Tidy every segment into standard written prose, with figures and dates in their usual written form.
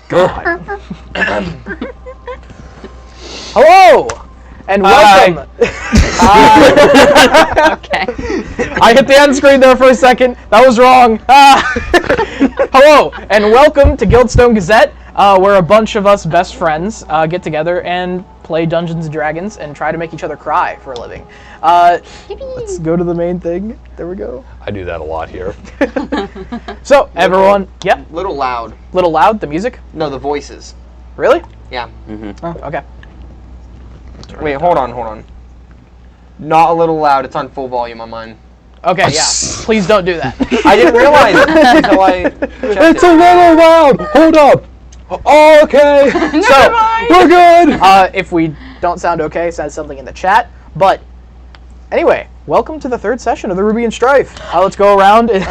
God. Hello, and welcome. Okay. I hit the end screen there for a second. That was wrong. Hello, and welcome to Gildstone Gazette, where a bunch of us best friends get together and play Dungeons & Dragons and try to make each other cry for a living. Let's go to the main thing. There we go. I do that a lot here. So, everyone, yep. Little loud. Little loud, the music? No, the voices. Really? Yeah. Oh, okay. Wait, hold on. Not a little loud. It's on full volume on mine. Okay, yeah. Please don't do that. I didn't realize it until I checked It's a little loud. Hold up. Oh, okay. So, we're good. if we don't sound okay, send something in the chat. But anyway, welcome to the third session of the Rubian Strife. Let's go around. And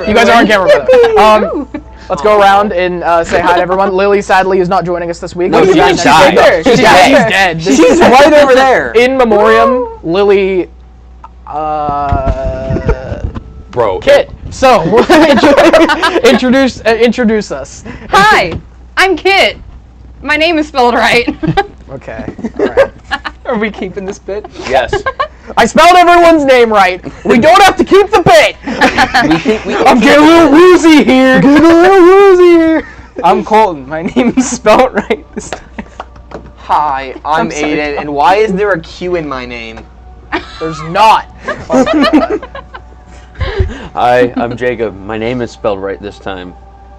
you guys are on camera, by the way. Let's go around and say hi to everyone. Lilli, sadly, is not joining us this week. No, she's dead. She's dead. She's right over there. In memoriam, Lilli, Bro. Kit. So, introduce us. Hi, I'm Kit. My name is spelled right. Okay. All right. Are we keeping this bit? Yes. I spelled everyone's name right. We don't have to keep the bit. I'm getting a little woozy here. I'm Colton. My name is spelled right this time. Hi, I'm Aiden, and why is there a Q in my name? There's not. Oh my God. Hi, I'm Jacob. My name is spelled right this time.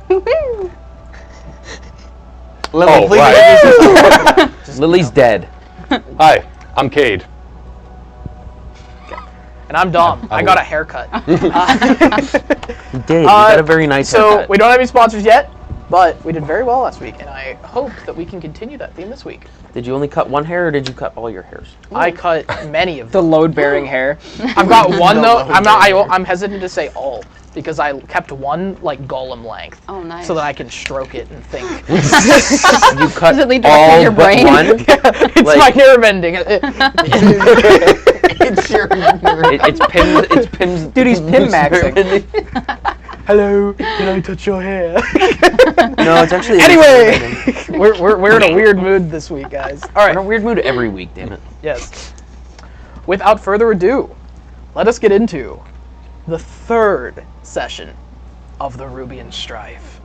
Lilli, Oh, please right. Lily's dead. Hi, I'm Cade. And I'm Dom. I got a haircut. You did. You got a very nice So haircut. we don't have any sponsors yet, but we did very well last week, and I hope that we can continue that theme this week. Did you only cut one hair, or did you cut all your hairs? I cut many of the them. load-bearing hair. I've got one though. I'm hesitant to say all because I kept one like golem length. Oh, nice. So that I can stroke it and think. You cut Does it lead directly to all your but brain? one? It's Like- my hair bending. It's your It's Pim's. Dude, he's Pim maxing. Hello, can I touch your hair? No, it's actually. Anyway, we're in a weird mood this week, guys. All We're in a right. weird mood every week, damn it. Yes. Without further ado, let us get into the third session of the Rubian Strife.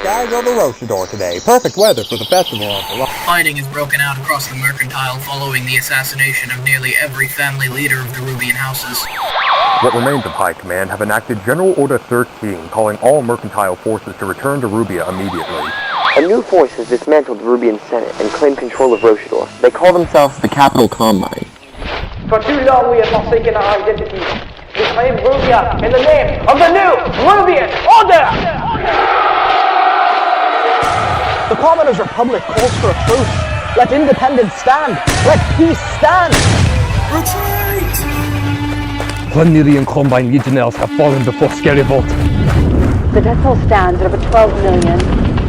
Skies over Rochador today. Perfect weather for the festival. Fighting has broken out across the Mercantile following the assassination of nearly every family leader of the Rubian houses. What remains of High Command have enacted General Order 13, calling all mercantile forces to return to Rubia immediately. A new force has dismantled the Rubian Senate and claimed control of Rochador. They call themselves the Capital Combine. For too long we have forsaken our identity. We claim Rubia in the name of the new Rubian Order! The Commoners' Republic calls for a truce. Let independence stand. Let peace stand. Planerian Combine Legionnaires have fallen before Scary Vault. The death toll stands at over 12 million.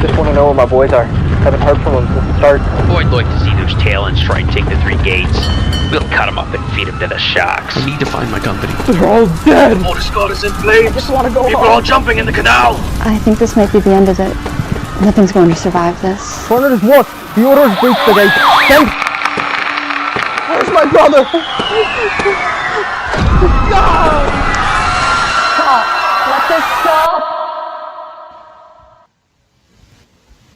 Just want to know where my boys are. Haven't heard from them since the start. I'd like to see those talents try and take the 3 gates. We'll cut them up and feed them to the sharks. I need to find my company. They're all dead. Water Scott is in flames. I just want to go People home. are all jumping in the canal. I think this might be the end of it. Nothing's going to survive this. Corners what? The orders breach the gate. Then... Where's my brother? No! Stop! Let this stop!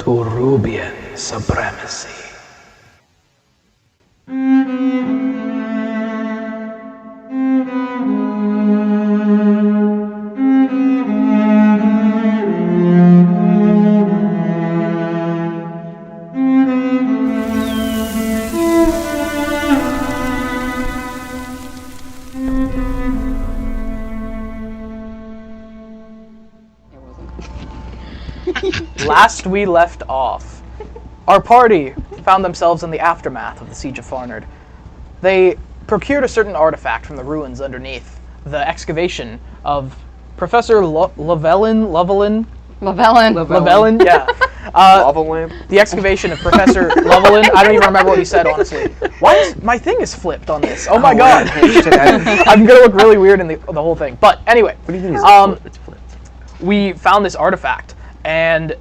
To Rubian supremacy. Last we left off, our party found themselves in the aftermath of the Siege of Farnard. They procured a certain artifact from the ruins underneath the excavation of Professor Llewellyn, yeah. Lava lamp? The excavation of Professor Llewellyn. I don't even remember what he said, honestly. Why is my thing is flipped on this? Oh my god. I'm gonna look really weird in the whole thing. But anyway, What do you mean it's flipped? we found this artifact and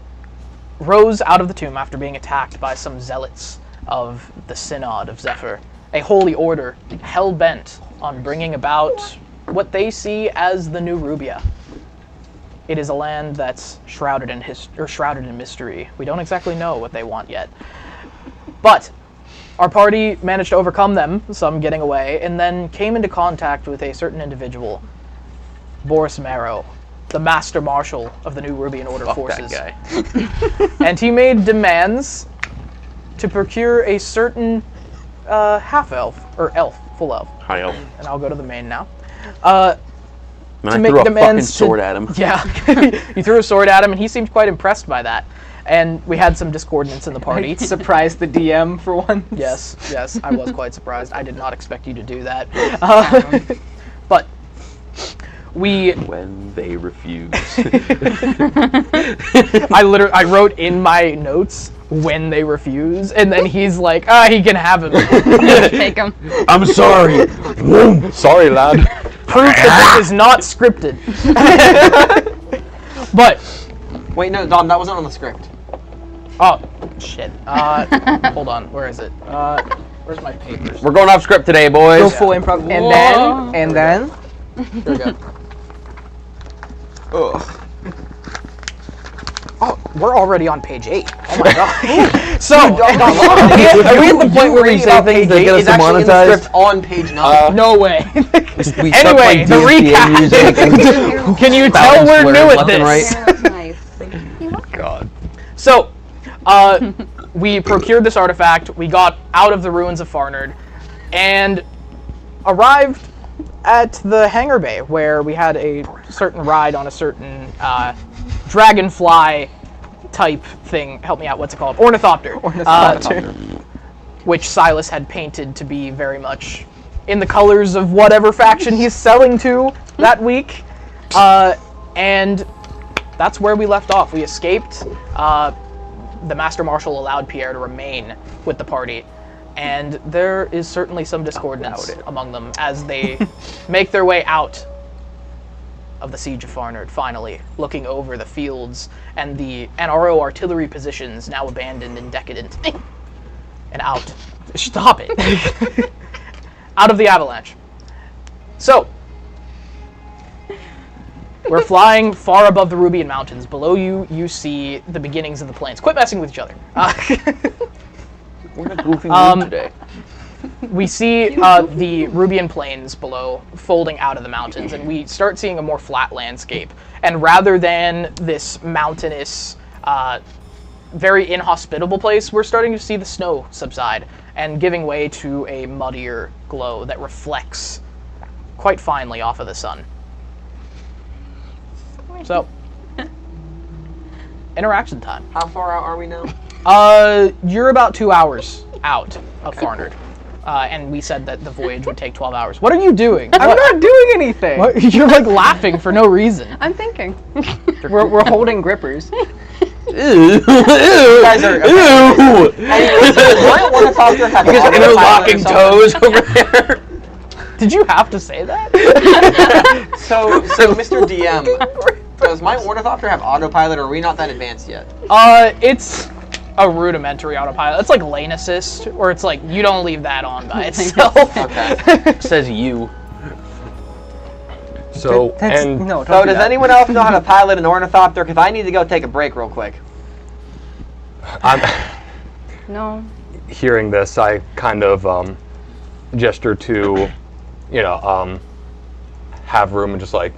rose out of the tomb after being attacked by some zealots of the Synod of Zephyr, a holy order hell-bent on bringing about what they see as the new Rubia. It is a land that's shrouded in mystery. We don't exactly know what they want yet. But our party managed to overcome them, some getting away, and then came into contact with a certain individual, Boris Marrow, the Master Marshal of the new Rubian Order forces. That guy. And he made demands to procure a certain half-elf, or elf, full elf. High elf. And I'll go to the main now. Man, to I make threw a fucking demands sword at him. Yeah, you threw a sword at him, and he seemed quite impressed by that. And we had some discordance in the party. Surprised the DM for one. Yes, I was quite surprised. I did not expect you to do that. But we... When they refuse. I wrote in my notes, when they refuse, and then he's like, he can have him. Take him. I'm sorry. Sorry, lad. Proof that this is not scripted. But... Wait, no, Dom, that wasn't on the script. Oh, shit. Hold on, where is it? Where's my papers? We're going off script today, boys. Go full improv, and then... Here we go. Ugh. Oh, we're already on page 8. Oh my god. So, Are we at the point where we say things that get us demonetized? On page 9. no way. We Anyway, the recap. Can you tell we're new at this? Yeah, that's nice. God. So, we procured this artifact, we got out of the ruins of Farnard, and arrived at the hangar bay, where we had a certain ride on a certain dragonfly type thing. Help me out, what's it called? Ornithopter. Which Silas had painted to be very much in the colors of whatever faction he's selling to that week. And that's where we left off. We escaped. The Master Marshal allowed Pierre to remain with the party. And there is certainly some discordance among them as they make their way out of the Siege of Farnard, finally, looking over the fields and the NRO artillery positions now abandoned and decadent. And out. Stop it! Out of the avalanche. So, we're flying far above the Rubian Mountains. Below you, you see the beginnings of the plains. Quit messing with each other. We're in a goofy mood today. We see the Rubian plains below folding out of the mountains, and we start seeing a more flat landscape. And rather than this mountainous, very inhospitable place, we're starting to see the snow subside and giving way to a muddier glow that reflects quite finely off of the sun. So, interaction time. How far out are we now? You're about 2 hours out of Farnard. And we said that the voyage would take 12 hours. What are you doing? I'm not doing anything. What? You're like laughing for no reason. I'm thinking. We're holding grippers. Ew. Guys are... Ew. Why ornithopter have Interlocking toes over there. Did you have to say that? So Mr. DM, does my ornithopter have autopilot, or are we not that advanced yet? It's a rudimentary autopilot. It's like lane assist, or it's like you don't leave that on by itself. Okay. Says you. So, and So does anyone else know how to pilot an ornithopter? Because I need to go take a break real quick. I'm No. hearing this, I kind of gesture to, have room and just like,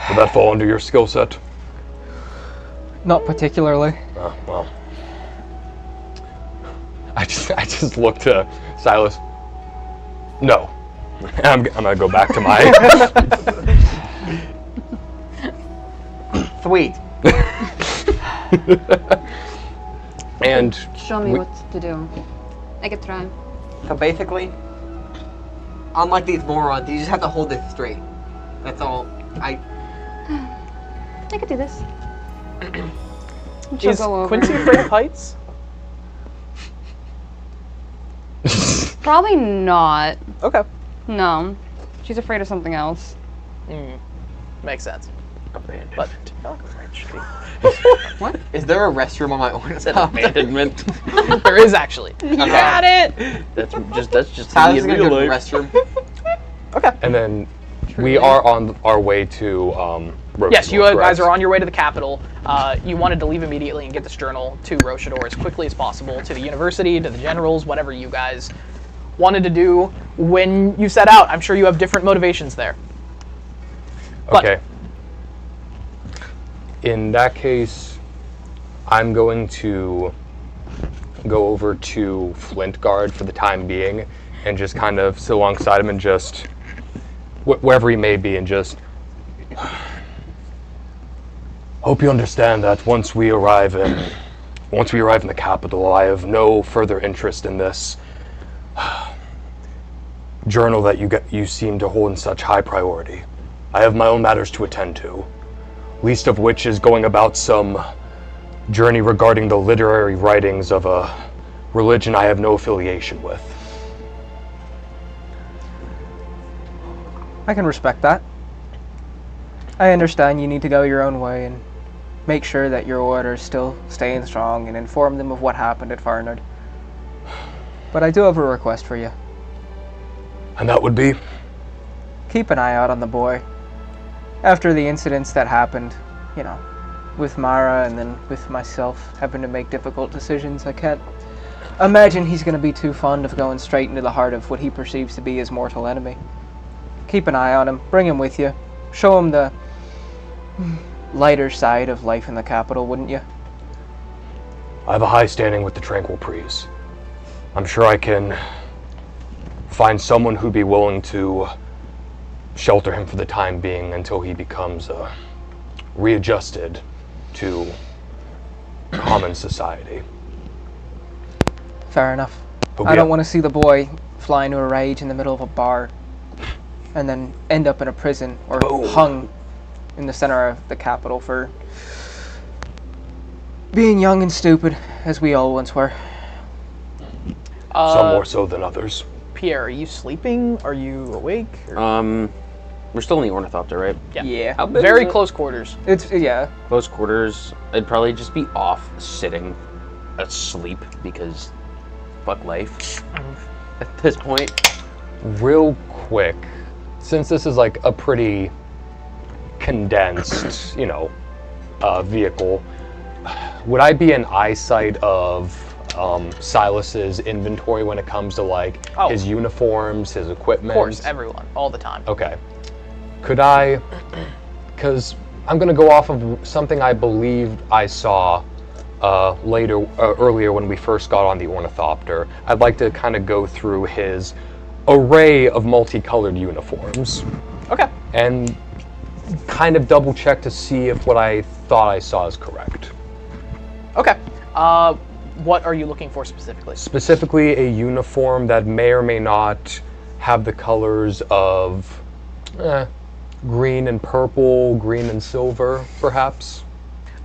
would that fall under your skill set? Not particularly. Well, I just look to Silas. No, I'm gonna go back to my. Sweet. And Show me what to do. I could try. So basically, unlike these morons, you just have to hold this straight. That's all. I could do this. Is Quincy afraid of heights? Probably not. Okay. No. She's afraid of something else. Makes sense. Abandoned. But What? Is there a restroom on my ornithopter? Abandonment. there is actually. You got it! That's just How's me this in gonna real go to the life. restroom? Okay. And then we are on our way to Yes, you Rochador, guys correct? are on your way to the capital. You wanted to leave immediately and get this journal to Rochador as quickly as possible, to the university, to the generals, whatever you guys wanted to do when you set out. I'm sure you have different motivations there. Okay. In that case, I'm going to go over to Flintguard for the time being and just kind of sit alongside him and just, wherever he may be, and just hope you understand that once we arrive in the capital, I have no further interest in this journal that you seem to hold in such high priority. I have my own matters to attend to, least of which is going about some journey regarding the literary writings of a religion I have no affiliation with. I can respect that. I understand you need to go your own way and make sure that your order is still staying strong and inform them of what happened at Farnard. But I do have a request for you. And that would be? Keep an eye out on the boy. After the incidents that happened, you know, with Mara and then with myself having to make difficult decisions, I can't imagine he's going to be too fond of going straight into the heart of what he perceives to be his mortal enemy. Keep an eye on him, bring him with you, show him the lighter side of life in the capital, wouldn't you? I have a high standing with the Tranquil Prees. I'm sure I can find someone who'd be willing to shelter him for the time being until he becomes readjusted to common society. Fair enough. But I don't want to see the boy fly into a rage in the middle of a bar and then end up in a prison or hung in the center of the capital for being young and stupid, as we all once were. Some more so than others. Pierre, are you sleeping? Are you awake? Or? We're still in the ornithopter, right? Yeah. How big Very is it? close quarters. Yeah. Close quarters. I'd probably just be off sitting asleep because fuck life at this point. Real quick, since this is like a pretty condensed, vehicle, would I be in eyesight of Silas's inventory when it comes to his uniforms, his equipment? Of course, everyone, all the time. Okay. Could I, because I'm going to go off of something I believed I saw earlier when we first got on the ornithopter. I'd like to kind of go through his array of multicolored uniforms. Okay. And kind of double check to see if what I thought I saw is correct. Okay. What are you looking for specifically? Specifically a uniform that may or may not have the colors of green and purple, green and silver, perhaps.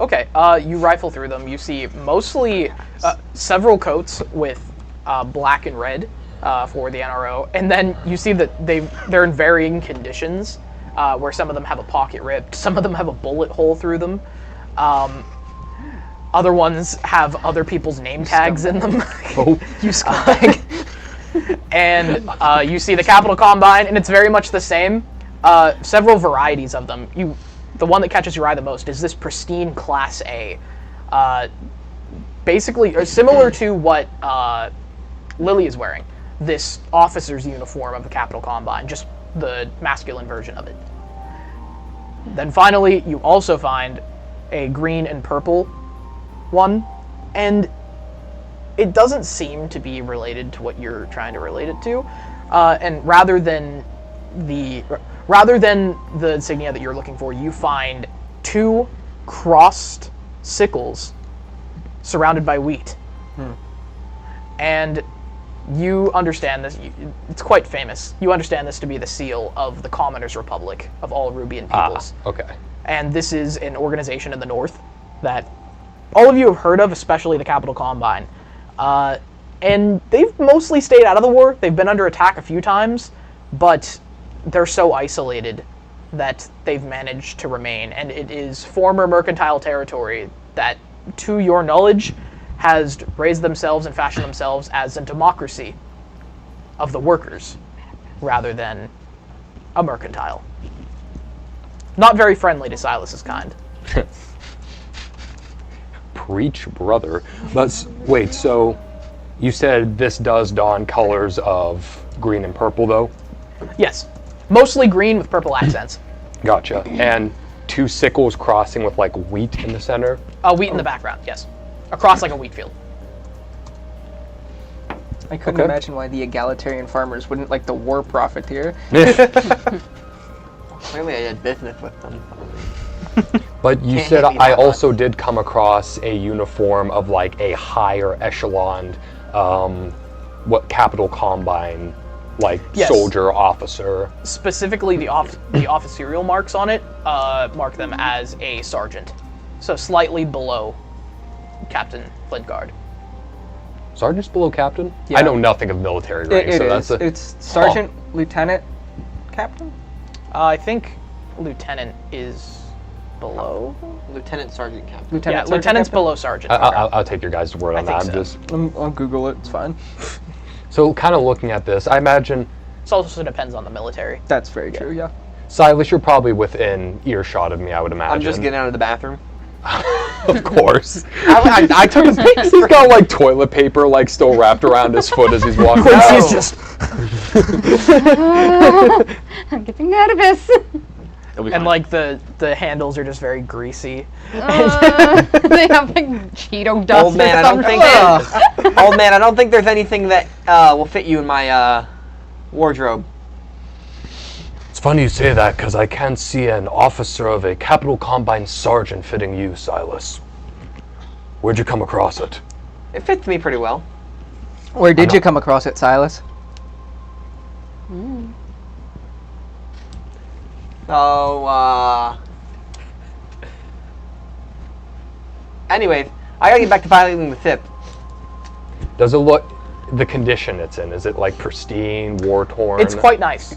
Okay, you rifle through them. You see mostly several coats with black and red for the NRO, and then you see that they're in varying conditions, where some of them have a pocket ripped, some of them have a bullet hole through them. Other ones have other people's name tags in them. Oh, you scumbag. And you see the Capital Combine, and it's very much the same. Several varieties of them. The one that catches your eye the most is this pristine Class A. Basically, similar to what Lilli is wearing. This officer's uniform of the Capital Combine, just the masculine version of it. Then finally, you also find a green and purple one, and it doesn't seem to be related to what you're trying to relate it to. And rather than the insignia that you're looking for, you find two crossed sickles surrounded by wheat. And you understand this. It's quite famous. You understand this to be the seal of the Commoners' Republic of all Rubian peoples. Okay. And this is an organization in the north that all of you have heard of, especially the Capital Combine. And they've mostly stayed out of the war. They've been under attack a few times, but they're so isolated that they've managed to remain. And it is former mercantile territory that, to your knowledge, has raised themselves and fashioned themselves as a democracy of the workers rather than a mercantile. Not very friendly to Silas's kind. Preach, brother. But wait, so you said this does don colors of green and purple, though? Yes. Mostly green with purple accents. Gotcha. And 2 sickles crossing with, like, wheat in the center? Wheat in the background, yes. Across like a wheat field. I couldn't imagine why the egalitarian farmers wouldn't like the war profiteer. Clearly I did business with them. But you said I also did come across a uniform of, like, a higher echelon, Capital Combine, like, yes. soldier, officer. Specifically, the officerial marks on it mark them as a sergeant. So slightly below Captain Flintguard. Sergeant's below captain? Yeah. I know nothing of military rank, It's sergeant, lieutenant, captain? I think lieutenant is below. Lieutenant, sergeant, captain. Lieutenant's below sergeant. I'll take your guys' word on that. I'll Google it. It's fine. So, kind of looking at this, I imagine. It also depends on the military. That's very true. Yeah. Silas, you're probably within earshot of me, I would imagine. I'm just getting out of the bathroom. Of course. I took a peek. He's got, like, toilet paper, like, still wrapped around his foot as he's walking out. He's just. I'm getting nervous. And, like, the handles are just very greasy. They have, like, Cheeto dust. Old man, I don't think there's anything that will fit you in my wardrobe. It's funny you say that, because I can't see an officer of a Capital Combine sergeant fitting you, Silas. Where'd you come across it? It fits me pretty well. Where did you come across it, Silas? So, anyways, I gotta get back to piloting the ship. Does it look, the condition it's in, is it, like, pristine, war-torn? It's quite nice.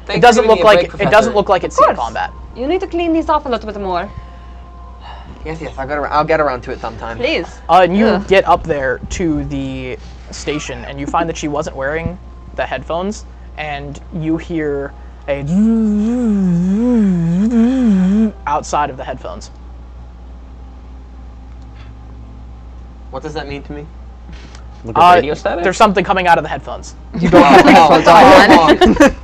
Thanks It doesn't for look giving me a like break, it doesn't look like it's seen combat. You need to clean these off a little bit more. Yes, I'll get around to it sometime. Please. And you get up there to the station, and you find that she wasn't wearing the headphones, and you hear a outside of the headphones. What does that mean to me? Look at radio static? There's something coming out of the headphones. You don't have the headphones on.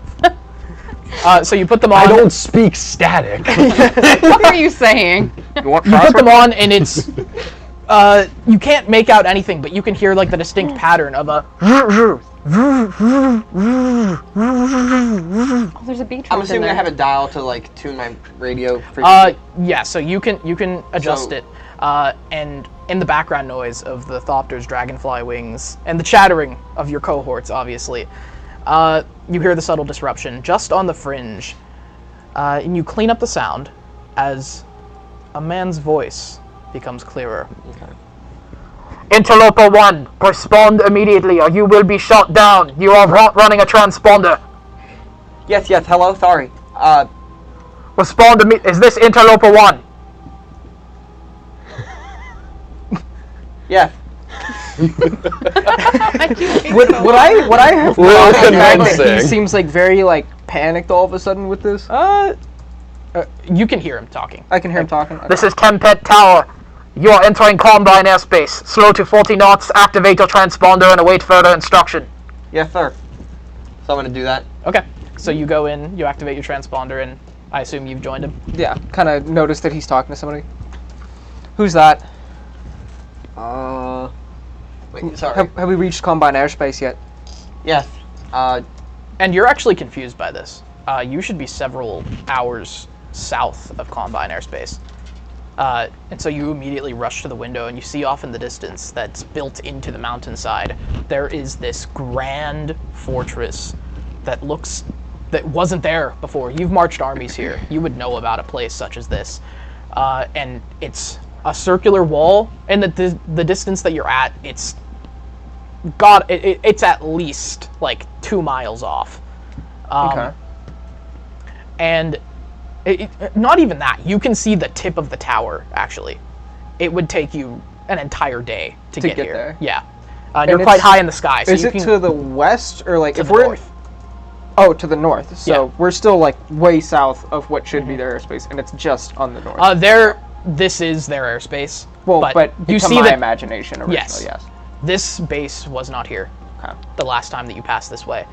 So you put them on. I don't speak static. What are you saying? You put them on, and it's you can't make out anything, but you can hear like the distinct pattern of a. Oh, there's a beach. I'm assuming I have a dial to like tune my radio frequency. Yeah, so you can adjust it. And in the background noise of the Thopter's dragonfly wings and the chattering of your cohorts, obviously, you hear the subtle disruption just on the fringe, and you clean up the sound as a man's voice becomes clearer. Okay. Interloper 1, respond immediately or you will be shot down. You are running a transponder. Yes, hello, sorry. Respond immediately. Is this Interloper 1? Yes. Would I have thought the fact that he convincing. seems like very like panicked all of a sudden with this? You can hear him talking. I can hear him talking. Okay. This is Tempet Tower. You are entering Combine airspace. Slow to 40 knots, activate your transponder and await further instruction. Yes, sir. So I'm gonna do that. Okay. So you go in, you activate your transponder, and I assume you've joined him. Yeah, kind of noticed that he's talking to somebody. Who's that? Wait, sorry. Have we reached Combine airspace yet? Yes. And you're actually confused by this. You should be several hours south of Combine airspace. And so you immediately rush to the window, and you see off in the distance that's built into the mountainside, there is this grand fortress that wasn't there before. You've marched armies here. You would know about a place such as this. And it's a circular wall, and the distance that you're at, it's at least like 2 miles off. Okay. And not even that. You can see the tip of the tower, actually. It would take you an entire day to get here. There. Yeah. And you're quite high in the sky. So is it to the west, or like to if the we're north? Oh, to the north. So Yeah. we're still like way south of what should be their airspace, and it's just on the north. This is their airspace. Well, but you to see my that imagination originally, yes. This base was not here. Okay. The last time that you passed this way.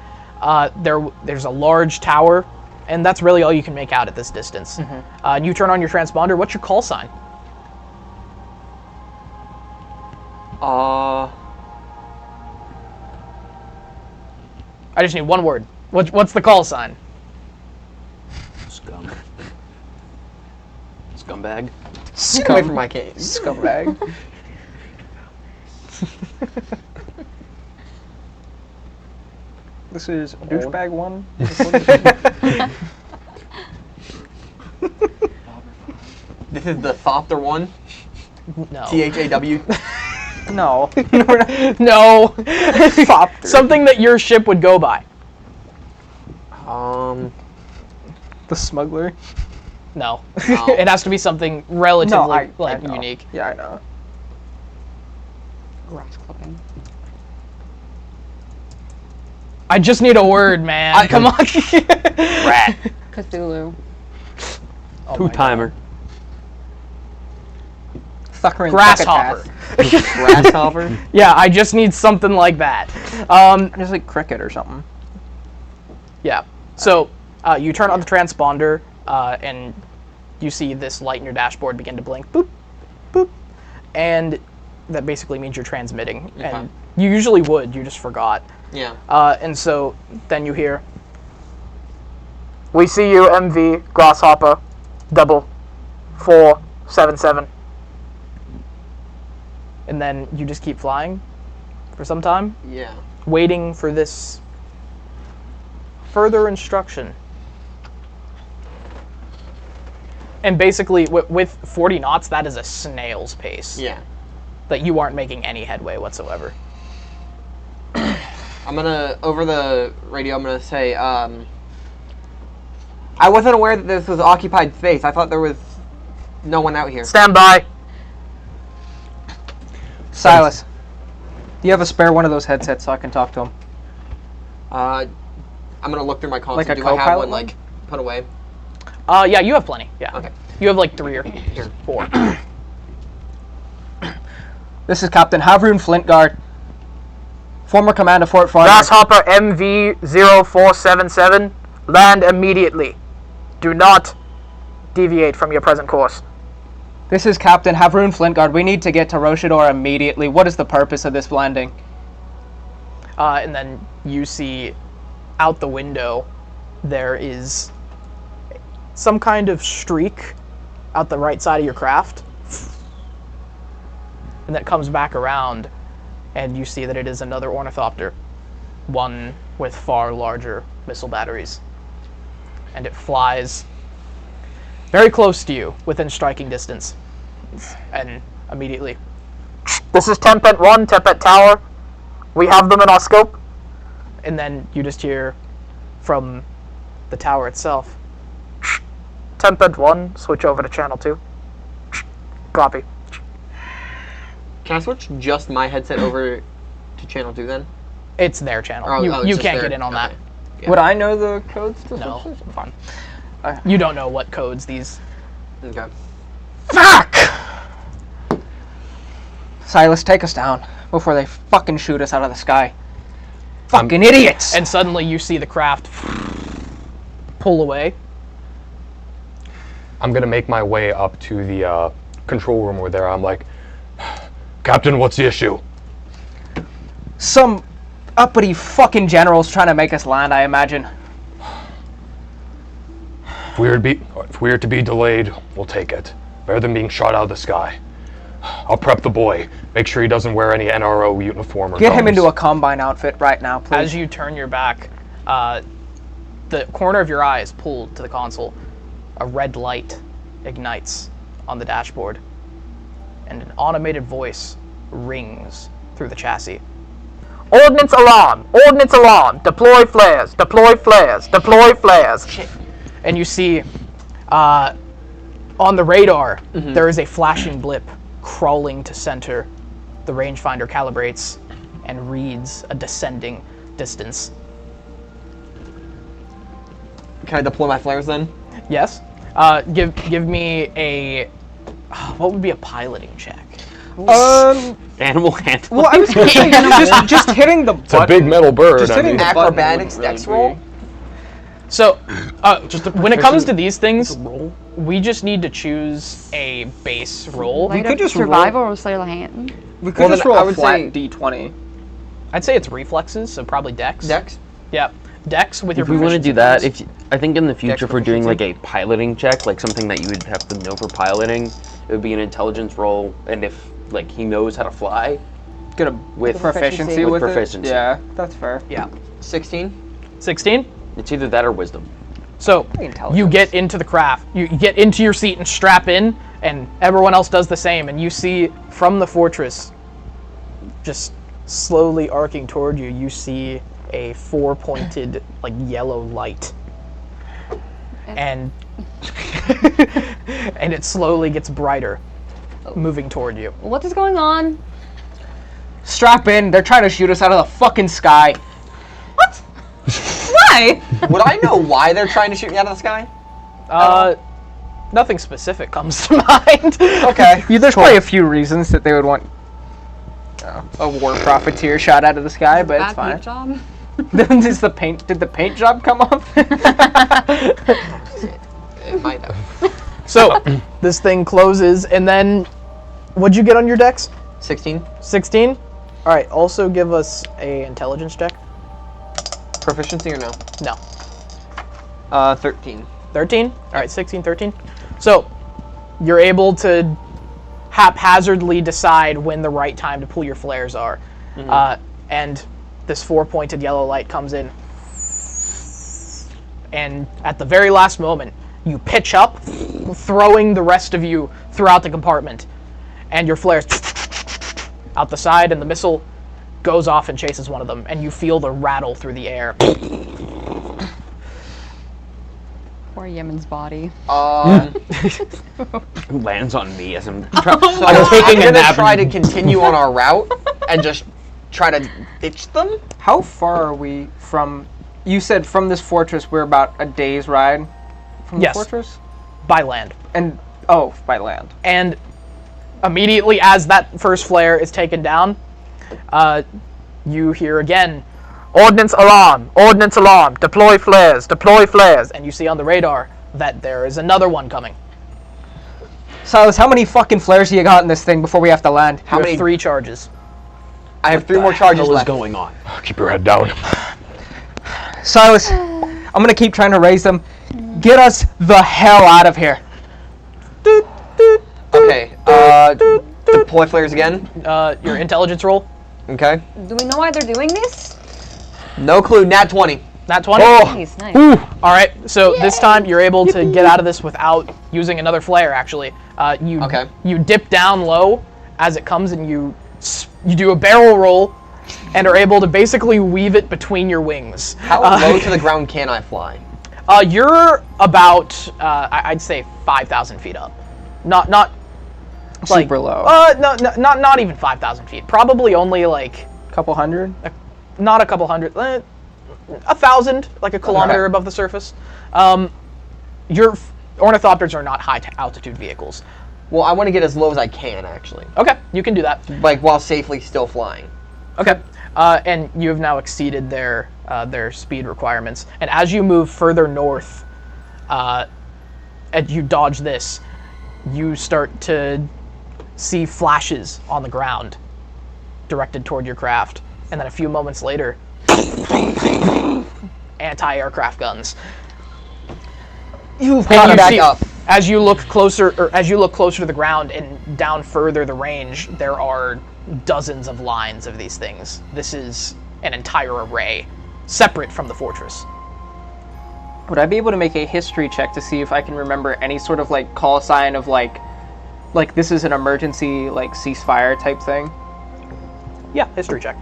There's a large tower, and that's really all you can make out at this distance. And you turn on your transponder. What's your call sign? Uh, I just need one word. What's the call sign? Scum. Scumbag. Get away from my case. Scumbag. This is douchebag 1. This is the softer one. No. THAW. No. No. Something that your ship would go by. The smuggler. No. No. It has to be something relatively I know. unique. Yeah, I know. Grass clipping. I just need a word, man. Come on. Rat. Cthulhu. Oh my Two-timer. Sucker and Grasshopper. Grasshopper. Yeah, I just need something like that. Just like cricket or something. Yeah. So you turn on the transponder, and you see this light in your dashboard begin to blink. Boop, boop, and that basically means you're transmitting. Okay. And you usually would. You just forgot. Yeah. And so then you hear, "We see you, MV Grasshopper, 477." And then you just keep flying for some time, Yeah. waiting for this further instruction. And basically, with 40 knots, that is a snail's pace. Yeah. That you aren't making any headway whatsoever. I'm gonna, over the radio, I'm gonna say, I wasn't aware that this was occupied space. I thought there was no one out here. Stand by. Silas, do you have a spare one of those headsets so I can talk to him? I'm gonna look through my console. Like a Do I have co-pilot one, one? like, put away? Yeah, you have plenty. Yeah. Okay. You have like 3 or 4. This is Captain Havrun Flintguard, former command of Fort Farmer. Grasshopper MV0477, land immediately. Do not deviate from your present course. This is Captain Havrun Flintguard. We need to get to Roshador immediately. What is the purpose of this landing? And then you see out the window there is some kind of streak out the right side of your craft. And that comes back around, and you see that it is another ornithopter, one with far larger missile batteries. And it flies very close to you, within striking distance. And immediately, "This is Tempet 1, Tempet Tower. We have them in our scope." And then you just hear from the tower itself, "Tempet 1, switch over to channel 2. Copy." Can I switch just my headset over to channel 2 then? It's their channel. Oh, you it's you just can't their- get in on that. okay. Yeah. Would I know the codes to No. switch this? Fine. You don't know what codes these... Okay. Fuck! Silas, take us down before they fucking shoot us out of the sky. Fucking idiots! And suddenly you see the craft pull away. I'm gonna make my way up to the control room where I'm like, "Captain, what's the issue?" Some uppity fucking generals trying to make us land, I imagine. If we are to be delayed, we'll take it. Better than being shot out of the sky. I'll prep the boy. Make sure he doesn't wear any NRO uniform or Get him guns. into a Combine outfit right now, please. As you turn your back, the corner of your eye is pulled to the console. A red light ignites on the dashboard, and an automated voice rings through the chassis. Ordnance alarm! Ordnance alarm! Deploy flares! Deploy flares! Deploy flares! And you see, on the radar, there is a flashing blip crawling to center. The rangefinder calibrates and reads a descending distance. Can I deploy my flares then? Yes. Give me a... What would be a piloting check? Animal handling. Well, I was gonna say, just hitting the button. It's a big metal bird. Just hitting the button Acrobatics wouldn't dex really roll? So, when it comes to these things, we just need to choose a base roll. Light could up just survival or sleight of hand. We could just roll I a would flat say- D20. I'd say it's reflexes, so probably dex. Dex? Yeah, dex with your If we want to proficiency do that, bonus. I think in the future, if we're doing like proficiency? a piloting check, like something that you would have to know for piloting, it would be an intelligence roll, and if like he knows how to fly, Get a with proficiency with with proficiency. it. Yeah, that's fair. Yeah. 16? 16? It's either that or wisdom. So, Intelligence. you get into the craft, you get into your seat and strap in, and everyone else does the same, and you see from the fortress, just slowly arcing toward you, you see a four-pointed, like, yellow light. And and it slowly gets brighter, moving toward you. What is going on? Strap in. They're trying to shoot us out of the fucking sky. Why? Would I know why they're trying to shoot me out of the sky? Nothing specific comes to mind. Okay. There's probably a few reasons that they would want a war profiteer shot out of the sky, but it's Bad fine. paint job. Did the paint job come off? It might have. So, this thing closes, and then, what'd you get on your dex? 16? 16? Alright, also give us a intelligence check. Proficiency or no? No. 13. 13? Alright, 16, 13. So, you're able to haphazardly decide when the right time to pull your flares are. And this four-pointed yellow light comes in. And at the very last moment, you pitch up, throwing the rest of you throughout the compartment. And your flares out the side, and the missile goes off and chases one of them, and you feel the rattle through the air. Poor Yemen's body. Lands on me as I'm So taking a I'm gonna nap. try to continue on our route and just try to ditch them. How far are we from... You said from this fortress we're about a day's ride from the Yes. fortress? By land. And, oh, by land. And immediately as that first flare is taken down, you hear again, ordnance alarm, deploy flares, and you see on the radar that there is another one coming. Silas, how many fucking flares do you got in this thing before we have to land? How many? 3 charges. I have 3 more charges What is left. going on? Keep your head down. Silas, I'm gonna keep trying to raise them. Get us the hell out of here. Okay, deploy flares again. Your intelligence roll, Okay. Do we know why they're doing this? No clue, nat 20. nat 20. Nice, nice. Alright, so this time you're able to get out of this without using another flare, actually. Okay. You dip down low as it comes, and you do a barrel roll and are able to basically weave it between your wings. How low to the ground can I fly? You're about, I'd say 5,000 feet up. Not like, Super low. not even 5,000 feet. Probably only like, Couple hundred? not a couple hundred, 1,000, like a kilometer above the surface. Your ornithopters are not high altitude vehicles. Well, I want to get as low as I can, actually. Okay, you can do that. Like, while safely still flying. Okay, and you have now exceeded their speed requirements. And as you move further north, and you dodge this, you start to see flashes on the ground directed toward your craft. And then a few moments later, anti-aircraft guns. You've And got you back see, up. as you look closer to the ground and down further the range, there are dozens of lines of these things. This is an entire array, separate from the fortress. Would I be able to make a history check to see if I can remember any sort of like call sign of like this is an emergency like ceasefire type thing? Yeah, history check.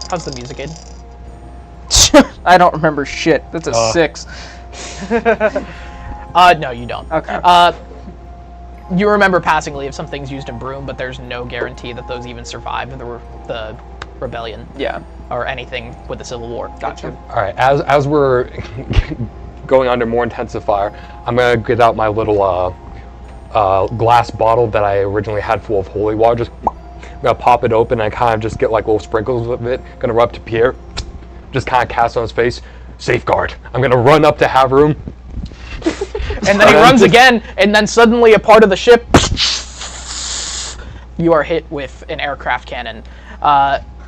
How's the music, Aiden? I don't remember shit. That's a 6. No, you don't. Okay. You remember passingly of some things used in Broom, but there's no guarantee that those even survived the rebellion. Yeah. Or anything with the Civil War. Gotcha. All right, as we're going under more intensive fire, I'm gonna get out my little glass bottle that I originally had full of holy water. Just gonna pop it open and kind of just get like little sprinkles of it. Gonna rub to Pierre, just kind of cast on his face. Safeguard. I'm gonna run up to Havroom. And then he runs again, and then suddenly a part of the ship, you are hit with an aircraft cannon,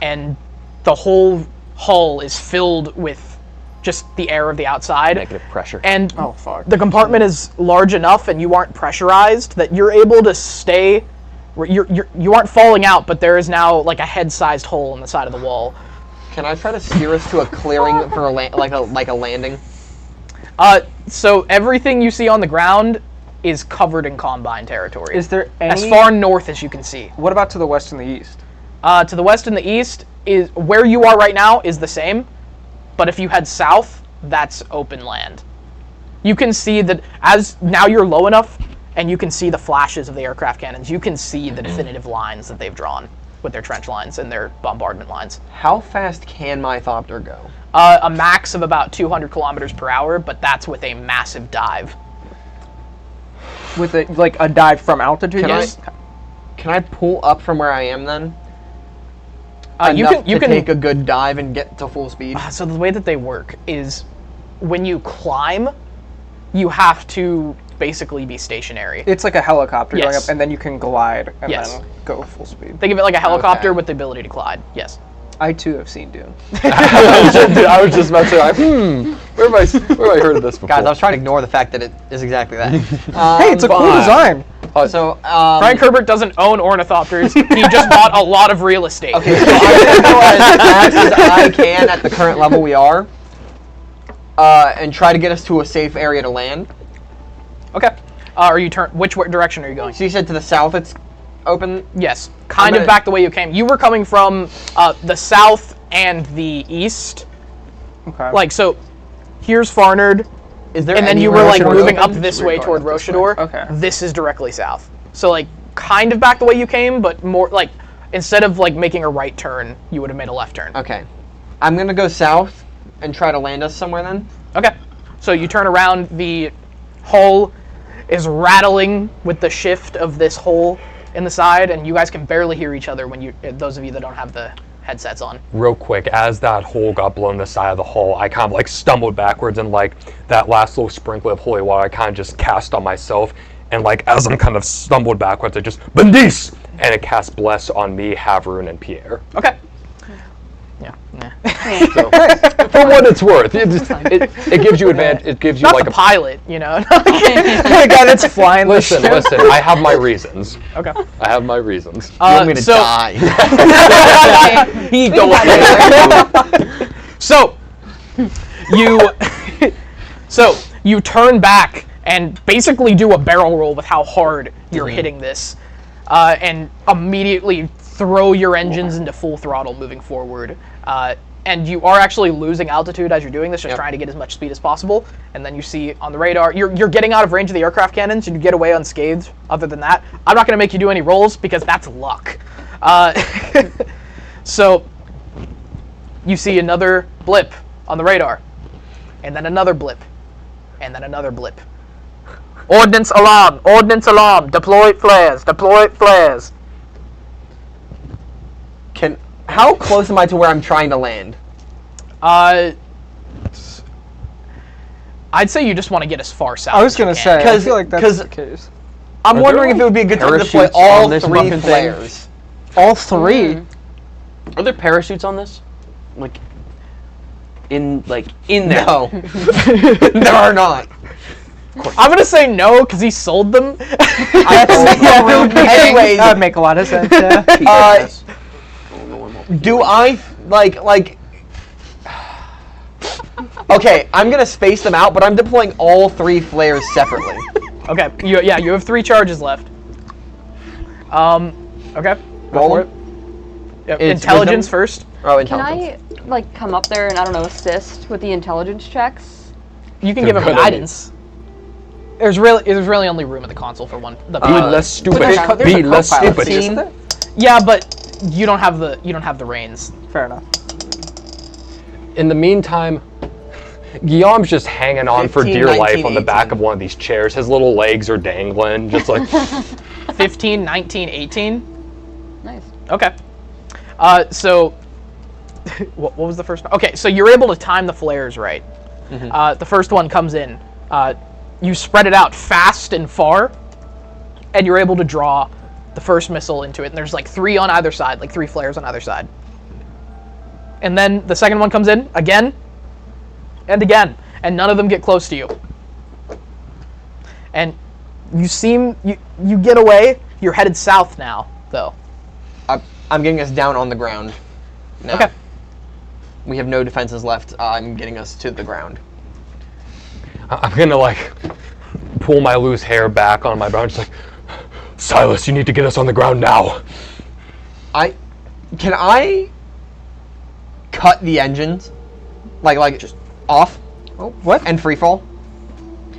and the whole hull is filled with just the air of the outside. Negative pressure. And Oh, fuck. the compartment is large enough, and you aren't pressurized that you're able to stay. You aren't falling out, but there is now like a head-sized hole in the side of the wall. Can I try to steer us to a clearing for like a landing? So everything you see on the ground is covered in Combine territory. Is there any... as far north as you can see? What about to the west and the east? To the west and the east is where you are right now is the same, but if you head south, that's open land. You can see that as now you're low enough, and you can see the flashes of the aircraft cannons. You can see the definitive lines that they've drawn with their trench lines and their bombardment lines. How fast can my Thopter go? A max of about 200 kilometers per hour, but that's with a massive dive. With a dive from altitude? Can I pull up from where I am then? You can take a good dive and get to full speed. So the way that they work is when you climb, you have to basically be stationary. It's like a helicopter going Yes. up, and then you can glide and Yes. then go full speed. Think of it like a helicopter Okay. with the ability to glide. Yes. I too have seen Dune. I was just about to say, where have I heard of this before? Guys, I was trying to ignore the fact that it is exactly that. Hey, it's a cool design. So, Frank Herbert doesn't own ornithopters. He just bought a lot of real estate. okay, so I'm gonna go as fast as I can at the current level we are, and try to get us to a safe area to land. Okay. Which direction are you going? So you said to the south it's open? Yes. Kind of back the way you came. You were coming from the south and the east. Okay. Like, so here's Farnard, Is there and then any you were like Roshador moving up open? this way toward This way. Roshador. Okay. This is directly south. So like kind of back the way you came, but more like instead of like making a right turn, you would have made a left turn. Okay. I'm gonna go south and try to land us somewhere then. Okay. So you turn around, the hull is rattling with the shift of this hole in the side, and you guys can barely hear each other when those of you that don't have the headsets on. Real quick, as that hole got blown the side of the hull, I kind of like stumbled backwards, and like that last little sprinkle of holy water I kind of just cast on myself, and like as I'm kind of stumbled backwards, I just Bendis, and it cast bless on me, Haveroon, and Pierre. Okay. Yeah. So, for what it's worth, it gives you advantage. It gives you Not like the a pilot, you know. The guy that's flying the listen. ship. I have my reasons. Okay. I have my reasons. You want me to so- die? He go So you turn back and basically do a barrel roll with how hard you're hitting this, and immediately throw your engines into full throttle moving forward. And you are actually losing altitude as you're doing this, just trying to get as much speed as possible. And then you see on the radar, you're getting out of range of the aircraft cannons, and you get away unscathed. Other than that, I'm not going to make you do any rolls because that's luck. So you see another blip on the radar, and then another blip, and then another blip. Ordnance alarm, deploy flares, How close am I to where I'm trying to land? I'd say you just want to get as far south. I was as you gonna can. say, I 'Cause- feel like that's 'cause- the case. I'm Are wondering there, if it would be a good time to deploy parachutes all on this 3 fucking thing? flares. All 3? Are there parachutes on this? Like, in there? No. There are not. I'm gonna say no because he sold them. Anyways, that would make a lot of sense. Yeah. Do I like? Okay, I'm gonna space them out, but I'm deploying all 3 flares separately. Okay. You have 3 charges left. Okay. Go for it. Yep. Intelligence first. Oh, Can I come up there and I don't know assist with the intelligence checks? You can give him guidance. There's really only room at the console for one. Be less stupid. Be less stupid. Yeah, but you don't have the reins. Fair enough. In the meantime, Guillaume's just hanging on 15, for dear 19, life on the 18. back of one of these chairs. His little legs are dangling, just like 15, 19, 18. Nice. Okay. So what was the first one? Okay, so you're able to time the flares right. The first one comes in. You spread it out fast and far, and you're able to draw the first missile into it. And there's 3 on either side, 3 flares on either side. And then the second one comes in again and again, and none of them get close to you. And you get away. You're headed south now, though. I'm getting us down on the ground. Now. Okay. We have no defenses left. I'm getting us to the ground. I'm gonna pull my loose hair back on my brow, just Silas, you need to get us on the ground now. Can I cut the engines, just off? Oh, what? And free fall?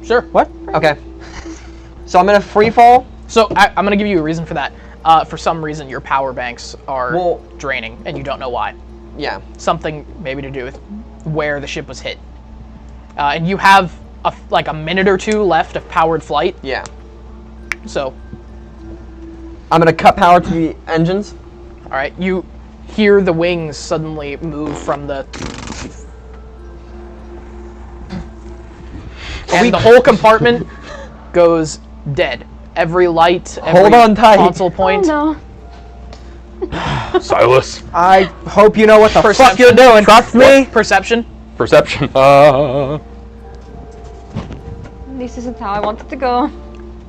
Sure. What? Okay. So I'm gonna free fall. So I'm gonna give you a reason for that. For some reason, your power banks are draining, and you don't know why. Yeah. Something maybe to do with where the ship was hit. And you have a minute or 2 left of powered flight. Yeah. So I'm gonna cut power to the engines. all right, you hear the wings suddenly move from the, and the whole compartment goes dead. Every light, every Hold on tight. console point. Oh Silas. I hope you know what the fuck Perception. you're doing. Trust me. Perception. Perception. no. This isn't how I want it to go.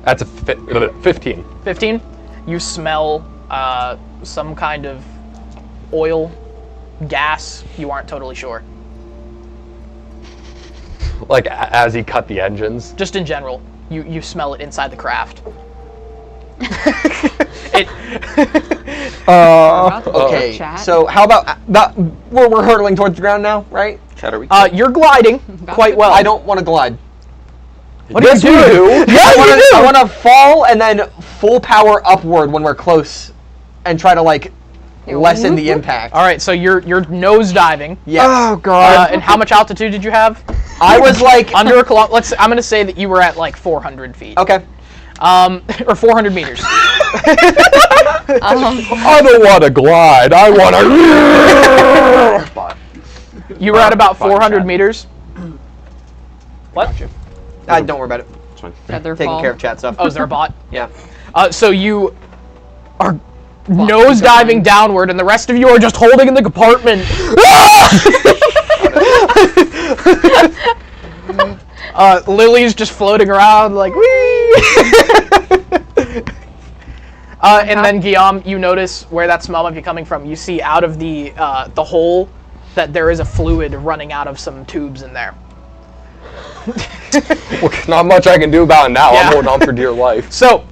That's a 15. 15. You smell some kind of oil, gas. You aren't totally sure. As he cut the engines. Just in general, you smell it inside the craft. Okay. So how about we're hurtling towards the ground now, right? You're gliding quite well. I don't want to glide. What do you do? I want to fall and then full power upward when we're close, and try to lessen the impact. All right, so you're nose diving. Yes. Oh god. And how much altitude did you have? I was under a kilometer. I'm gonna say that you were at 400 feet. Okay. Or 400 meters. I don't want to glide. I want to. You were at about 400 meters. What? Don't worry about it. It's fine. Taking care of chat stuff. Oh, is there a bot? Yeah. So you are nose diving downward, and the rest of you are just holding in the compartment. Lilli's just floating around wee. And then Guillaume, you notice where that smell might be coming from. You see out of the hole that there is a fluid running out of some tubes in there. Well, not much I can do about it now. Yeah. I'm holding on for dear life. So,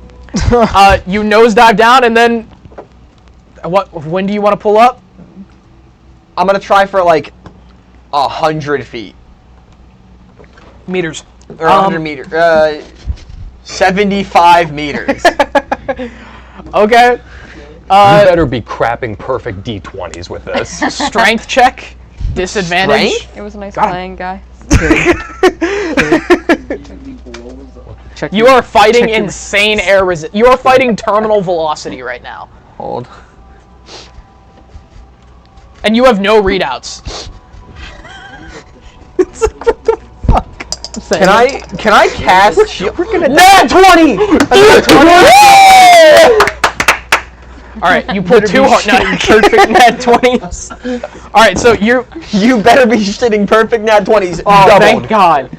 you nosedive down, and then when do you want to pull up? I'm gonna try for 100 feet. Meters. Or 100 meters. 75 meters. Okay. You better be crapping perfect D20s with this. Strength check. Disadvantage. Strength? It was nice playing, guy. You are fighting insane air resistance. You are fighting terminal velocity right now. Hold. And you have no readouts. It's what the fuck? Can I cast shield? Nat 20! All right, you pull two perfect nat 20s. All right, so you better be shitting perfect nat 20s. Oh, doubled. thank God.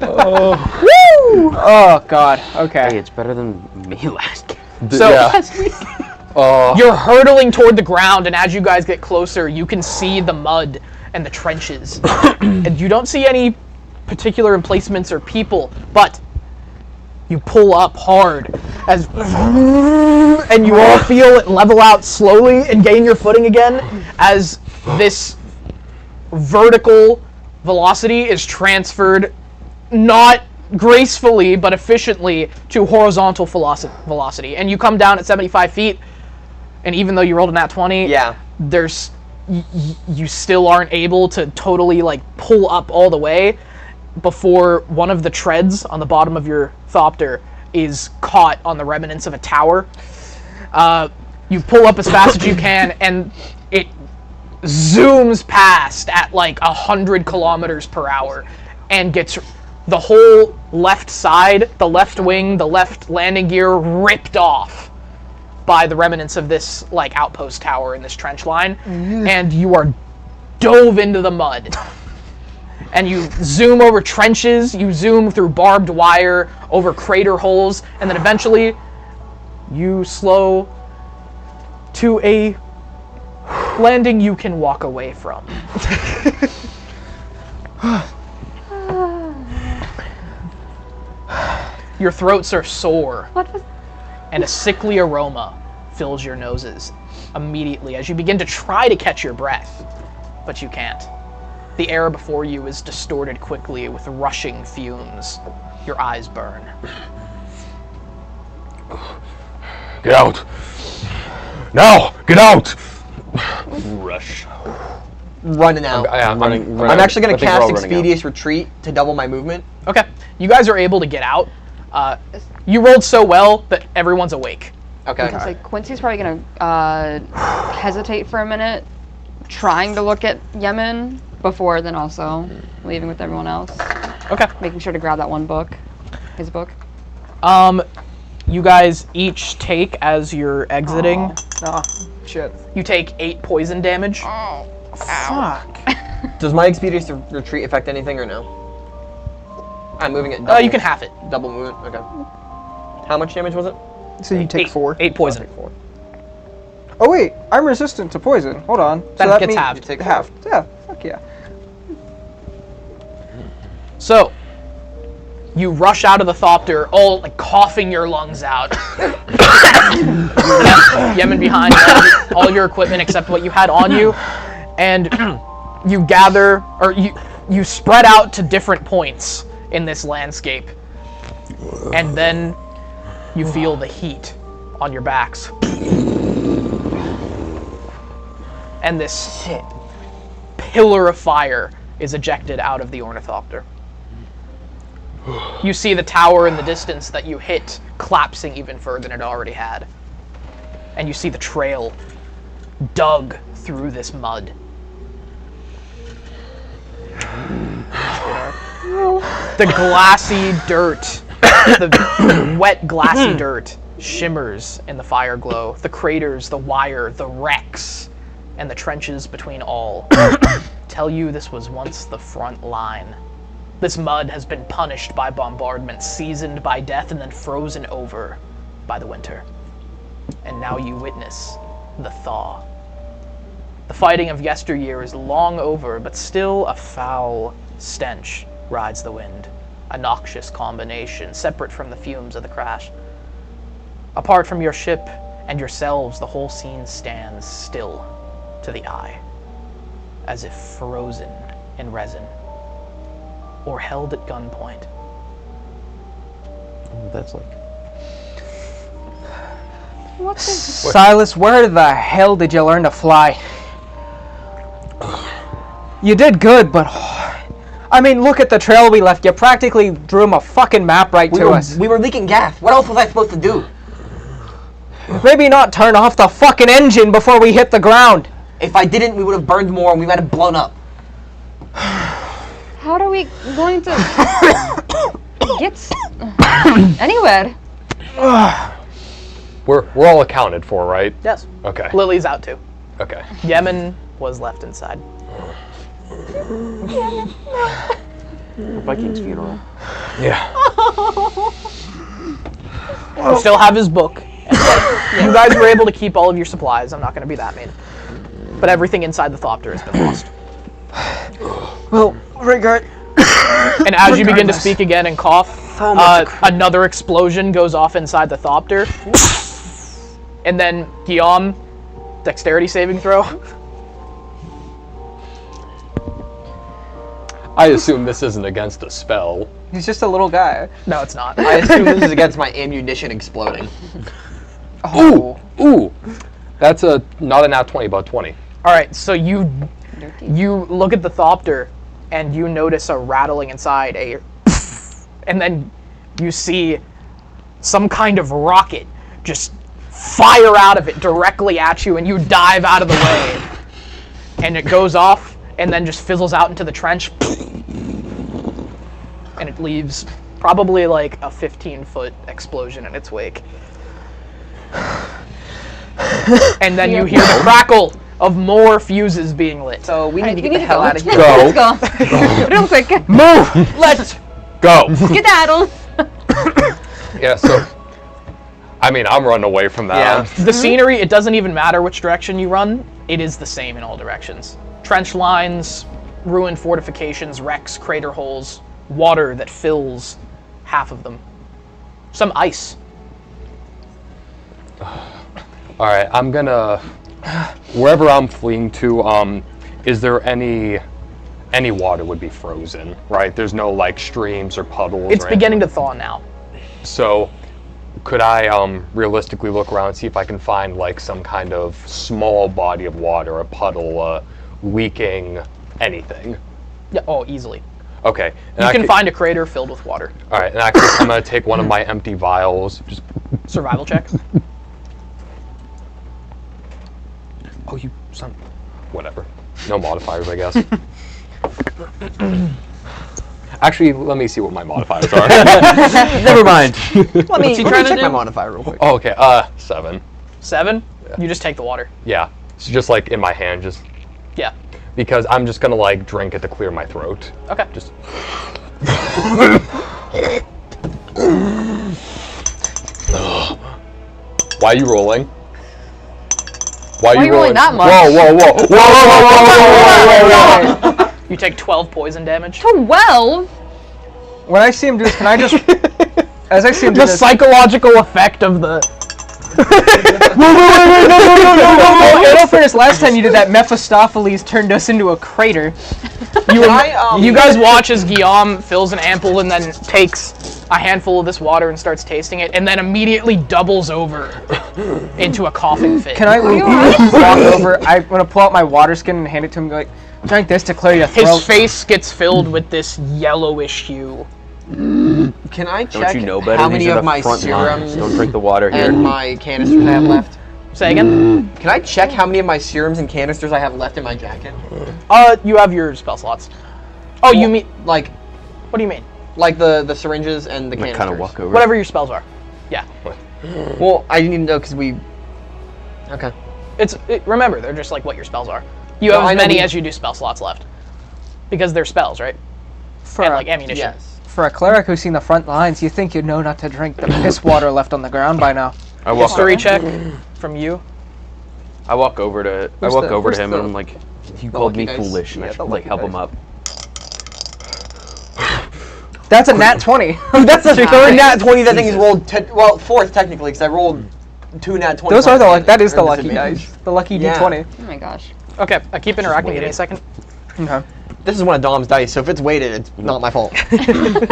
Woo! Oh God. Okay. Hey, it's better than me last game. So Yeah. you're hurtling toward the ground, and as you guys get closer, you can see the mud and the trenches. And you don't see any particular emplacements or people, but you pull up hard as and you all feel it level out slowly and gain your footing again as this vertical velocity is transferred not gracefully but efficiently to horizontal velocity, and you come down at 75 feet, and even though you rolled a nat 20, there's you still aren't able to totally like pull up all the way before one of the treads on the bottom of your thopter is caught on the remnants of a tower. You pull up as fast as you can, and it zooms past at like 100 kilometers per hour and gets the whole left side, the left wing, the left landing gear ripped off by the remnants of this like outpost tower in this trench line, and you are dove into the mud. And you zoom over trenches, you zoom through barbed wire, over crater holes, and then eventually you slow to a landing you can walk away from. Your throats are sore, and a sickly aroma fills your noses immediately as you begin to try to catch your breath, but you can't. The air before you is distorted quickly with rushing fumes. Your eyes burn. Get out! Now! Get out! Rush. Running out. I'm actually going to cast Expeditious Retreat to double my movement. Okay, you guys are able to get out. You rolled so well that everyone's awake. Okay. So Quincy's probably gonna hesitate for a minute, trying to look at Yemen before then also leaving with everyone else. Okay. Making sure to grab that one book, his book. You guys each take, as you're exiting, Shit. you take 8 poison damage. Oh. Fuck. Does my Expeditious Retreat affect anything or no? I'm moving it double. You can half it. Double movement, okay. How much damage was it? So you take 4. 8 poison. I'll take 4. Oh wait, I'm resistant to poison. Hold on. That so gets means halved. You take half. Yeah. Fuck yeah. So, you rush out of the thopter, all like coughing your lungs out. You left Yemen behind, all your equipment except what you had on you, and you gather, or you spread out to different points in this landscape, and then you feel the heat on your backs. And this pillar of fire is ejected out of the ornithopter. You see the tower in the distance that you hit collapsing even further than it already had. And you see the trail dug through this mud. The glassy dirt, the wet glassy dirt shimmers in the fire glow. The craters, the wire, the wrecks, and the trenches between all tell you this was once the front line. This mud has been punished by bombardment, seasoned by death, and then frozen over by the winter. And now you witness the thaw. The fighting of yesteryear is long over, but still a foul stench rides the wind. A noxious combination, separate from the fumes of the crash. Apart from your ship and yourselves, the whole scene stands still to the eye, as if frozen in resin, or held at gunpoint. Oh, that's like... What the? Silas, where the hell did you learn to fly? You did good, but... I mean, look at the trail we left. You practically drew him a fucking map right to us. We were leaking gas. What else was I supposed to do? Maybe not turn off the fucking engine before we hit the ground. If I didn't, we would have burned more and we might have blown up. How are we going to get anywhere? We're all accounted for, right? Yes. Okay. Lilli's out too. Okay. Yemen was left inside. Viking's funeral. Yeah. You still have his book. You guys were able to keep all of your supplies. I'm not going to be that mean. But everything inside the Thopter has been lost. Well, And as you begin to speak again and cough, another explosion goes off inside the Thopter. And then, Guillaume, dexterity saving throw. I assume this isn't against a spell. he's just a little guy. No, it's not. I assume this is against my ammunition exploding. Oh. Ooh! That's not a nat 20, but 20. Alright, so you look at the Thopter, and you notice a rattling inside, and then you see some kind of rocket just fire out of it directly at you, and you dive out of the way. And it goes off, and then just fizzles out into the trench. And it leaves probably like a 15-foot explosion in its wake. And then you hear the crackle of more fuses being lit. So we need to we get need the to hell go. out of here. Go. Let's go. Real quick. Move! Let's Go! Skedaddle. Yeah, so... I mean, I'm running away from that. The scenery, it doesn't even matter which direction you run. It is the same in all directions. Trench lines, ruined fortifications, wrecks, crater holes, water that fills half of them. Some ice. Alright, I'm gonna... Wherever I'm fleeing to, is there any water would be frozen, right? There's no, like, streams or puddles It's or beginning to thaw now. So, could I realistically look around and see if I can find, like, some kind of small body of water, a puddle, leaking anything? Yeah, oh, easily. Okay. You can find a crater filled with water. Alright, and actually I'm gonna take one of my empty vials, just... Survival check. Oh, you son... Whatever. No modifiers, I guess. Actually, let me see what my modifiers are. Never mind. Let me check my modifier real quick. Oh, okay, 7. 7? Yeah. You just take the water. Yeah. It's just like in my hand, just... Yeah. Because I'm just gonna like drink it to clear my throat. Okay. Just... Why are you rolling? Why are you rolling that much? Whoa. You take 12 poison damage. 12? When I see him do this, can I just... As I see him do The this... psychological effect of the... In all fairness, last time you did that, Mephistopheles turned us into a crater. You guys watch as Guillaume fills an ample and then takes a handful of this water and starts tasting it, and then immediately doubles over into a coughing fit. Can I walk over? I want to pull out my water skin and hand it to him and go like, drink this to clear your throat. His face gets filled with this yellowish hue. Can I check Don't you know better? how These many are of the my front lines. serums Don't drink the water here. and my canisters I have left? Say again? Can I check how many of my serums and canisters I have left in my jacket? You have your spell slots. Oh, you mean... Like... What do you mean? Like the syringes and the I canisters. kind of walk over. Whatever your spells are. Yeah. Well, I didn't even know because we... Okay. Remember, they're just like what your spells are. You Well, have I as know many we- as you do spell slots left. Because they're spells, right? For And a- like ammunition. Yes. For a cleric who's seen the front lines, you think you'd know not to drink the piss water left on the ground by now. I walk History check from you. I walk over to Where's him the- and I'm like, you called lucky me dice? foolish, and Yeah, I the should like lucky help him dice. up. That's a nat 20. That's the third nat 20 that thing is rolled. Well, fourth technically, because I rolled 2 nat 20. Those are that is the lucky dice. The lucky Yeah. d20. Oh my gosh. Okay, I keep interacting. Give me a second. Okay. This is one of Dom's dice, so if it's weighted, it's not my fault. He's weighted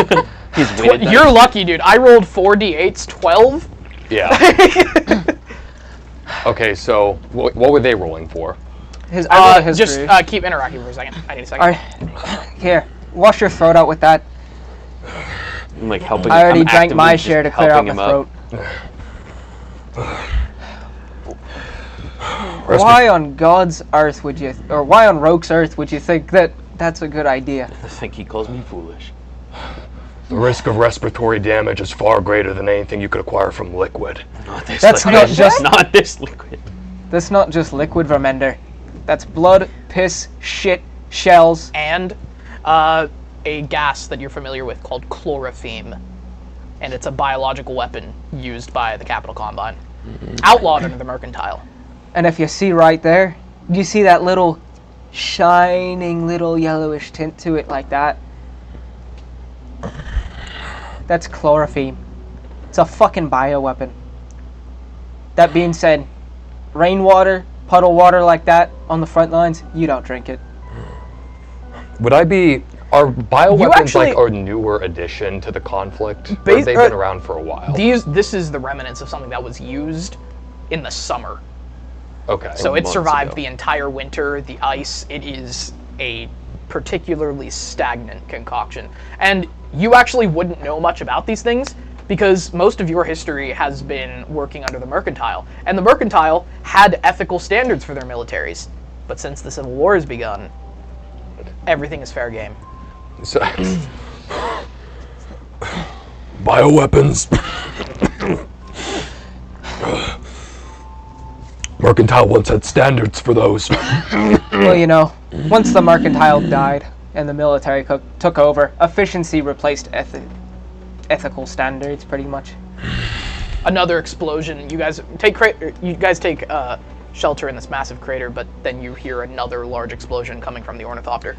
that. You're lucky, dude. I rolled 4d8s, 12. Yeah. Okay, so what were they rolling for? I rolled a history. Just keep interacting for a second. I need a second. Alright. Here, wash your throat out with that. I'm like helping. I already I'm drank actively my just share to clear out helping my him throat. Rest Why on God's earth would you, or why on Roke's earth would you think that that's a good idea? I think he calls me foolish. The risk of respiratory damage is far greater than anything you could acquire from liquid. That's not just not this liquid. That's not just liquid, Vermender. That's blood, piss, shit, shells, and a gas that you're familiar with called chlorophene. And it's a biological weapon used by the Capital Combine. Outlawed under the Mercantile. And if you see right there, you see that little shining little yellowish tint to it like that? That's chlorophene. It's a fucking bioweapon. That being said, rainwater, puddle water like that on the front lines, you don't drink it. Are bioweapons actually- like a newer addition to the conflict? Or have they been around for a while? This is the remnants of something that was used in the summer. Okay. So it Months survived ago. the entire winter, the ice. It is a particularly stagnant concoction. And you actually wouldn't know much about these things because most of your history has been working under the Mercantile. And the Mercantile had ethical standards for their militaries. But since the Civil War has begun, everything is fair game. So, bioweapons. Mercantile once had standards for those. Well, you know, once the Mercantile died and the military took over, efficiency replaced ethical standards, pretty much. Another explosion. You guys take shelter in this massive crater, but then you hear another large explosion coming from the ornithopter.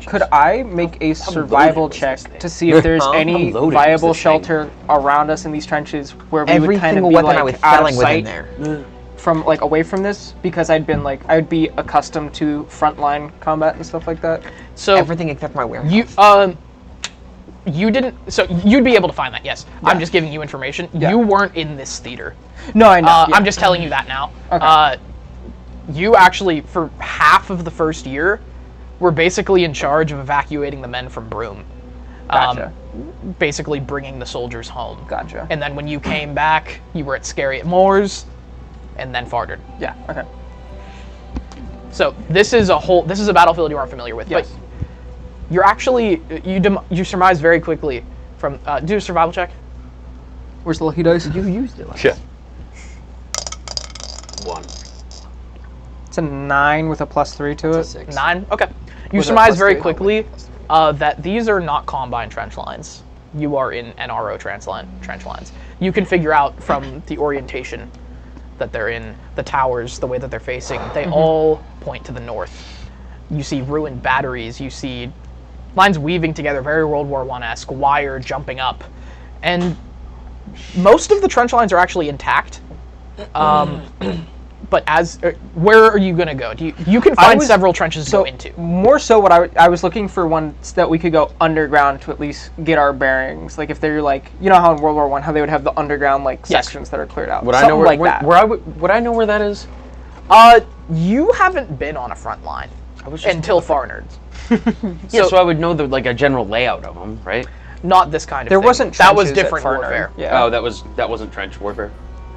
Could I make a survival check to see if there's any viable shelter around us in these trenches where we would kind of be like out of sight from like away from this? Because I'd be accustomed to frontline combat and stuff like that. So everything except my warehouse. You didn't. So you'd be able to find that. Yes, yeah. I'm just giving you information. Yeah. You weren't in this theater. No, I know. Yeah. I'm just telling you that now. Okay. You actually, for half of the first year, were basically in charge of evacuating the men from Broome. Gotcha. Basically bringing the soldiers home. Gotcha. And then when you came back, you were at Scariot Moors, and then Fardard. Yeah. Okay. So this is a battlefield you aren't familiar with. Yes. But you're actually you surmise very quickly from do a survival check. Where's the lucky dice? You used it last Yeah. 1. It's a 9 with a +3 to it. 6. 9. Okay. You Was that surmise very +3? quickly that these are not Combine trench lines. You are in NRO trench lines. You can figure out from the orientation that they're in, the towers, the way that they're facing. They all point to the north. You see ruined batteries. You see lines weaving together, very World War I-esque, wire jumping up. And most of the trench lines are actually intact. But where are you going to go? You can find several trenches to go into. More so what I was looking for ones that we could go underground to at least get our bearings. Like if they're like, you know how in World War I, how they would have the underground sections that are cleared out. Would I know would I know where that is? You haven't been on a front line until Farnard. So I would know a general layout of them, right? Not this kind of there thing. wasn't that was trenches at different Farnard. warfare. Yeah. Oh, that wasn't trench warfare.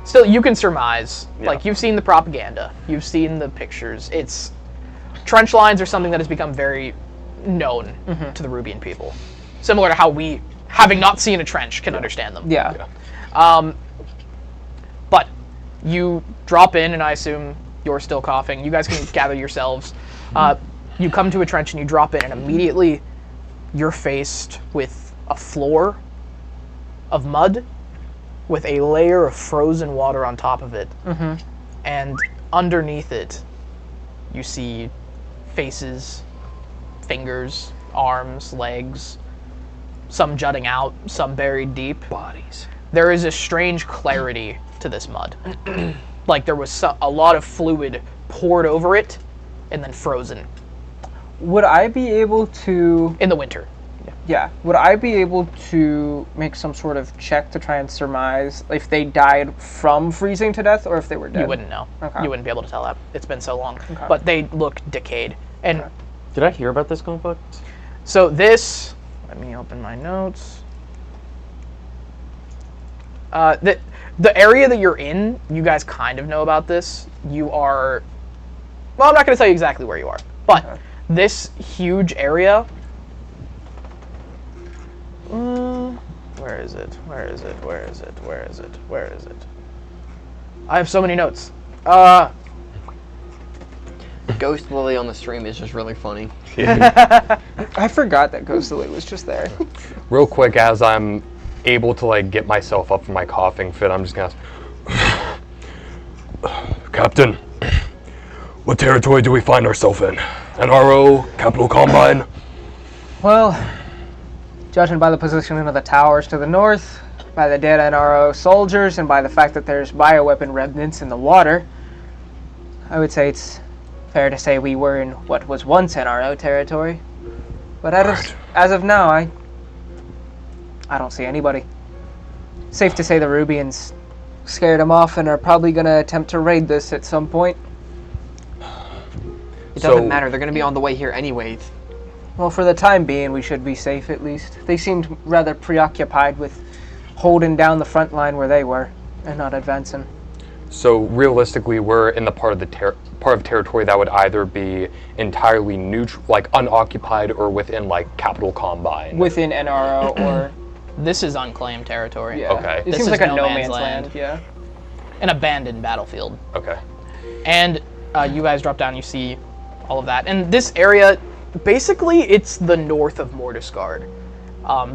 Still, you can surmise. Yeah. Like, you've seen the propaganda. You've seen the pictures. Trench lines are something that has become very known to the Rubian people. Similar to how we, having not seen a trench, can understand them. Yeah. But you drop in, and I assume you're still coughing. You guys can gather yourselves. You come to a trench, and you drop in, and immediately you're faced with a floor of mud with a layer of frozen water on top of it. And underneath it, you see faces, fingers, arms, legs, some jutting out, some buried deep. Bodies. There is a strange clarity to this mud. Like there was a lot of fluid poured over it and then frozen. Would I be able to... In the winter. Yeah. Would I be able to make some sort of check to try and surmise if they died from freezing to death or if they were dead? You wouldn't know. Okay. You wouldn't be able to tell that. It's been so long. Okay. But they look decayed. And Did I hear about this conflict? so this, let me open my notes. The area that you're in, you guys kind of know about this. You are, well, I'm not going to tell you exactly where you are, but this huge area, Where is it? Where is it? Where is it? Where is it? Where is it? I have so many notes. Ghost Lilli on the stream is just really funny. I forgot that Ghost Lilli was just there. Real quick, as I'm able to like get myself up from my coughing fit, I'm just gonna ask, Captain, what territory do we find ourselves in? NRO, Capital Combine? Well, judging by the position of the towers to the north, by the dead NRO soldiers, and by the fact that there's bioweapon remnants in the water, I would say it's fair to say we were in what was once NRO territory. But as of now, I don't see anybody. Safe to say the Rubians scared them off and are probably going to attempt to raid this at some point. It doesn't matter, they're going to be on the way here anyways. Well, for the time being, we should be safe at least. They seemed rather preoccupied with holding down the front line where they were and not advancing. So realistically, we're in the part of territory that would either be entirely neutral, like unoccupied, or within like Capital Combine. Within NRO or... This is unclaimed territory. Yeah. Okay. It seems like a no man's land. Yeah. An abandoned battlefield. Okay. And you guys drop down, you see all of that. And this area, basically, it's the north of Mortisgard.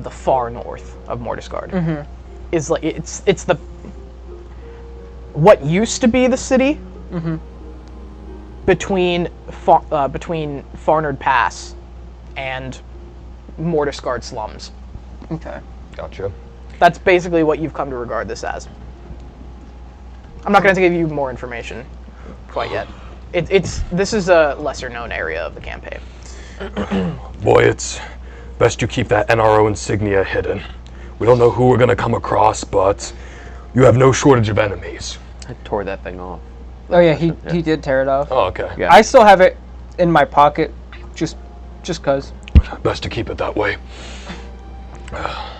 The far north of Mortisgard. Mm-hmm. Is like it's the what used to be the city between Farnard Pass and Mortisgard slums. Okay. Gotcha. That's basically what you've come to regard this as. I'm not going to give you more information quite yet. This is a lesser known area of the campaign. Boy, it's best you keep that NRO insignia hidden. We don't know who we're going to come across, but you have no shortage of enemies. I tore that thing off. Oh yeah, he did tear it off. Oh, okay. Yeah. I still have it in my pocket, just cause. Best to keep it that way.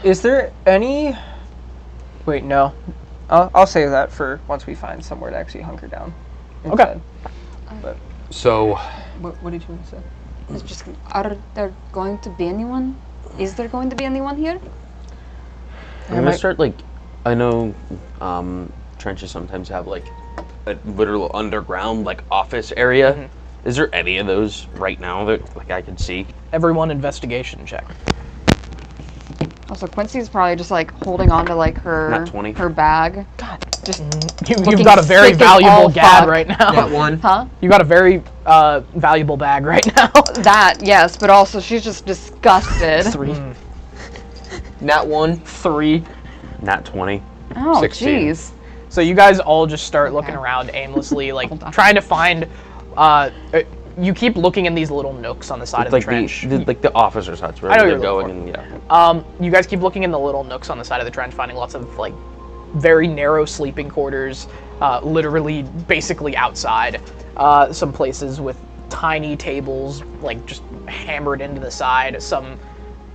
Is there any... Wait, no. I'll save that for once we find somewhere to actually hunker down. Okay. But So, what did you want to say? It's just, are there going to be anyone? Is there going to be anyone here? I'm gonna start like, I know trenches sometimes have like a literal underground like office area. Is there any of those right now that like I can see? Everyone investigation check. Also, Quincy's probably just like holding on to like Nat 20. her bag. God, just You've looking got a very sick as all valuable gad fuck. right now. That one. Huh? You got a very valuable bag right now. That, yes, but also she's just disgusted. 3. Nat 1. 3. Nat 20. Oh, 16. jeez. So you guys all just start looking around aimlessly, like Hold on. trying to find. You keep looking in these little nooks on the side of the Like trench. like the officers' huts where I know they're you're going looking and yeah. You guys keep looking in the little nooks on the side of the trench, finding lots of like very narrow sleeping quarters, literally basically outside. Some places with tiny tables, like just hammered into the side. Some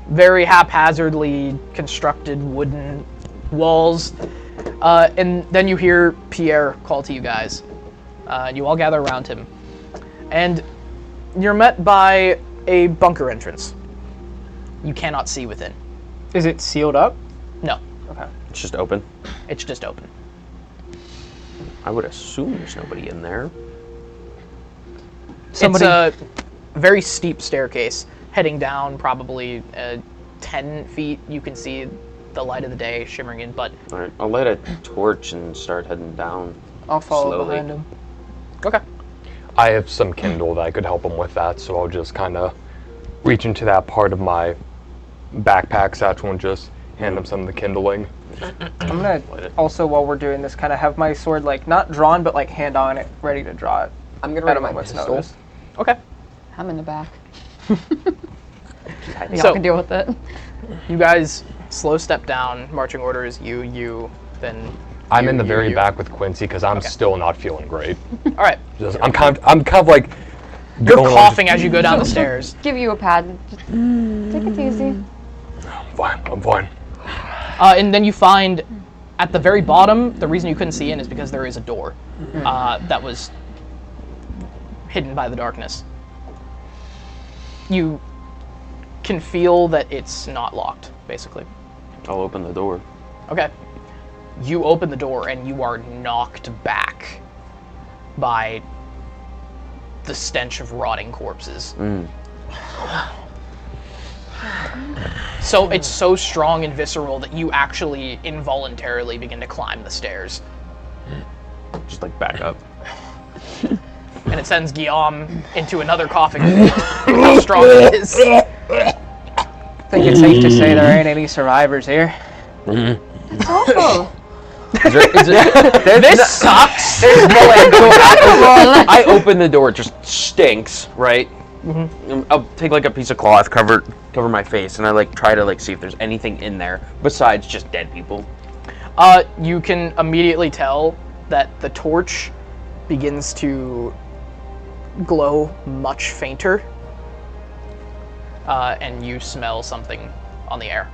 very haphazardly constructed wooden walls. And then you hear Pierre call to you guys. You all gather around him. And you're met by a bunker entrance. You cannot see within. Is it sealed up? No, Okay. It's just open. it's just open. I would assume there's nobody in there. Somebody- It's a very steep staircase heading down probably 10 feet. You can see the light of the day shimmering in, but All right, I'll light a torch and start heading down. I'll follow Slowly. behind him. okay. I have some Kindle that I could help him with that, so I'll just kind of reach into that part of my backpack satchel and just hand him some of the kindling. I'm gonna also, while we're doing this, kind of have my sword like not drawn, but like hand on it, ready to draw it. I'm gonna At run a my moment's pistol. notice. Okay. I'm in the back. So- Y'all can deal with it. You guys slow step down. Marching orders, you, then I'm you, in the you, very you. back with Quincy because I'm still not feeling great. All right. I'm kind of like You're going on coughing as you go down the stairs. Give you a pad. Just take it easy. I'm fine. And then you find at the very bottom, the reason you couldn't see in is because there is a door that was hidden by the darkness. You can feel that it's not locked, basically. I'll open the door. Okay. You open the door and you are knocked back by the stench of rotting corpses. So it's so strong and visceral that you actually involuntarily begin to climb the stairs. Just like back up. And it sends Guillaume into another coughing fit. How strong it is. I think it's safe to say there ain't any survivors here. It's awful. This sucks. There's no alcohol. I open the door, it just stinks, right? I'll take like a piece of cloth, cover my face, and I like try to like see if there's anything in there besides just dead people. You can immediately tell that the torch begins to glow much fainter, and you smell something on the air.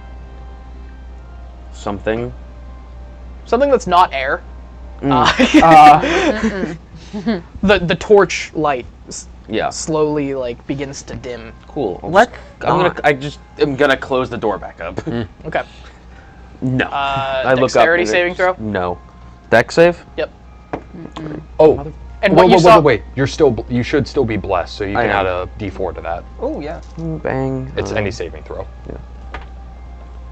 Something that's not air. The torch light slowly like begins to dim. Cool. I'm gonna close the door back up. Okay. No. I look up. Dexterity saving throw? No. Dex save? Yep. Oh. And what you saw? Wait. You should still be blessed, so you can add a D4 to that. Oh yeah. Bang. It's any saving throw. Yeah.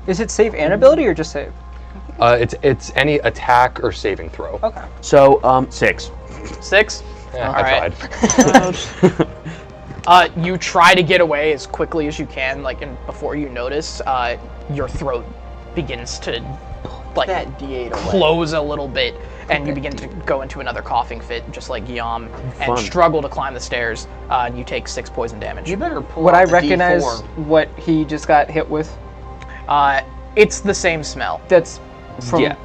Is it save and ability or just save? It's any attack or saving throw. Okay. So 6. 6? Yeah, All I right. tried. You try to get away as quickly as you can, like, and before you notice, your throat begins to, like, close a little bit, and you begin to go into another coughing fit, just like Guillaume, and struggle to climb the stairs, and you take 6 poison damage. You better pull Would out I the recognize D4. what he just got hit with? It's the same smell. That's from... Yeah,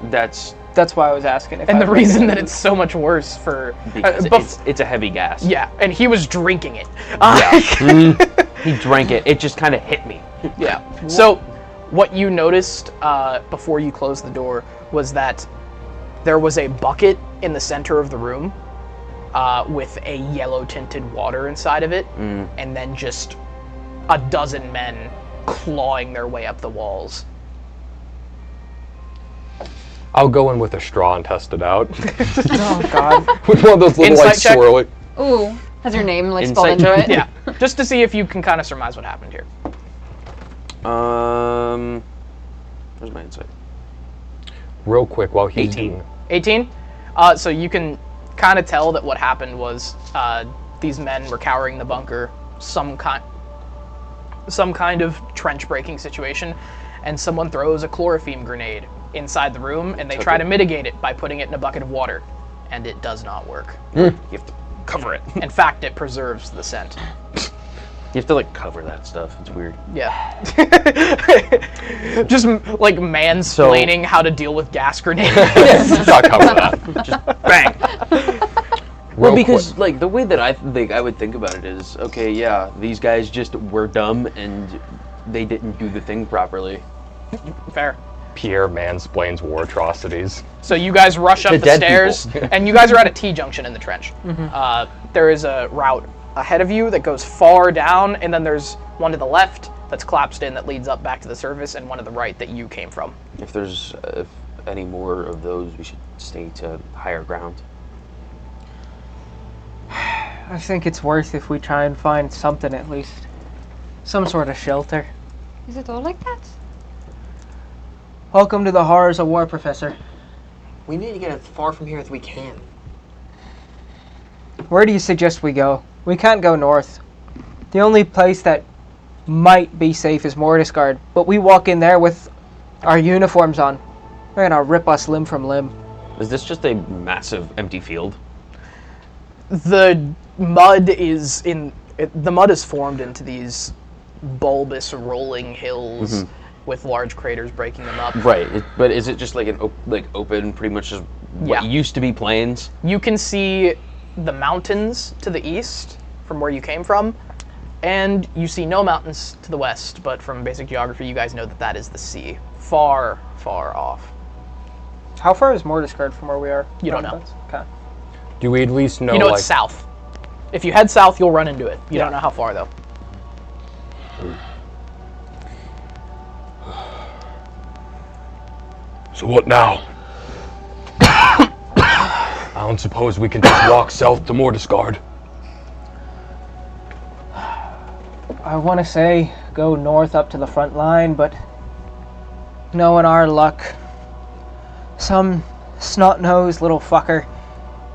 that's why I was asking. And the reason that it's so much worse for... because it's a heavy gas. Yeah, and he was drinking it. He drank it. It just kind of hit me. Yeah. So, what you noticed before you closed the door was that there was a bucket in the center of the room with a yellow-tinted water inside of it, and then just a dozen men clawing their way up the walls. I'll go in with a straw and test it out. Oh God. With one of those little like Insight check? swirly. Ooh, has your name like spelled Insight? into it? Yeah, just to see if you can kind of surmise what happened here. Where's my insight? Real quick while he's 18. 18? So you can kind of tell that what happened was these men were cowering the bunker, some kind of trench breaking situation, and someone throws a chloroform grenade inside the room, and they try to mitigate it by putting it in a bucket of water, and it does not work. You have to cover it. In fact, it preserves the scent. You have to like cover that stuff. It's weird. Yeah. Just like mansplaining how to deal with gas grenades. Not cover that. Just bang. Real because quick. like the way that I would think about it is, okay, yeah, these guys just were dumb and they didn't do the thing properly. Fair. Pierre mansplains war atrocities. So you guys rush up The the dead stairs, people. and you guys are at a T-junction in the trench. There is a route ahead of you that goes far down, and then there's one to the left that's collapsed in that leads up back to the surface, and one to the right that you came from. If there's any more of those, we should stay to higher ground. I think it's worth if we try and find something at least. Some sort of shelter. Is it all like that? Welcome to the horrors of war, Professor. We need to get as far from here as we can. Where do you suggest we go? We can't go north. The only place that might be safe is Mortisguard, but we walk in there with our uniforms on. They're gonna rip us limb from limb. Is this just a massive empty field? The mud is formed into these bulbous rolling hills with large craters breaking them up. Right, but is it just like an open, pretty much just what used to be plains? You can see the mountains to the east from where you came from, and you see no mountains to the west, but from basic geography you guys know that that is the sea. Far, far off. How far is Mortisguard from where we are? You don't know. Okay. Do we at least know? You know it's south. If you head south, you'll run into it. You don't know how far though. So what now? I don't suppose we can just walk south to Mordiscard. I want to say go north up to the front line, but knowing our luck, some snot-nosed little fucker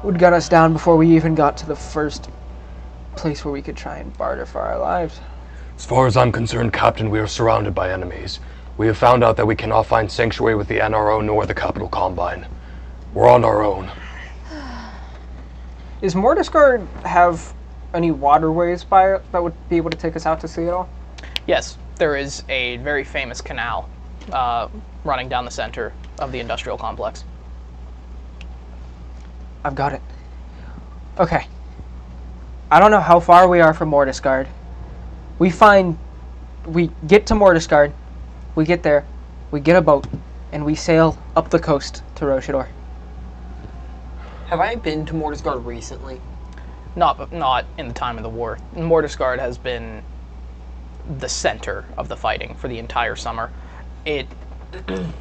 would gun us down before we even got to the first place where we could try and barter for our lives. As far as I'm concerned, Captain, we are surrounded by enemies. We have found out that we cannot find sanctuary with the NRO nor the Capital Combine. We're on our own. Does Mordiscard have any waterways by it that would be able to take us out to sea at all? Yes, there is a very famous canal running down the center of the industrial complex. I've got it. Okay. I don't know how far we are from Mordiscard. We get to Mordiscard, we get there, we get a boat, and we sail up the coast to Rochador. Have I been to Mordiscard recently? Not in the time of the war. Mordiscard has been the center of the fighting for the entire summer. It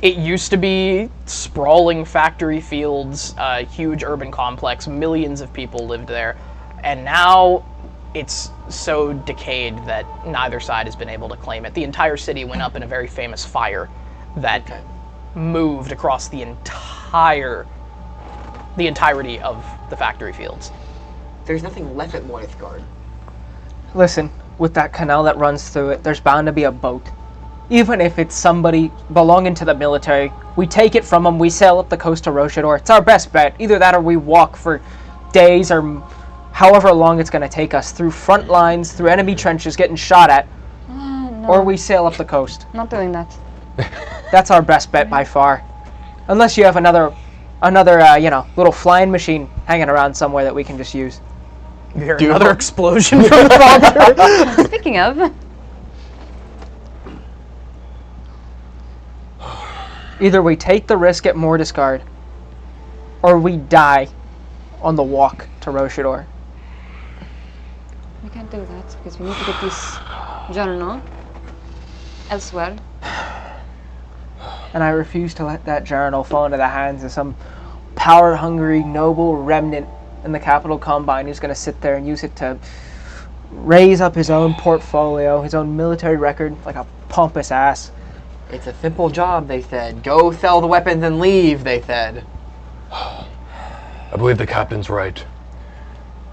used to be sprawling factory fields, a huge urban complex, millions of people lived there, and now it's so decayed that neither side has been able to claim it. The entire city went up in a very famous fire that moved across the entirety of the factory fields. There's nothing left at Mordiscard. Listen, with that canal that runs through it, there's bound to be a boat. Even if it's somebody belonging to the military, we take it from them, we sail up the coast to Rochador. It's our best bet. Either that or we walk for days or however long it's going to take us through front lines, through enemy trenches getting shot at, No. or we sail up the coast. Not doing that. That's our best bet by far. Unless you have another little flying machine hanging around somewhere that we can just use. You hear another explosion from the bunker. Speaking of, Either we take the risk at Mordiscard, or we die on the walk to Rochador. we can't do that because we need to get this journal elsewhere. And I refuse to let that journal fall into the hands of some power-hungry, noble remnant in the Capital Combine who's going to sit there and use it to raise up his own portfolio, his own military record, like a pompous ass. It's a simple job, they said. Go sell the weapons and leave, they said. I believe the captain's right.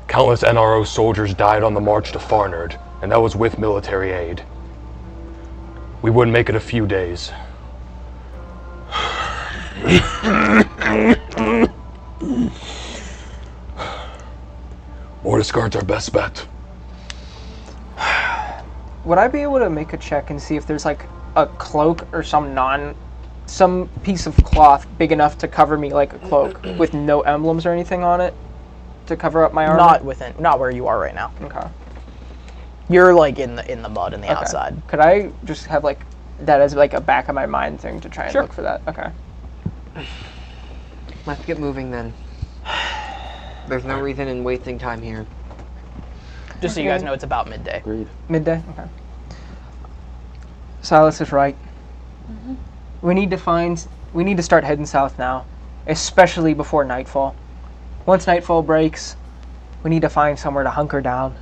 Countless NRO soldiers died on the march to Farnard, and that was with military aid. We wouldn't make it a few days. Mordiscard's our best bet. Would I be able to make a check and see if there's like a cloak or some piece of cloth big enough to cover me like a cloak with no emblems or anything on it to cover up my armor? Not where you are right now. Okay. You're like in the mud in the outside. Could I just have like that as like a back of my mind thing to try and Sure. look for that? Okay. Let's get moving then. There's no reason in wasting time here. Just so you guys know, it's about midday. Agreed. Midday? Okay. Silas is right. We need to start heading south now, especially before nightfall. Once nightfall breaks, we need to find somewhere to hunker down.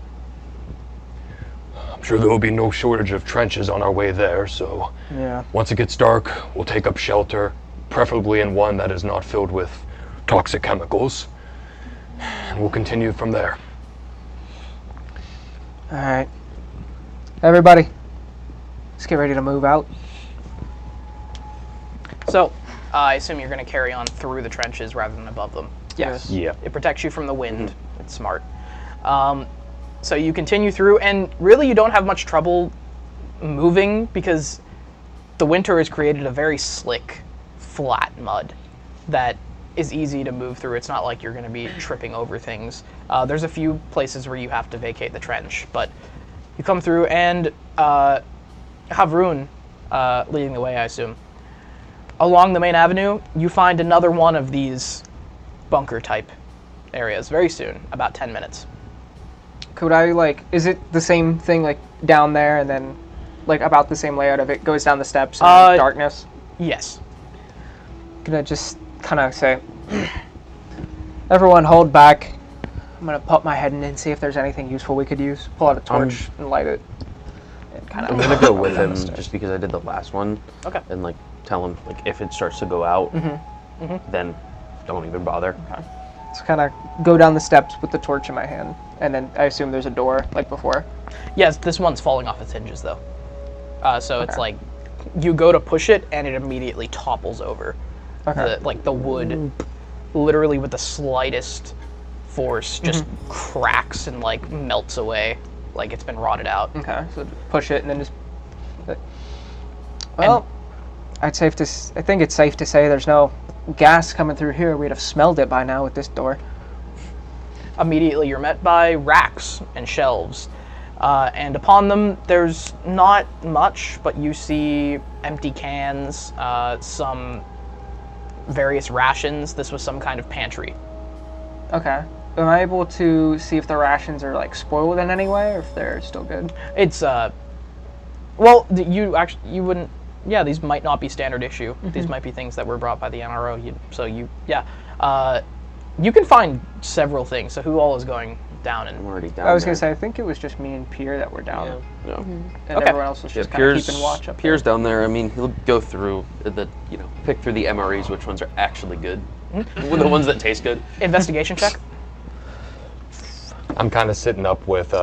I'm sure there will be no shortage of trenches on our way there, so Yeah. once it gets dark, we'll take up shelter, preferably in one that is not filled with toxic chemicals, and we'll continue from there. All right. Everybody, let's get ready to move out. So, I assume you're going to carry on through the trenches rather than above them. Yes. Yeah. It protects you from the wind. It's smart. So you continue through, and really you don't have much trouble moving because the winter has created a very slick, flat mud that is easy to move through. It's not like you're going to be tripping over things. There's a few places where you have to vacate the trench, but you come through and have Rune leading the way, I assume. Along the main avenue, you find another one of these bunker-type areas very soon, about 10 minutes. Could I, like, is it the same thing, like, down there and then, like, about the same layout of it goes down the steps and darkness? Yes. gonna just kind of say, everyone hold back. I'm gonna pop my head in and see if there's anything useful we could use. Pull out a torch and light it. And I'm gonna go with him just because I did the last one. Okay. And like tell him like if it starts to go out, then don't even bother. Okay. So kind of go down the steps with the torch in my hand, and then I assume there's a door like before. Yes, this one's falling off its hinges though. So it's like you go to push it and it immediately topples over. Okay. The wood, literally with the slightest force, just cracks and like melts away, like it's been rotted out. Okay. So push it and then just. Well, I think it's safe to say there's no gas coming through here. We'd have smelled it by now with this door. Immediately you're met by racks and shelves. And upon them, there's not much, but you see empty cans, some various rations. This was some kind of pantry. Okay. Am I able to see if the rations are like spoiled in any way, or if they're still good? It's well, you wouldn't. Yeah, these might not be standard issue. These might be things that were brought by the NRO. You can find several things. So who all is going down? And I'm already down. I was gonna say I think it was just me and Pierre that were down, Yeah. and Okay. everyone else was just kind of keeping watch up Pierre's down there. I mean, he'll go through pick through the MREs, which ones are actually good, the ones that taste good. Investigation check. I'm kind of sitting up with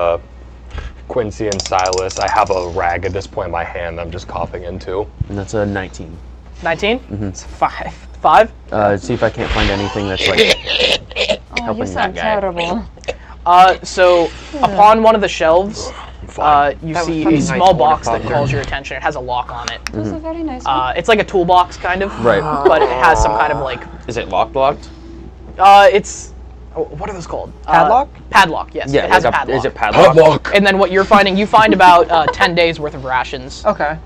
Quincy and Silas. I have a rag at this point in my hand I'm just coughing into. And that's a 19. 19. It's 5. 5. See if I can't find anything that's like Oh, helping you that sound guy. terrible. So upon one of the shelves, you That was see fucking a nice small box that ornithopter. calls your attention. It has a lock on it. That was a very nice one. It's like a toolbox kind of, Right. but it has some kind of like. Is it locked? It's what are those called? Padlock? Padlock. Yes. Yeah. It has like a padlock. Is it padlock? Padlock! And then what you're finding, you find about 10 days worth of rations, Okay.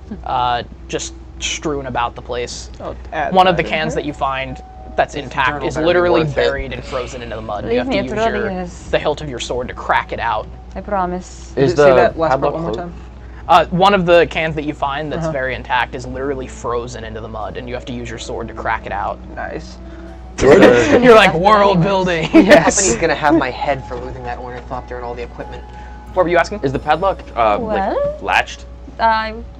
just strewn about the place. Oh, add One of the that. cans that you find that's intact journal is better be literally worth it. buried and frozen into the mud. You have to Leave use me, it really is. the hilt of your sword to crack it out. I promise. Is Say the that last part padlock one more closed? time. One of the cans that you find that's very intact is literally frozen into the mud, and you have to use your sword to crack it out. Nice. And you're like, world building. Yes. Company's gonna have my head for losing that ornithopter and all the equipment. What were you asking? Is the padlock Well? like latched?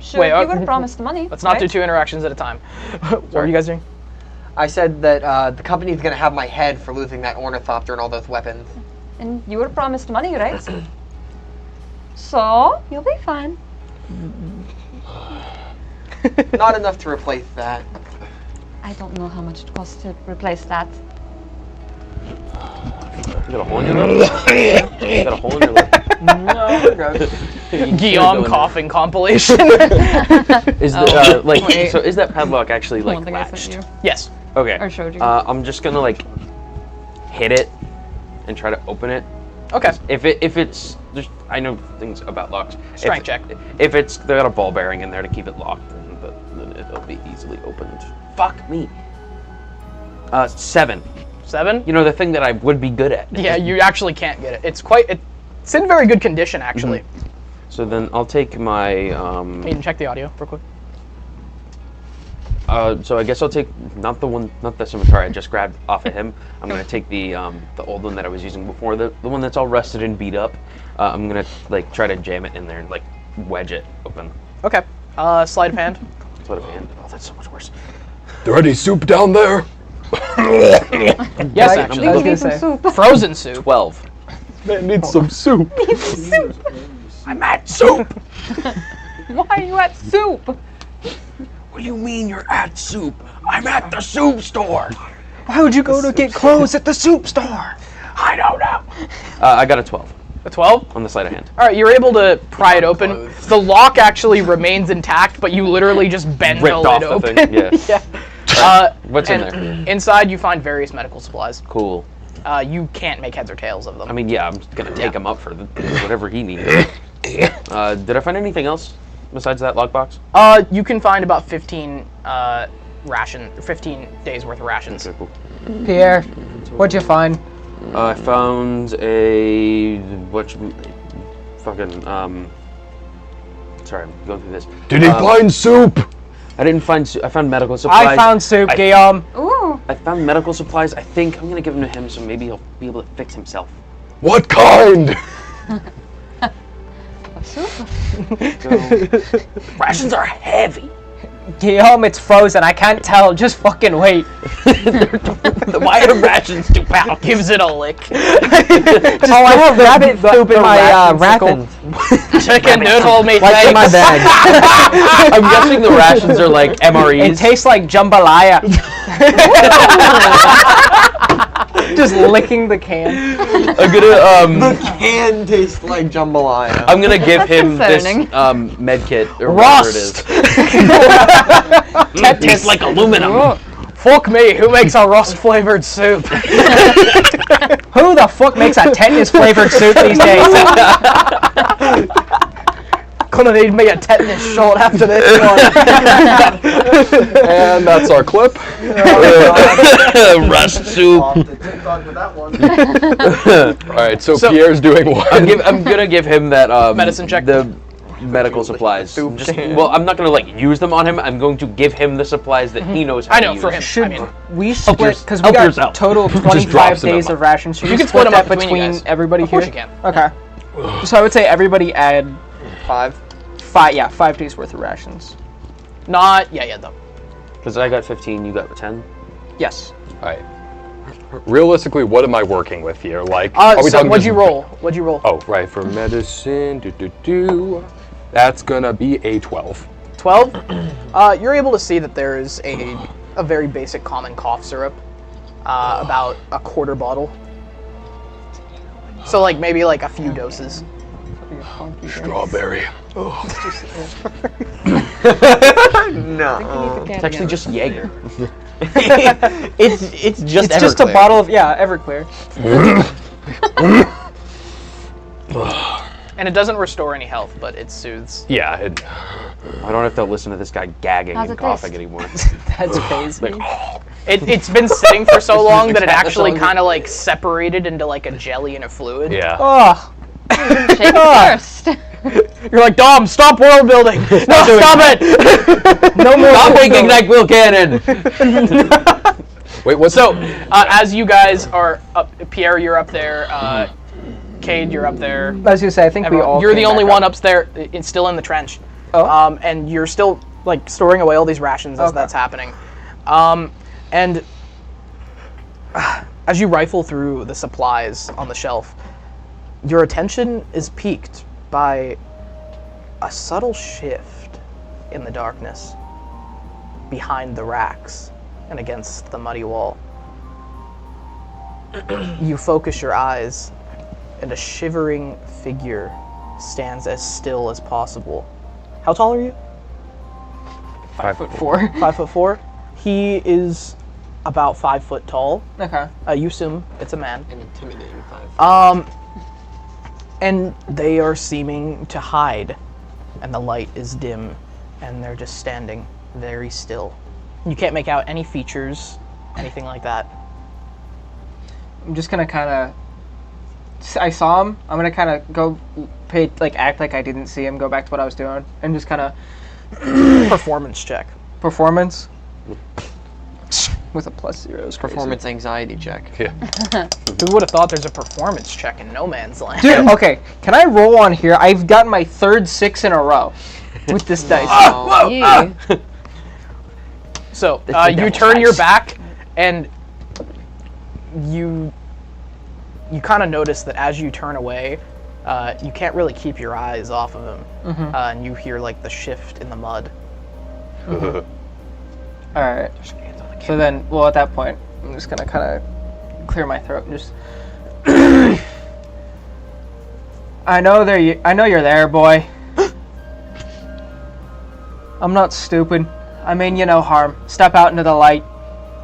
Sure, Wait, you would have promised the money. Let's not do right? 2 interactions at a time. What were you guys doing? I said that the company's gonna have my head for losing that ornithopter and all those weapons. And you would have promised money, right? So, you'll be fine. Not enough to replace that. I don't know how much it costs to replace that. You got a hole in your lip? You got a hole in your lip? No, we're good. Guillaume coughing compilation. Is the so is that padlock actually like One thing I sent latched? you. Yes. Okay. Or showed you. I'm just gonna like hit it and try to open it. Okay. If it's I know things about locks. Strength check. If it's they got a ball bearing in there to keep it locked, then it'll be easily opened. Fuck me. 7. 7? You know the thing that I would be good at. Yeah, you actually can't get it. It's in very good condition, actually. So then I'll take my You can check the audio real quick. so I guess I'll take not the scimitar I just grabbed off of him. I'm gonna take the old one that I was using before, the one that's all rusted and beat up. I'm gonna like try to jam it in there and like wedge it open. Okay. Sleight of hand. Sleight of hand. Oh, that's so much worse. There any soup down there? Yes, I actually. was Give me gonna some say. soup. Frozen soup. 12. Man, need some soup. I'm at soup. Why are you at soup? What do you mean you're at soup? I'm at the soup store. Why would you go to get clothes at the soup store? I don't know. I got a 12 A 12? on the sleight of hand. All right, you're able to pry it open. The lock actually remains intact, but you literally just bend Ripped the off lid the open. thing, yeah. Yeah. What's in and there? Inside, you find various medical supplies. Cool. You can't make heads or tails of them. I mean, yeah, I'm gonna take him up for whatever he needs. Did I find anything else besides that lockbox? You can find about 15 15 days worth of rations. Okay, cool. Pierre, what'd you find? I found a sorry, I'm going through this. Did he find soup? I didn't find soup. I found medical supplies. I found soup, Guillaume. Ooh. I found medical supplies. I think I'm gonna give them to him, so maybe he'll be able to fix himself. What kind? Rations are heavy. Guillaume, it's frozen. I can't tell. Just fucking wait. Why are rations 2 pounds? Gives it a lick. I have rabbit soup in my rations. Chicken noodle me Like in my bag. I'm guessing the rations are like MREs. It tastes like jambalaya. Just licking the can. I'm gonna The can tastes like jambalaya. I'm gonna give him this concerning. med kit or whatever it is. That tastes like aluminum. Fuck me, who makes a rust flavored soup? Who the fuck makes a tetanus flavored soup these days? Gonna need me a tetanus shot after this one. And that's our clip. Rust soup. Alright, so Pierre's doing what? I'm gonna give him that Medicine check. The medical supplies. Well, I'm not gonna like use them on him. I'm going to give him the supplies that he knows how to use. For him. Should we split, because we help got yourself. total 25 drops them days in of rations. Should You we can split them that up between you between guys. everybody Of here? course you can. Okay. So I would say everybody add 5. 5 days worth of rations. Not, yeah, though. Because I got 15, you got 10. Yes. Alright. Realistically, what am I working with here? Like, are we So talking what'd just- you roll? What'd you roll? Oh, right, for medicine, that's gonna be a 12. 12? You're able to see that there is a very basic common cough syrup, about a quarter bottle. So like maybe like a few doses. Strawberry. No. It's actually just Jaeger. it's just It's just a Everclear. bottle of, Everclear. And it doesn't restore any health, but it soothes. Yeah, I don't have to listen to this guy gagging How's and it coughing taste? anymore. That's crazy. It's been sitting for so long that it actually kind of like separated into like a jelly and a fluid. yeah. Oh, Shake it first. You're like, Dom, stop world building. No, stop it. no more. Stop making NyQuil cannon! Wait, what's So, as you guys are up, Pierre, you're up there. Cade, you're up there. I was gonna say, I think we all. You're the came only back one up. upstairs. It's still in the trench. Oh. And you're still like storing away all these rations as Okay. that's happening. And as you rifle through the supplies on the shelf, your attention is piqued by a subtle shift in the darkness behind the racks and against the muddy wall. You focus your eyes, and a shivering figure stands as still as possible. How tall are you? 5'4". 5'4". He is about 5 foot tall. Okay. You assume it's a man. An intimidating 5. And they are seeming to hide, and the light is dim, and they're just standing very still. You can't make out any features, anything like that. I'm just gonna kind of. I saw him. I'm gonna kind of go act like I didn't see him. Go back to what I was doing, and just kind of Performance check. performance with a +0. Is crazy. Performance anxiety check. Yeah. Who would have thought there's a performance check in No Man's Land? Dude, okay. Can I roll on here? I've gotten my third 6 in a row with this dice. Yeah. So The you devil's turn your dice. back, and you kind of notice that as you turn away, you can't really keep your eyes off of him, and you hear like the shift in the mud. All right. So then, well, at that point, I'm just gonna kind of clear my throat and just. I know you're there, boy. I'm not stupid. I mean you no harm. Step out into the light.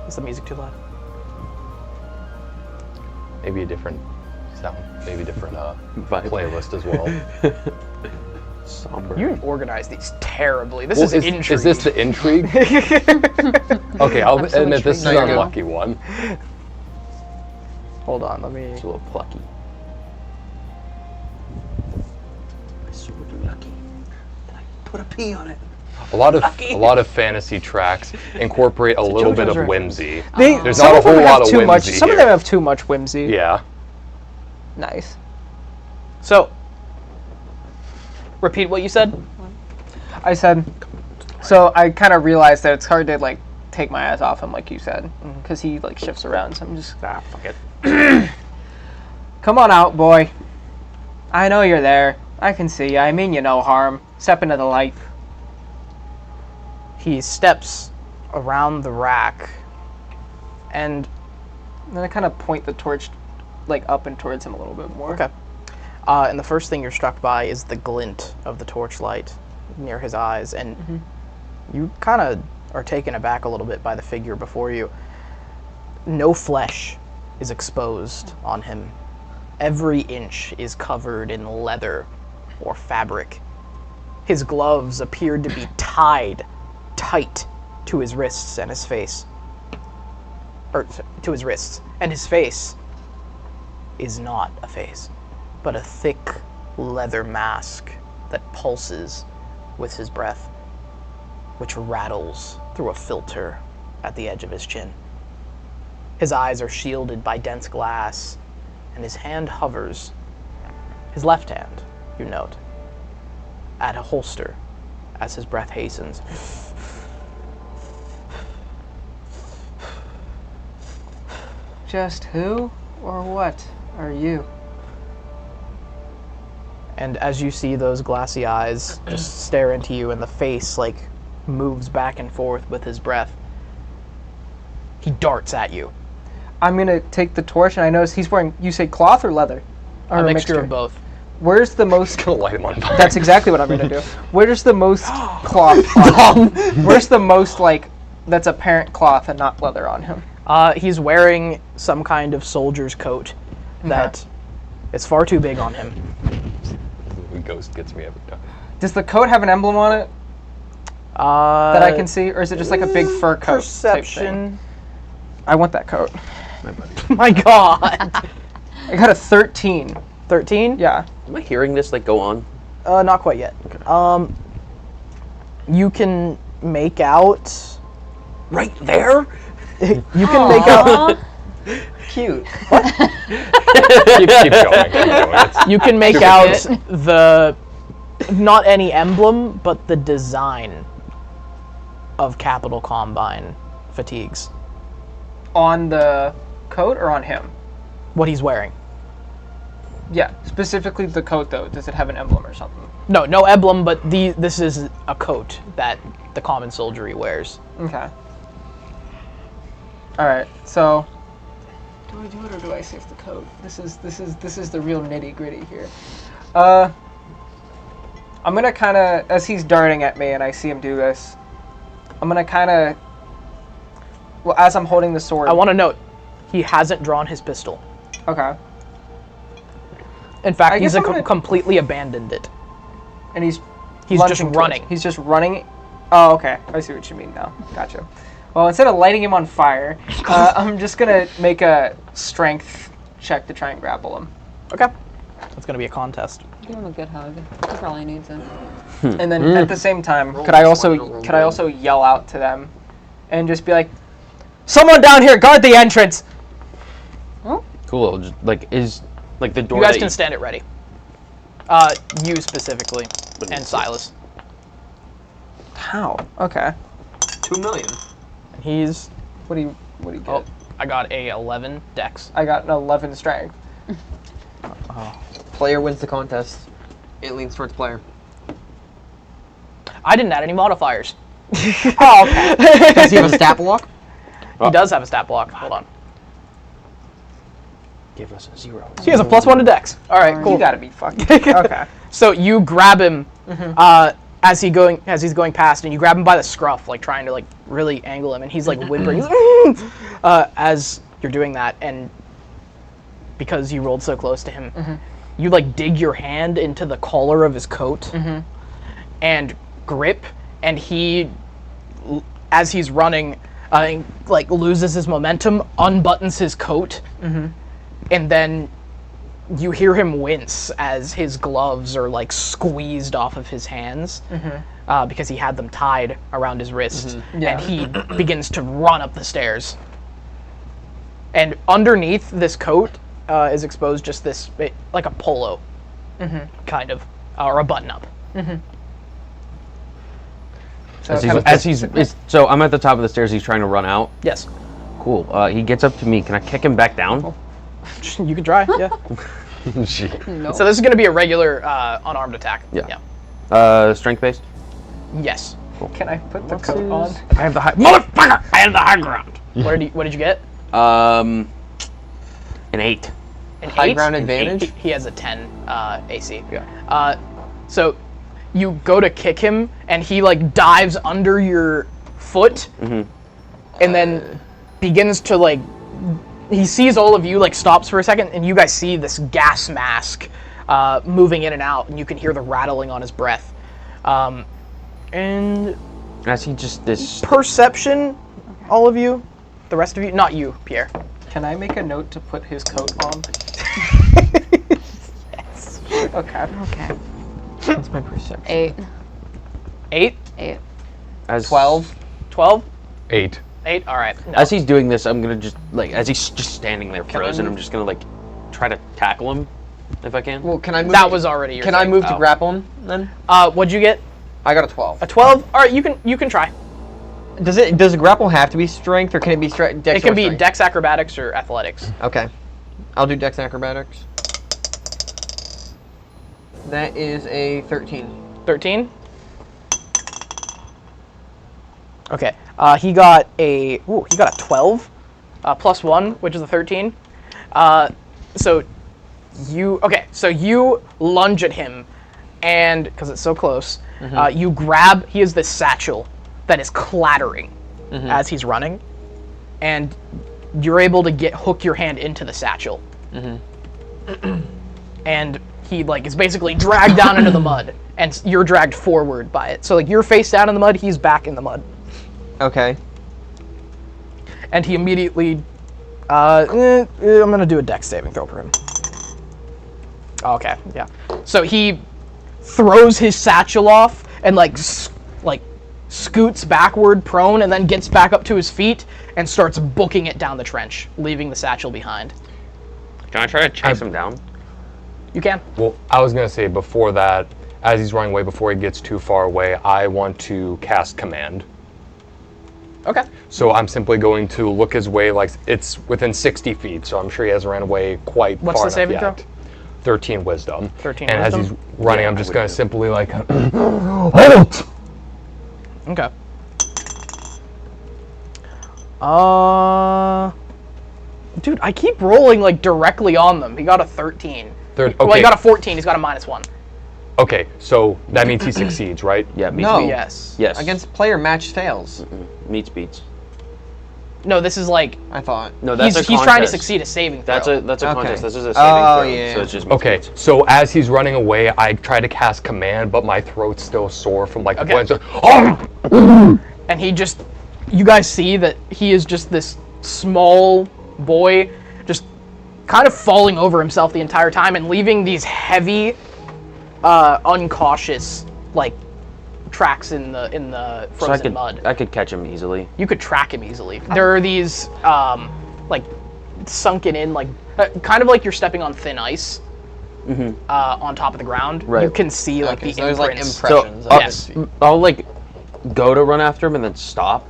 Is the music too loud? Maybe a different sound. Maybe different Vibe. playlist as well. Somber. You organize these terribly. This Well, is intrigue. Is this the intrigue? Okay, I'll admit this is an unlucky one. Hold on, let me. It's a little plucky. My sword lucky. And I put a P on it. A lot of fantasy tracks incorporate a little bit of JoJo's whimsy. There's Some not a of them whole have lot of too much. whimsy Some of here. them have too much whimsy. Yeah. Nice. So, repeat what you said. I said, so I kind of realized that it's hard to like take my eyes off him, like you said, because he like shifts around. So I'm just Fuck it. come on out, boy. I know you're there. I can see you. I mean you no harm. Step into the light. He steps around the rack, and then I kind of point the torch like up and towards him a little bit more. Okay. And the first thing you're struck by is the glint of the torchlight near his eyes, and you kind of are taken aback a little bit by the figure before you. No flesh is exposed on him. Every inch is covered in leather or fabric. His gloves appeared to be tied tight to his wrists and his face. Or to his wrists. And his face is not a face, but a thick leather mask that pulses with his breath, which rattles through a filter at the edge of his chin. His eyes are shielded by dense glass, and his hand hovers, his left hand, you note, at a holster as his breath hastens. Just who or what are you? And as you see those glassy eyes just stare into you, and the face like moves back and forth with his breath, he darts at you. I'm gonna take the torch, and I notice he's wearing, you say cloth or leather? Or A mixture of both. Where's the most... Gonna light him on fire. That's exactly what I'm gonna do. Where's the most cloth on him? Where's the most, like, that's apparent cloth and not leather on him? He's wearing some kind of soldier's coat that is far too big on him. The ghost gets me every time. Does the coat have an emblem on it that I can see? Or is it just like a big fur coat type thing? I want that coat. My God. I got a 13. 13? Yeah. Am I hearing this like go on? Not quite yet. You can make out... Right there? You can make out... Cute. Keep going. You can make out the... Not any emblem, but the design of Capital Combine fatigues. On the coat or on him? What he's wearing. Yeah, specifically the coat though. Does it have an emblem or something? No emblem, but this is a coat that the common soldiery wears. Okay. Alright, so do I do it or do I save the coat? This is the real nitty gritty here. I'm gonna kinda, as he's darting at me and I see him do this, I'm gonna kinda, well, as I'm holding the sword. I want to note, he hasn't drawn his pistol. Okay. In fact, he's completely abandoned it. And he's just running. He's just running. Oh, okay. I see what you mean now. Gotcha. Well, instead of lighting him on fire, I'm just gonna make a strength check to try and grapple him. Okay. That's gonna be a contest. Give him a good hug. He probably needs it. And then at the same time, could I also yell out to them, and just be like, "Someone down here, guard the entrance!" Oh. Cool. Just, like the door. You guys can stand it ready. You specifically, and Silas. How? Okay. 2 million. And he's... What do you get? Oh, I got a 11 dex. I got an 11 strength. Player wins the contest. It leans towards player. I didn't add any modifiers. Oh, okay. Does he have a stat block? He does have a stat block. Hold on. Give us a 0. He has a +1 to dex. All right, cool. You gotta be fucking... Okay. So you grab him as he's going past, and you grab him by the scruff, like trying to like really angle him, and he's like whimpering as you're doing that, and because you rolled so close to him, you like dig your hand into the collar of his coat and grip, and he, as he's running, like loses his momentum, unbuttons his coat, and then you hear him wince as his gloves are like squeezed off of his hands because he had them tied around his wrist, and he begins to run up the stairs. And underneath this coat is exposed just this, like a polo, kind of, or a button-up. So I'm at the top of the stairs. He's trying to run out. Yes. Cool. He gets up to me. Can I kick him back down? You can try. Yeah. No. So this is going to be a regular unarmed attack. Yeah. Strength based. Yes. Cool. Can I put the coat on? I have the high motherfucker. I have the high ground. What did you get? An 8. An High 8? ground advantage? He has a 10 AC. Yeah. So you go to kick him, and he like dives under your foot, and then begins to like. He sees all of you, like stops for a second, and you guys see this gas mask moving in and out, and you can hear the rattling on his breath. And I see just this perception, all of you, the rest of you, not you, Pierre. Can I make a note to put his coat on? Yes. Okay. Okay. What's my perception? 8. 8? 8. As 12. 12? 8. 8? Alright. No. As he's doing this, I'm gonna just like as he's just standing there frozen, I'm just gonna like try to tackle him if I can. Well, can I move? That was already your Can I thing. move to grapple him then? What'd you get? I got a 12. A 12? Alright, you can try. Does a grapple have to be strength, or can it be dex? It can or be strength? dex acrobatics or athletics. Okay, I'll do dex acrobatics. That is a 13. 13? Okay. He got a 12 plus 1, which is a 13. So you lunge at him, and because it's so close, you grab. He has this satchel that is clattering as he's running, and you're able to hook your hand into the satchel, and he like is basically dragged down into the mud, and you're dragged forward by it. So like you're face down in the mud, he's back in the mud. Okay. And he immediately, I'm gonna do a dex saving throw for him. Okay, yeah. So he throws his satchel off and like scoots backward prone, and then gets back up to his feet and starts booking it down the trench, leaving the satchel behind. Can I try to chase him down? You can. Well, I was gonna say before that, as he's running away, before he gets too far away, I want to cast command. Okay. So I'm simply going to look his way like it's within 60 feet, so I'm sure he hasn't ran away quite What's far the saving enough yet. 13 wisdom. 13 and wisdom? as he's running, I'm just going to simply like, halt! Okay. Dude, I keep rolling like directly on them. He got a 13. Well, he got a 14. He's got a -1. Okay, so that means he succeeds, right? Yeah, meets No. beats. Yes. Yes. Against player match fails. Meets beats. No, this is like I thought. No, that's a he's trying to contest. sucking saving throw. That's a Okay. contest. This is a saving Oh, throw. yeah. So it's just meets Okay, beats. so as he's running away, I try to cast command, but my throat's still sore from like the Okay. blood. So, And he just, you guys see that he is just this small boy, just kind of falling over himself the entire time and leaving these heavy, uncautious, like, tracks in the frozen mud. I could catch him easily. You could track him easily. There are these, like, sunken in, like, kind of like you're stepping on thin ice. On top of the ground. Right. You can see like the so there's like imprints. impressions. So, of yes. it. I'll like go to run after him and then stop,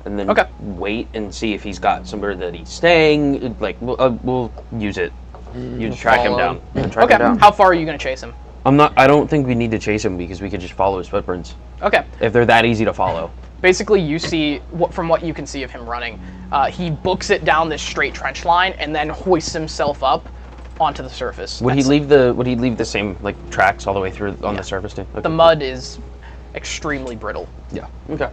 and then Okay. wait and see if he's got somewhere that he's staying. Like we'll use it. You track him Follow. down. And track Okay. him down. How far are you gonna chase him? I don't think we need to chase him because we could just follow his footprints Okay. if they're that easy to follow. Basically, you see from what you can see of him running, he books it down this straight trench line and then hoists himself up onto the surface. Would he leave the same like tracks all the way through on the surface too? Okay. The mud is extremely brittle. Yeah. Okay.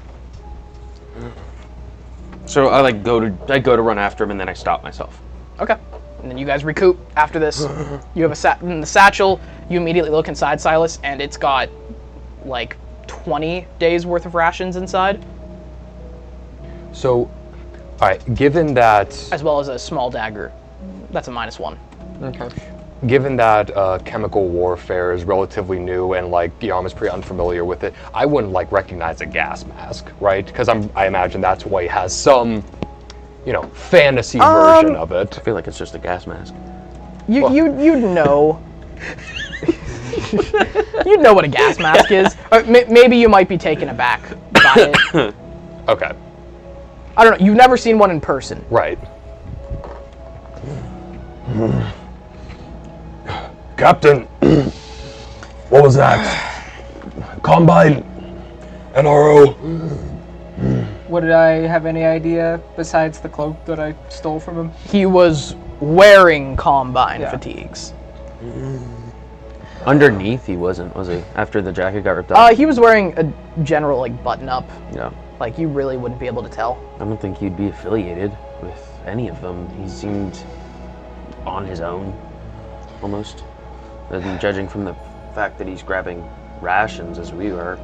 So I go to run after him and then I stop myself. Okay. And then you guys recoup after this. You have in the satchel. You immediately look inside, Silas, and it's got like 20 days worth of rations inside, so, all right, given that, as well as a small dagger. That's a -1. Okay. given that chemical warfare is relatively new and like Guillaume is pretty unfamiliar with it, I wouldn't like recognize a gas mask, right? Because I imagine that's why he has some, fantasy version of it. I feel like it's just a gas mask. You'd know. You'd know what a gas mask is. Or maybe you might be taken aback by it. Okay. I don't know. You've never seen one in person. Right. Captain, what was that? Combine, NRO. Would I have any idea besides the cloak that I stole from him? He was wearing Combine fatigues. Underneath, he wasn't, was he? After the jacket got ripped off? He was wearing a general like button-up. Yeah. Like you really wouldn't be able to tell. I don't think he'd be affiliated with any of them. He seemed on his own, almost. And judging from the fact that he's grabbing rations as we are,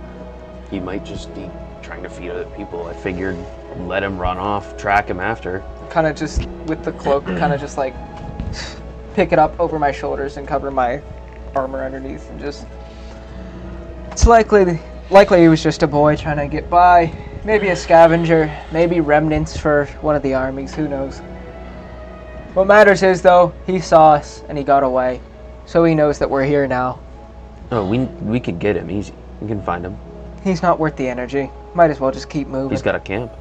he might just be trying to feed other people. I figured let him run off, track him after. Kind of just, with the cloak, kind of just like pick it up over my shoulders and cover my armor underneath and just... It's likely he was just a boy trying to get by. Maybe a scavenger, maybe remnants for one of the armies, who knows. What matters is, though, he saw us and he got away. So he knows that we're here now. Oh, we could get him easy. We can find him. He's not worth the energy. Might as well just keep moving. He's got a camp.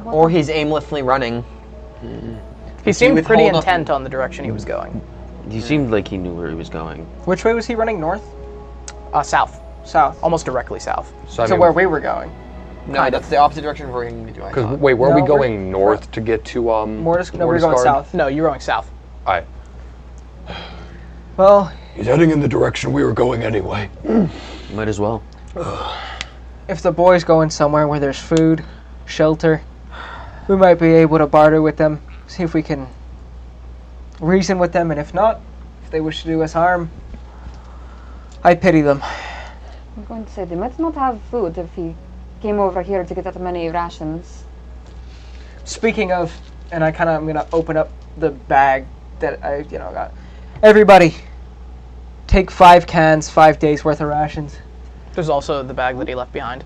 Or he's aimlessly running. He seemed pretty intent on the direction he was going. He seemed like he knew where he was going. Which way was he running? North? South. South. Almost directly south. So where we were going. No, that's the opposite direction of where we need to go. Because wait, were we going north to get to No, we're going south. No, you're going south. Alright. Well, He's heading in the direction we were going anyway. Might as well. if the boy's going somewhere where there's food, shelter, we might be able to barter with them, see if we can reason with them, and if not, if they wish to do us harm, I pity them. I'm going to say they might not have food if he came over here to get that many rations. Speaking of, and I'm gonna open up the bag that I got. Everybody, take 5 cans, 5 days worth of rations. There's also the bag that he left behind.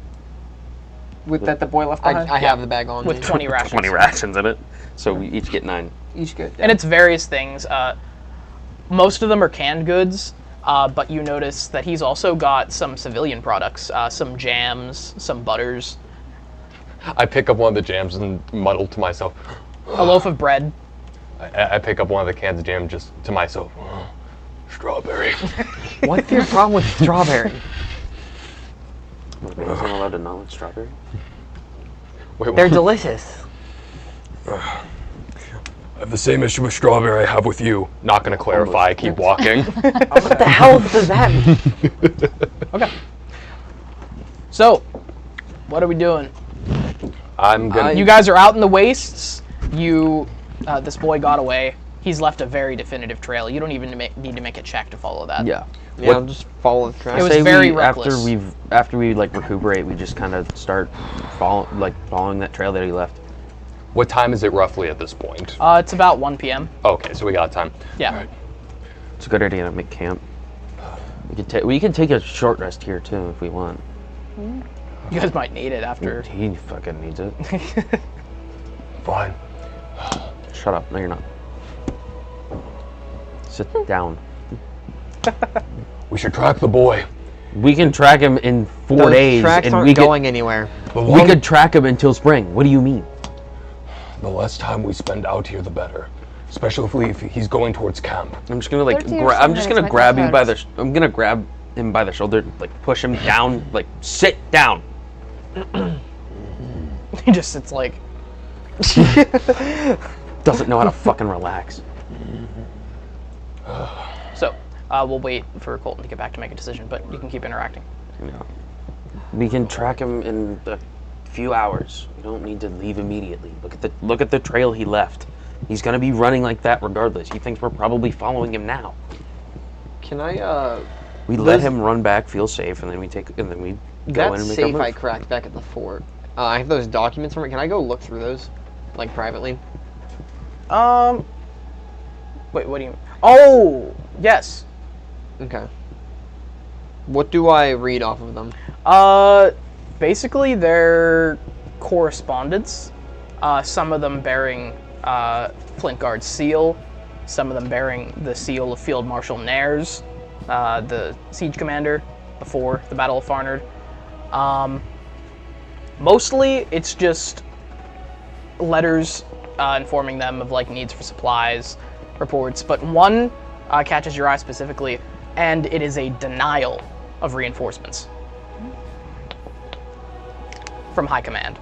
That the boy left behind? I have the bag on with 20 rations. 20 rations in it. So we each get 9. Each good. Yeah. And it's various things. Most of them are canned goods, but you notice that he's also got some civilian products, some jams, some butters. I pick up one of the jams and muddle to myself. A loaf of bread. I pick up one of the cans of jam just to myself. Strawberry. What's your problem with strawberry? Isn't allowed to not like strawberry? Wait, They're delicious. I have the same issue with strawberry I have with you. Not going to clarify. Keep walking. What the hell does that mean? Okay. So, what are we doing? I'm gonna. You guys are out in the wastes. This boy got away. He's left a very definitive trail. You don't even need to make a check to follow that. Yeah. Yeah, I'll just follow the track. It was very reckless. After we like recuperate, we just kind of start following that trail that he left. What time is it roughly at this point? It's about 1 p.m. Okay, so we got time. Yeah. All right. It's a good idea to make camp. We can take a short rest here too if we want. You guys might need it after. He fucking needs it. Fine. Shut up. No, you're not. Sit down. We should track the boy. We can track him in 4 Those days, tracks and aren't we going anywhere. We could track him until spring. What do you mean? The less time we spend out here, the better. Especially if he's going towards camp. I'm just gonna like. 30 or I'm just gonna something grab like you by that. the. I'm gonna grab him by the shoulder, like push him down, like sit down. He just sits like. Doesn't know how to fucking relax. So, we'll wait for Colton to get back to make a decision, but you can keep interacting. Yeah. We can track him in a few hours. We don't need to leave immediately. Look at the trail he left. He's gonna be running like that regardless. He thinks we're probably following him now. Can I, We let him run back, feel safe, and then we go in and make our safe move. I cracked back at the fort. I have those documents from it. Can I go look through those, like, privately? Wait, what do you mean? Oh, yes. Okay. What do I read off of them? Basically their correspondence. Some of them bearing Flintguard's seal, some of them bearing the seal of Field Marshal Nares, the siege commander before the Battle of Farnard. Mostly it's just letters informing them of like needs for supplies, reports, but one catches your eye specifically, and it is a denial of reinforcements from High Command.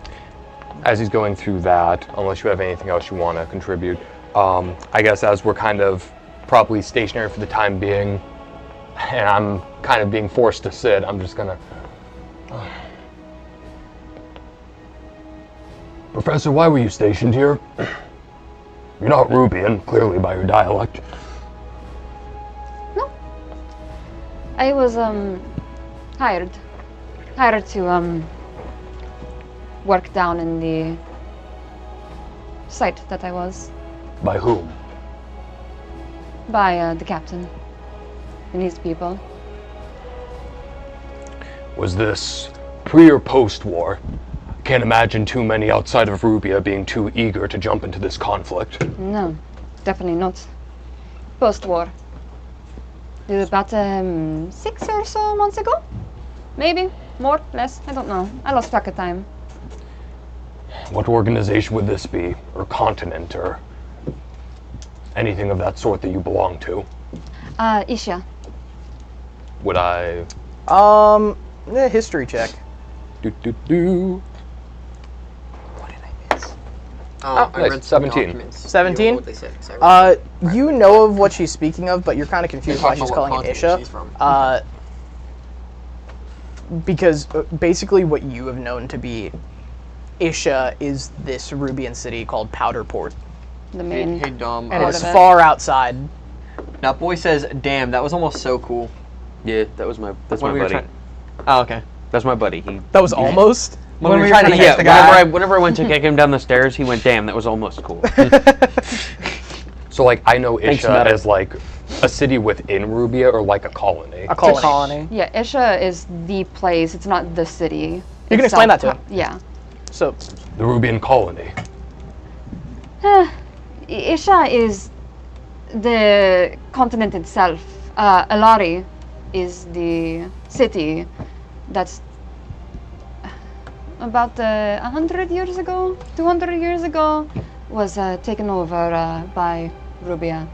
As he's going through that, unless you have anything else you want to contribute, I guess as we're kind of probably stationary for the time being, and I'm kind of being forced to sit, I'm just gonna... Professor, why were you stationed here? You're not Rubian, clearly by your dialect. No. I was hired to work down in the site that I was. By whom? By the captain and his people. Was this pre or post-war? Can't imagine too many outside of Rubia being too eager to jump into this conflict. No, definitely not. Post-war. It was about 6 or so months ago? Maybe. More, less, I don't know. I lost track of time. What organization would this be? Or continent, or anything of that sort that you belong to? Isha. Would I... History check. What did I miss? I nice. read some 17. documents. 17? You know what they said, 'cause I read You know of what she's speaking of, but you're kind of confused why she's calling it continent Isha. she's from. Because basically what you have known to be Isha is this Rubian city called Powderport. The main. Hey, Dom. And it's of it. far outside. Now, boy says, "Damn, that was almost so cool." Yeah, that's my When we were buddy. trying- Oh, okay. That's my buddy. That was almost. When we were trying to catch hit the Whenever guy. whenever I went to kick him down the stairs, he went, "Damn, that was almost cool." So, like, I know Thanks, Isha Meta. as, like, a city within Rubia, or like a colony? A colony. It's a colony. Yeah, Isha is the place. It's not the city. You can explain that to him. Yeah. So, The Rubian colony. Isha is the continent itself. Alari is the city that's about 100 years ago, 200 years ago, was taken over by Rubia.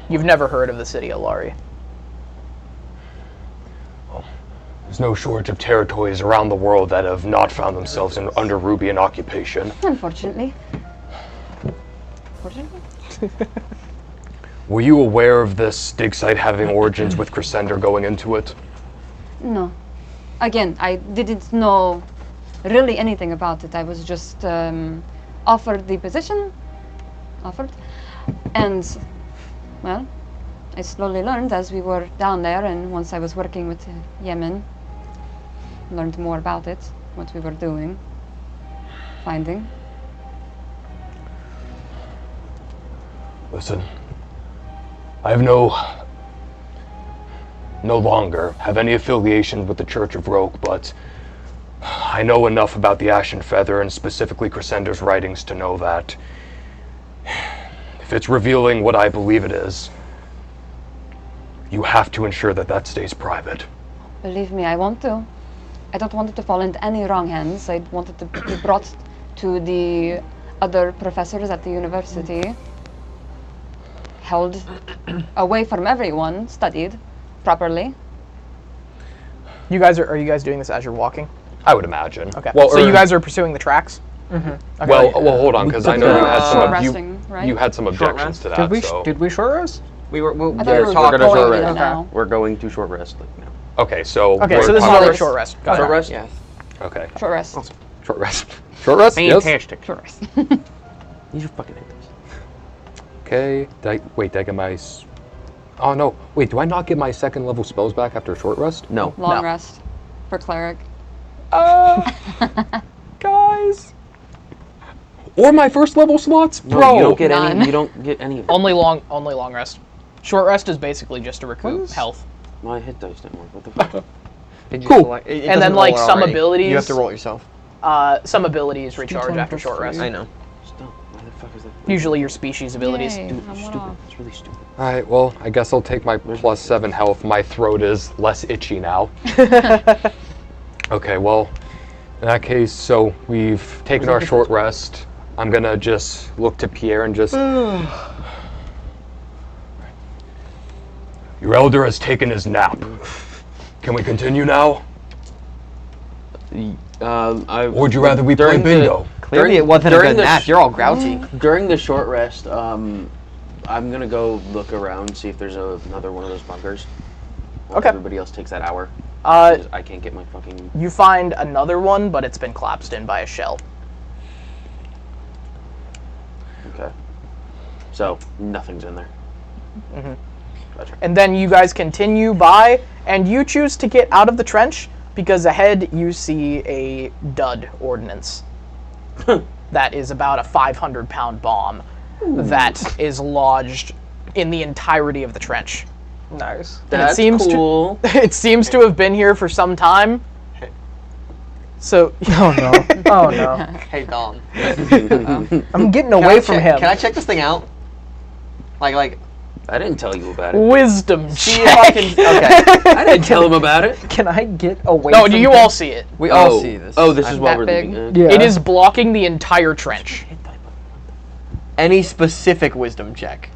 you've never heard of the city of Lari. There's no shortage of territories around the world that have not found themselves under Rubian occupation. Unfortunately. Fortunately? Were you aware of this dig site having origins with Crescender going into it? No. Again, I didn't know really anything about it. I was just offered the position. And, well, I slowly learned as we were down there, and once I was working with Yemen, learned more about it, what we were doing, finding. Listen, I have no longer have any affiliation with the Church of Roke, but I know enough about the Ashen Feather and specifically Crescender's writings to know that if it's revealing what I believe it is, you have to ensure that that stays private. Believe me, I want to. I don't want it to fall into any wrong hands. I want it to be brought to the other professors at the university, held away from everyone, studied properly. Are you guys doing this as you're walking? I would imagine. Okay. Well, So you guys are pursuing the tracks? Mm-hmm. Okay. Well, hold on, because I know you had Short some. resting, right? You had some objections rest? to that. Did we short rest? We were. I thought we Yes, were we're gonna going short in rest. now. We're going to short rest now. Okay, so. Okay, we're so this is probably- another short rest. Got it. Short rest? Yeah. Okay. Short rest. Short rest. Short rest. Yes. Fantastic. Short rest. These are fucking enemies. Okay. Did I get my? Oh no! Wait, do I not get my second level spells back after a short rest? No. Long No. rest for cleric. Guys. Or my first level slots? No, Bro! you don't get None. any. You don't get any of them. Only long rest. Short rest is basically just to recoup health. My hit dice didn't work. What the fuck? Did you Cool. select- it And then doesn't like roll it some already. abilities. You have to roll it yourself. Some abilities recharge after short rest. I know. Stop. Why the fuck is that? Usually your species abilities. Yay, I'm Stupid. off. It's really stupid. Alright, well, I guess I'll take my plus 7 health. My throat is less itchy now. Okay, well, in that case, so we've taken our short rest. I'm gonna just look to Pierre and just... Your elder has taken his nap. Can we continue now? Or would you rather we play bingo? Clearly it wasn't a good nap. You're all grouchy. During the short rest, I'm gonna go look around, see if there's another one of those bunkers. While Okay. Everybody else takes that hour. 'Cause I can't get my fucking. You find another one, but it's been collapsed in by a shell. Okay. So nothing's in there. Mhm. Gotcha. And then you guys continue by, and you choose to get out of the trench because ahead you see a dud ordnance. That is about a 500-pound bomb that is lodged in the entirety of the trench. Nice. And That's it seems cool. it seems to have been here for some time. So Oh no. Oh no. Hey, Dom. I'm getting away from him. Can I check this thing out? Like. I didn't tell you about it. wisdom See if check. I can. Okay. I didn't tell him about it. Can I get away No, from you him? all see it. We all see this. Oh, this is what that we're big? leaving. Yeah. It is blocking the entire trench. Any specific wisdom check?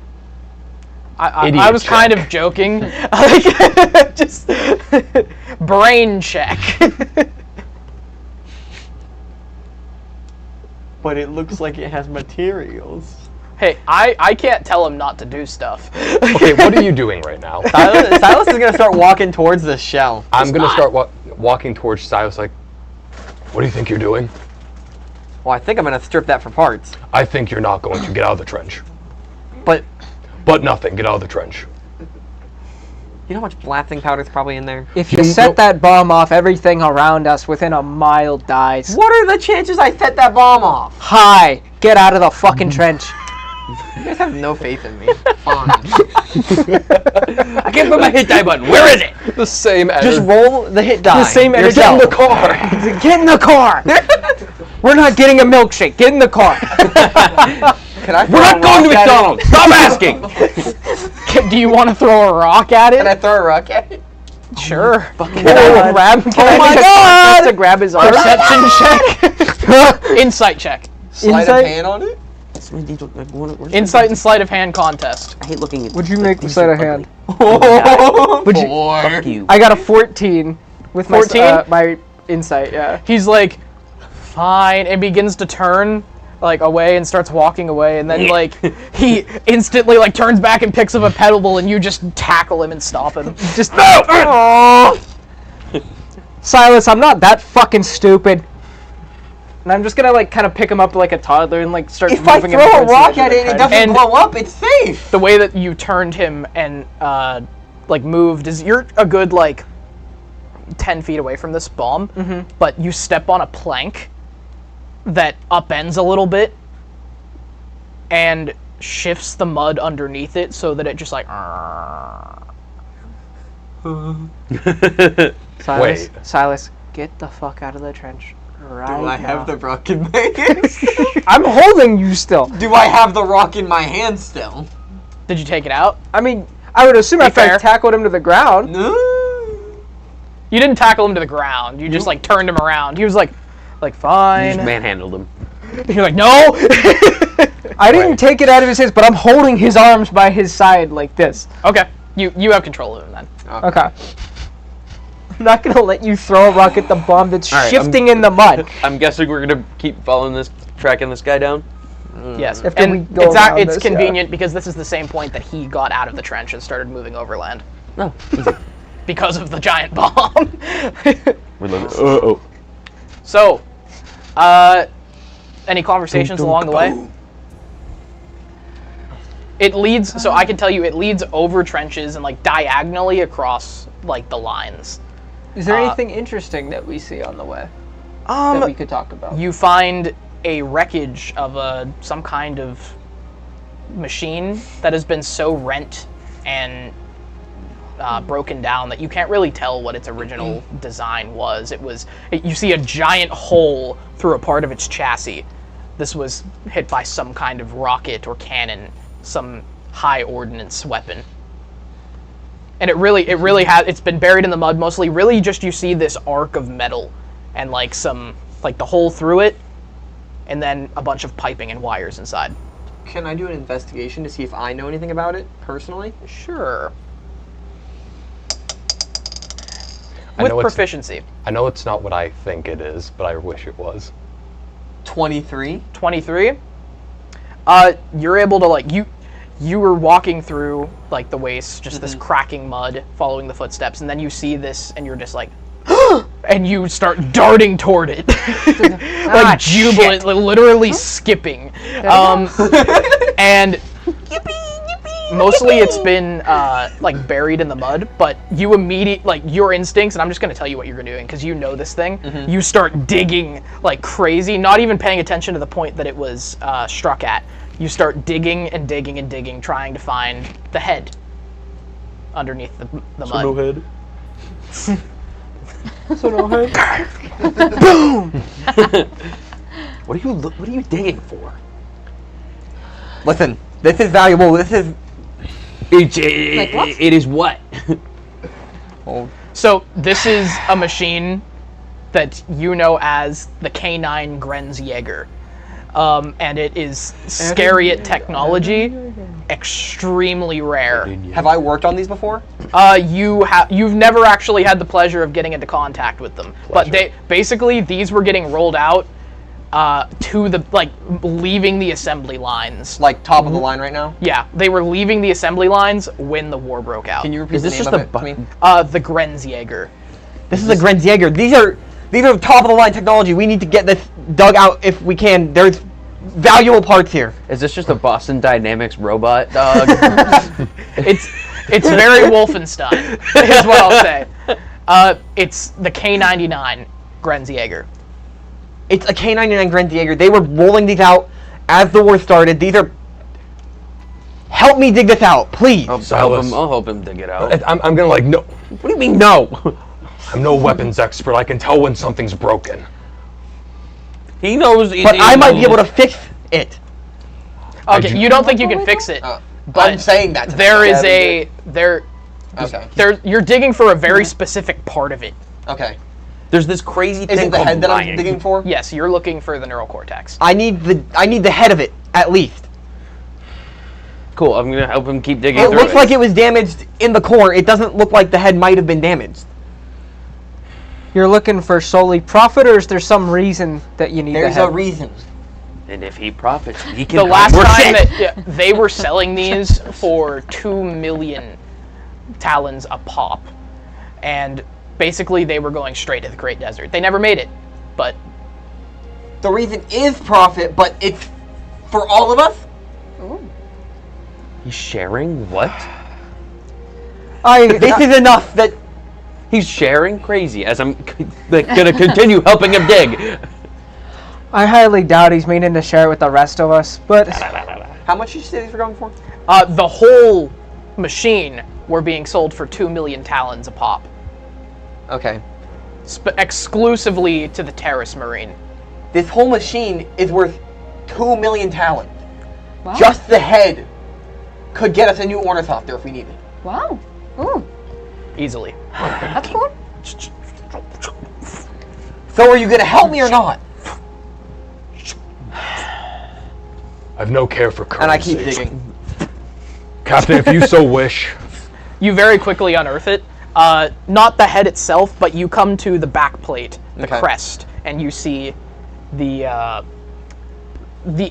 I Idiot was kind check. of joking. Like, just brain check. But it looks like it has materials. Hey, I can't tell him not to do stuff. Okay, what are you doing right now? Silas is gonna start walking towards the shell. I'm gonna start walking towards Silas like, what do you think you're doing? Well, I think I'm gonna strip that for parts. I think you're not going to get out of the trench. But But nothing, get out of the trench. you know how much blasting powder's probably in there? If you set that bomb off, everything around us within a mile dies. What are the chances I set that bomb off? Hi! Get out of the fucking trench. You guys have no faith in me. Fine. I can't put my hit die button. Where is it? The same Just roll the hit die. The same yourself. energy. Get in the car! Get in the car! We're not getting a milkshake. Get in the car. Can I We're not going to McDonald's. Stop asking. Do you want to throw a rock at Can I it? throw a rock at it? Sure. Can I grab? Can I my make a God! contest to grab his arm? Perception check. Insight check. Sleight Inside- of hand on it? Insight and sleight of hand contest. I hate looking at. Would you make the sleight of hand? Would you- Fuck you. I got a 14 with my 14? my insight. Yeah. He's like, fine, and begins to turn like away and starts walking away, and then like he instantly like turns back and picks up a pebble, and you just tackle him and stop him. Just no. Silas, I'm not that fucking stupid. And I'm just gonna like kind of pick him up like a toddler and like start If I moving him throw a towards the rock edge at of the it and it trench. doesn't And- blow up, it's safe! The way that you turned him and like moved is you're a good like 10 feet away from this bomb, but you step on a plank that upends a little bit and shifts the mud underneath it so that it just like Silas, Wait. Silas, get the fuck out of the trench right Do I now. have the rock in my hand? I'm holding you still. Do I have the rock in my hand still? Did you take it out? I mean, I would assume after fair. I tackled him to the ground. No. You didn't tackle him to the ground. You just like turned him around. He was like fine. Just manhandled him. You're like, no. I didn't take it out of his hands, but I'm holding his arms by his side like this. Okay, you have control of him then. Okay. I'm not gonna let you throw a rock at the bomb that's All right, shifting in the mud. I'm guessing we're gonna keep following this, tracking this guy down. Yes, After we and go around it's this, yeah. convenient because this is the same point that he got out of the trench and started moving overland No, easy. because of the giant bomb. We're like, So, any conversations along the way? It leads, so I can tell you, it leads over trenches and like diagonally across like the lines. Is there anything interesting that we see on the way that we could talk about? You find a wreckage of some kind of machine that has been so rent and broken down that you can't really tell what its original design was. You see a giant hole through a part of its chassis. This was hit by some kind of rocket or cannon, some high ordnance weapon. And it's been buried in the mud mostly. Really just you see this arc of metal and like the hole through it and then a bunch of piping and wires inside. Can I do an investigation to see if I know anything about it personally? Sure. With proficiency. I know it's not what I think it is, but I wish it was. 23. 23? You're able to you were walking through like the waste, just this cracking mud, following the footsteps, and then you see this and you're just like and you start darting toward it. Like jubilant, literally skipping. And mostly it's been like buried in the mud, but you your instincts, and I'm just going to tell you what you're doing because you know this thing. You start digging like crazy, not even paying attention to the point that it was struck at. You start digging and digging and digging, trying to find the head underneath the mud. No head. So no head. Boom! What are you digging for? Listen, this is valuable. This is. It is what? So this is a machine that you know as the K9 Grenzjäger. And it is Scariot technology, extremely rare. Have I worked on these before? You've never actually had the pleasure of getting into contact with them. But these were getting rolled out to leaving the assembly lines. Like top of the line right now? Yeah, they were leaving the assembly lines when the war broke out. Can you repeat the name of it to me? The Grenzjäger. This is a Grenzjäger. These are top of the line technology. We need to get this dug out if we can. There's valuable parts here. Is this just a Boston Dynamics robot dog? It's very Wolfenstein, is what I'll say. It's the K99 Grenzjäger. It's a K99 Grenzjäger. They were rolling these out as the war started. These are... Help me dig this out, please. I'll help him dig it out. I'm gonna no. What do you mean, no? I'm no weapons expert. I can tell when something's broken. He knows. But I might be able to fix it. Okay, you don't think you can fix it? But I'm saying that. You're digging for a very specific part of it. Okay. There's this crazy thing. Is it the head that I'm digging for? Yes, you're looking for the neural cortex. I need the head of it at least. Cool. I'm gonna help him keep digging. It looks like it was damaged in the core. It doesn't look like the head might have been damaged. You're looking for solely profit, or is there some reason that you need the head? There's a reason. And if he profits, he can. The last time that they were selling these for 2 million talons a pop, and basically they were going straight to the Great Desert. They never made it, but the reason is profit, but it's for all of us. Ooh. He's sharing what? This is enough that. He's sharing crazy as I'm gonna continue helping him dig. I highly doubt he's meaning to share it with the rest of us, but... How much did you say these were going for? The whole machine were being sold for 2 million talons a pop. Okay. Exclusively to the Terrace Marine. This whole machine is worth 2 million talons. Wow. Just the head could get us a new ornithopter if we need it. Wow. Ooh. Easily. That's cool. So are you going to help me or not? I've no care for currency. And I keep digging. Captain, if you so wish. You very quickly unearth it. Not the head itself, but you come to the back plate, the crest, and you see the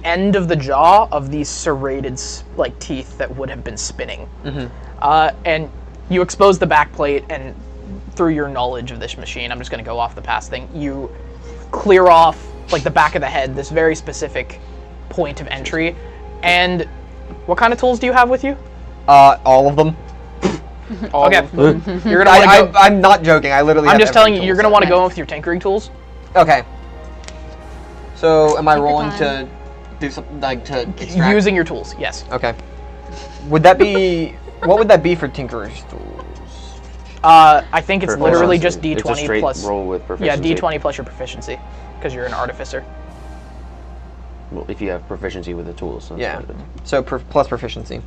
end of the jaw of these serrated teeth that would have been spinning. And you expose the back plate, and through your knowledge of this machine, I'm just going to go off the past thing, you clear off the back of the head, this very specific point of entry. And what kind of tools do you have with you? All of them. Okay. You're gonna I'm not joking. I literally. I'm just telling you, you're gonna want to go with your tinkering tools. Okay. So, am I Take your rolling time. to do something like to extract? Using your tools, yes. Okay. Would that be? What would that be for Tinkerer's tools? I think it's literally just It's a D20 straight plus. roll with Yeah, proficiency. D20 plus your proficiency, because you're an artificer. Well, if you have proficiency with the tools. That's Yeah. fine. So plus proficiency.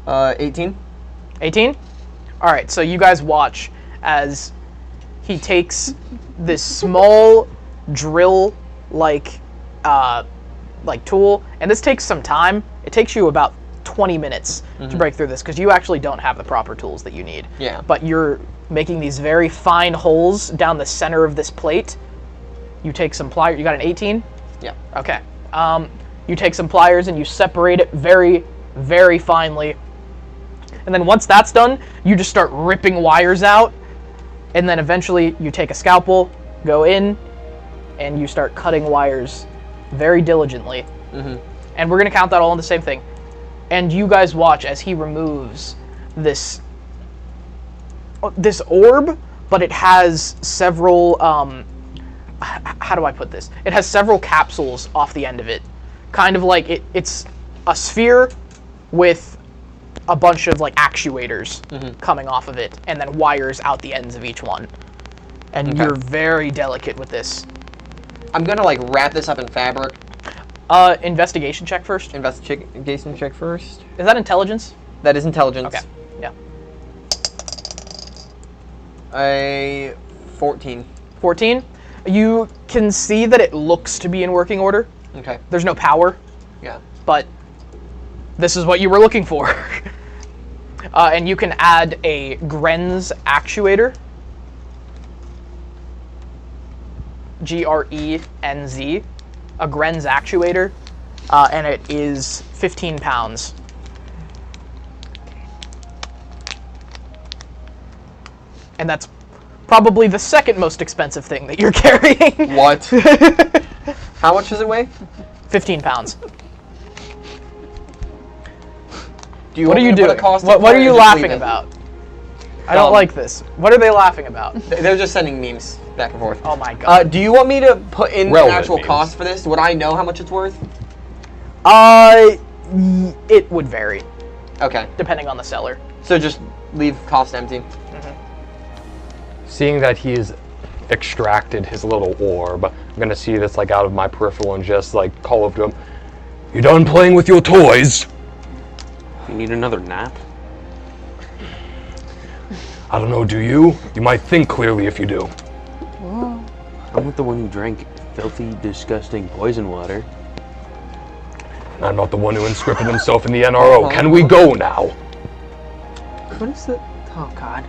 18. 18? All right, so you guys watch as he takes this small drill-like tool, and this takes some time. It takes you about 20 minutes to break through this, because you actually don't have the proper tools that you need. Yeah. But you're making these very fine holes down the center of this plate. You take some pliers. You got an 18? Yeah. Okay. You take some pliers and you separate it very, very finely. And then once that's done, you just start ripping wires out. And then eventually you take a scalpel, go in, and you start cutting wires very diligently. And we're going to count that all in the same thing. And you guys watch as he removes this orb, but it has several, how do I put this? It has several capsules off the end of it. Kind of like it's a sphere with a bunch of like actuators coming off of it, and then wires out the ends of each one. And you're very delicate with this. I'm gonna like wrap this up in fabric. Investigation check first. Investigation check first. Is that intelligence? That is intelligence. Okay. Yeah. A 14. 14. You can see that it looks to be in working order. Okay. There's no power. Yeah. But this is what you were looking for. And you can add a Grenz actuator. Grenz. A Grenz actuator. And it is 15 pounds. And that's probably the second most expensive thing that you're carrying. What? How much does it weigh? 15 pounds. Do you What are you doing? What are you laughing about? I don't like this. What are they laughing about? They're just sending memes back and forth. Oh my god. Do you want me to put in the Relevant actual memes. cost for this? Would I know how much it's worth? It would vary, Okay. depending on the seller. So just leave cost empty. Seeing that he's extracted his little orb, I'm gonna see this like out of my peripheral and just like call up to him. You done playing with your toys? You need another nap? I don't know, do you? You might think clearly if you do. Whoa. I'm not the one who drank filthy, disgusting poison water. I'm not the one who inscripted himself in the NRO. Can we go now? What is it? Oh god.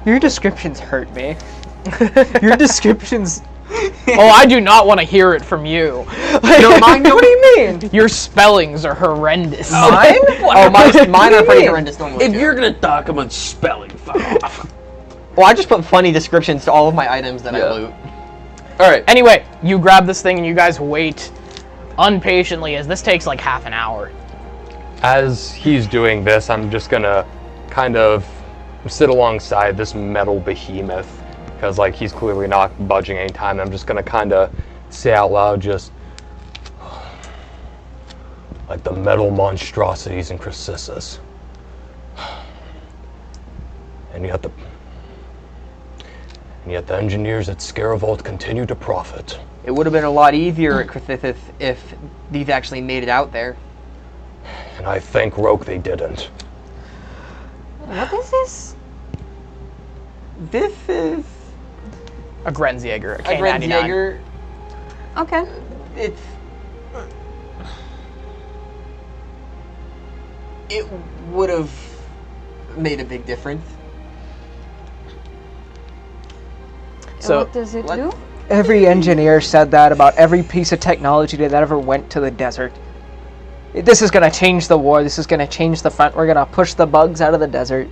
Your descriptions hurt me. Your descriptions. Oh, I do not want to hear it from you. No, mine. What do you mean? Your spellings are horrendous. Mine? Oh, mine are pretty horrendous normally. If too. you're gonna talk about spelling, fuck off. Well, I just put funny descriptions to all of my items that I loot. Alright, anyway, you grab this thing and you guys wait unpatiently as this takes like half an hour. As he's doing this, I'm just gonna kind of sit alongside this metal behemoth, because like he's clearly not budging anytime. I'm just gonna kind of say out loud, just like the metal monstrosities in Crassus. And yet the engineers at Scaravolt continue to profit. It would have been a lot easier at Crassus if these actually made it out there. And I thank Roke they didn't. What is this? This is A Grenzjäger, a a K99. Grenzjäger. Okay. It would have made a big difference. So What does it do? Every engineer said that about every piece of technology that ever went to the desert. This is gonna change the war. This is gonna change the front. We're gonna push the bugs out of the desert.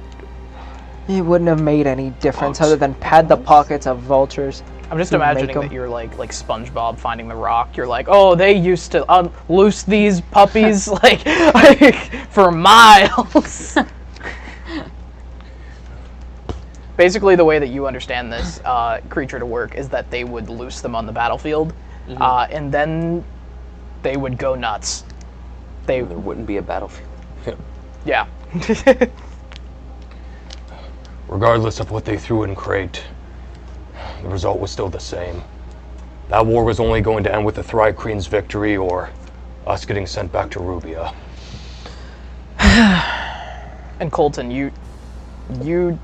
It wouldn't have made any difference other than pad the pockets of vultures. I'm just to imagining make 'em. that you're like SpongeBob finding the rock. You're like, oh, they used to unloose these puppies like for miles. Basically, the way that you understand this creature to work is that they would loose them on the battlefield, and then they would go nuts. There wouldn't be a battlefield. Yeah. Regardless of what they threw in Crate, the result was still the same. That war was only going to end with the Thrycrean's victory or us getting sent back to Rubia. And Colton, you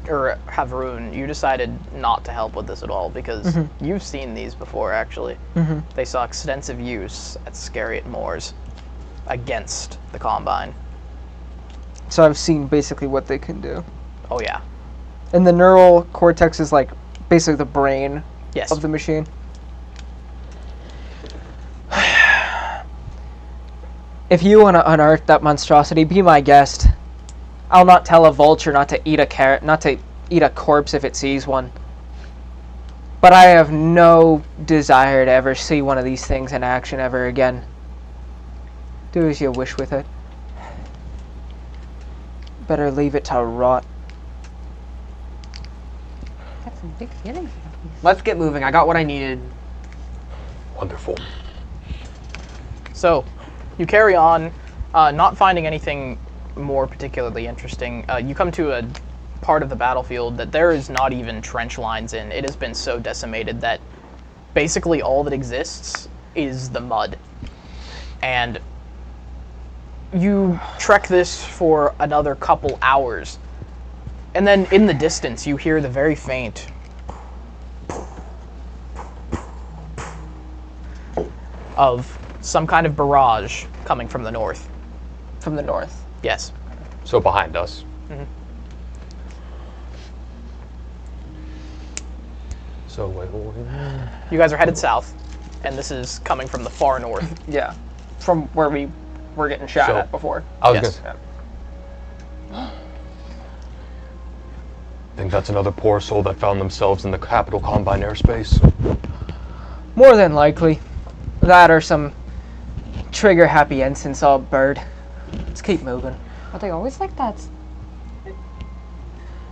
or Havrun, you decided not to help with this at all because you've seen these before, actually. They saw extensive use at Scariot Moors against the Combine. So I've seen basically what they can do. Oh, yeah. And the neural cortex is like basically the brain of the machine. If you want to unearth that monstrosity, be my guest. I'll not tell a vulture not to eat a corpse if it sees one. But I have no desire to ever see one of these things in action ever again. Do as you wish with it. Better leave it to rot. Got some big feelings. Let's get moving. I got what I needed. Wonderful. So, you carry on, not finding anything more particularly interesting. You come to a part of the battlefield that there is not even trench lines in. It has been so decimated that basically all that exists is the mud. And you trek this for another couple hours. And then in the distance, you hear the very faint of some kind of barrage coming from the north. From the north? Yes. So behind us. So wait, you guys are headed south, and this is coming from the far north. Yeah. From where we were getting shot at before. I was gonna think that's another poor soul that found themselves in the capital Combine airspace. More than likely. That or some trigger-happy ensign saw a bird. Let's keep moving. Are they always like that?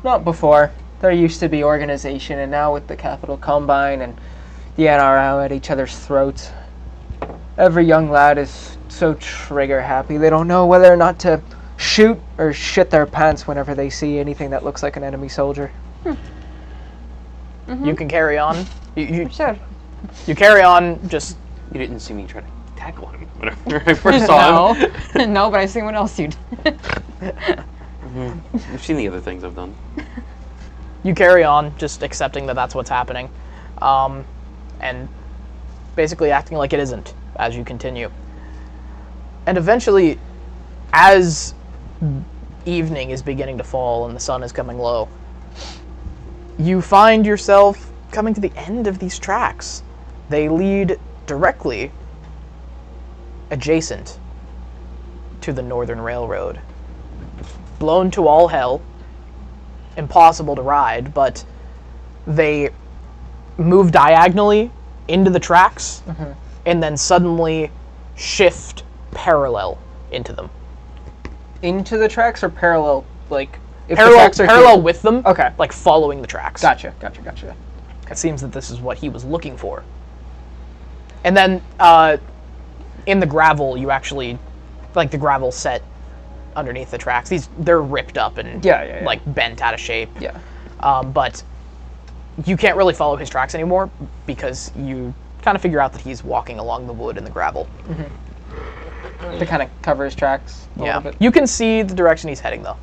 Not before. There used to be organization, and now with the Capital Combine and the NRO at each other's throats, every young lad is so trigger-happy they don't know whether or not to shoot or shit their pants whenever they see anything that looks like an enemy soldier. You can carry on. Sure. You carry on, just... You didn't see me try to tackle him whenever I first saw him. No, but I see what else you did. You've seen the other things I've done. You carry on, just accepting that that's what's happening, and basically acting like it isn't as you continue. And eventually, as evening is beginning to fall and the sun is coming low, you find yourself coming to the end of these tracks. They lead directly adjacent to the Northern Railroad. Blown to all hell, impossible to ride, but they move diagonally into the tracks and then suddenly shift parallel into them. Into the tracks or parallel, like... If parallel, the tracks are parallel here? with them, Okay. like following the tracks. Gotcha. It seems that this is what he was looking for. And then in the gravel, you actually, like the gravel set underneath the tracks, they're ripped up and like bent out of shape. Yeah. But you can't really follow his tracks anymore because you kind of figure out that he's walking along the wood and the gravel. To kind of cover his tracks a little bit. You can see the direction he's heading though.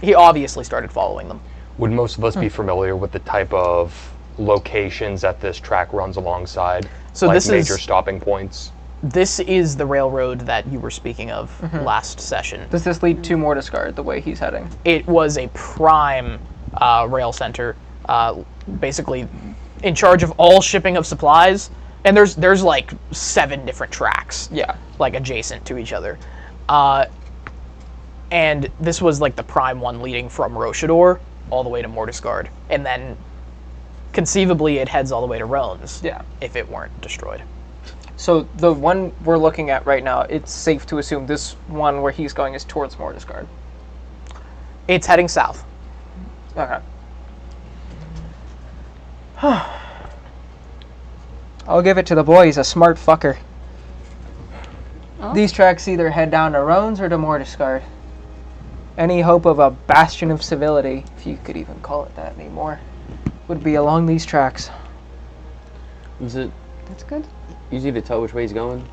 He obviously started following them. Would most of us be familiar with the type of locations that this track runs alongside? So like this major is stopping points? This is the railroad that you were speaking of last session. Does this lead to Mortiscard, the way he's heading? It was a prime rail center, basically in charge of all shipping of supplies. And there's like 7 different tracks, like adjacent to each other. And this was like the prime one leading from Rochador all the way to Mortiscard. And then conceivably it heads all the way to Rones if it weren't destroyed. So the one we're looking at right now, it's safe to assume this one where he's going is towards Mortiscard. It's heading south. Okay. I'll give it to the boy. He's a smart fucker. Oh. These tracks either head down to Roans or to Mordiscard. Any hope of a bastion of civility, if you could even call it that anymore, would be along these tracks. Is it That's good. easy to tell which way he's going?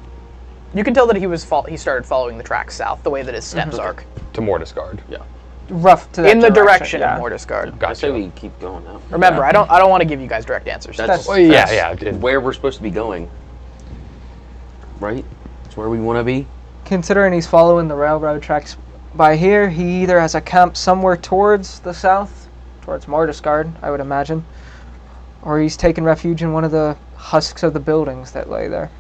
You can tell that he started following the track south, the way that his steps arc. To Mordiscard. Yeah. Rough to that In the direction yeah. of Mordiscard. I say we keep going out. Remember, I don't want to give you guys direct answers. That's where we're supposed to be going. Right? It's where we want to be. Considering he's following the railroad tracks by here, he either has a camp somewhere towards the south, towards Mordiscard, I would imagine, or he's taken refuge in one of the husks of the buildings that lay there.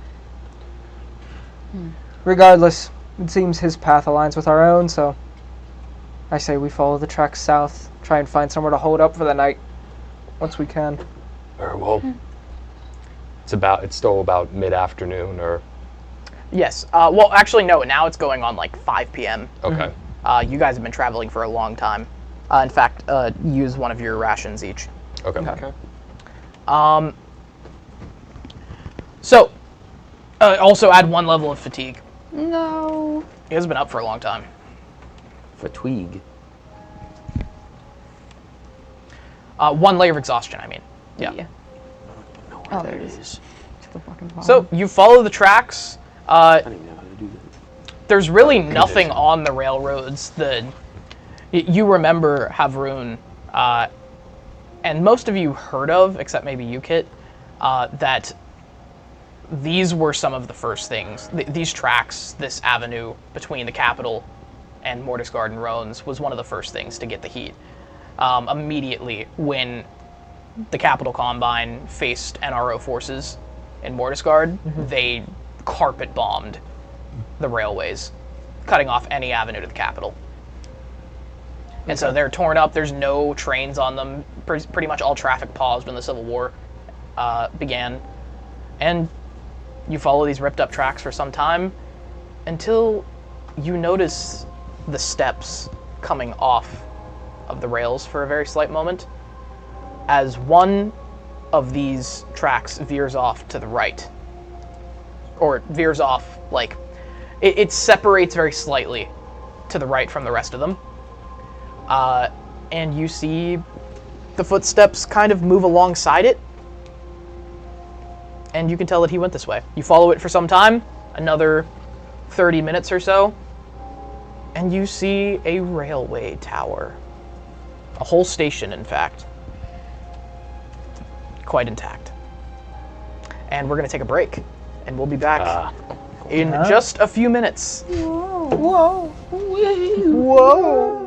Regardless, it seems his path aligns with our own, so I say we follow the tracks south, try and find somewhere to hold up for the night, once we can. Very well. It's still about mid-afternoon, or... Yes. Well, actually, no. Now it's going on like 5 p.m. Okay. You guys have been traveling for a long time. In fact, use one of your rations each. Okay. So, also add 1 level of fatigue. No. You guys have been up for a long time. Fatigue. 1 layer of exhaustion, I mean. Yeah. Oh, there it is. To the fucking bottom. So, you follow the tracks. I don't even know how to do that. There's really nothing on the railroads that you remember Havrun, and most of you heard of, except maybe you, Kit, that these were some of the first things. These tracks, this avenue between the capital and Mordiscard and Roans was one of the first things to get the heat. Immediately when the Capital Combine faced NRO forces in Mordiscard, they carpet bombed the railways, cutting off any avenue to the capital. And so they're torn up. There's no trains on them. Pretty much all traffic paused when the Civil War began. And you follow these ripped up tracks for some time until you notice the steps coming off of the rails for a very slight moment as one of these tracks veers off to the right. Or veers off, like, it separates very slightly to the right from the rest of them. And you see the footsteps kind of move alongside it. And you can tell that he went this way. You follow it for some time, another 30 minutes or so, and you see a railway tower. A whole station, in fact. Quite intact. And we're going to take a break, and we'll be back in just a few minutes. Whoa. Whoa.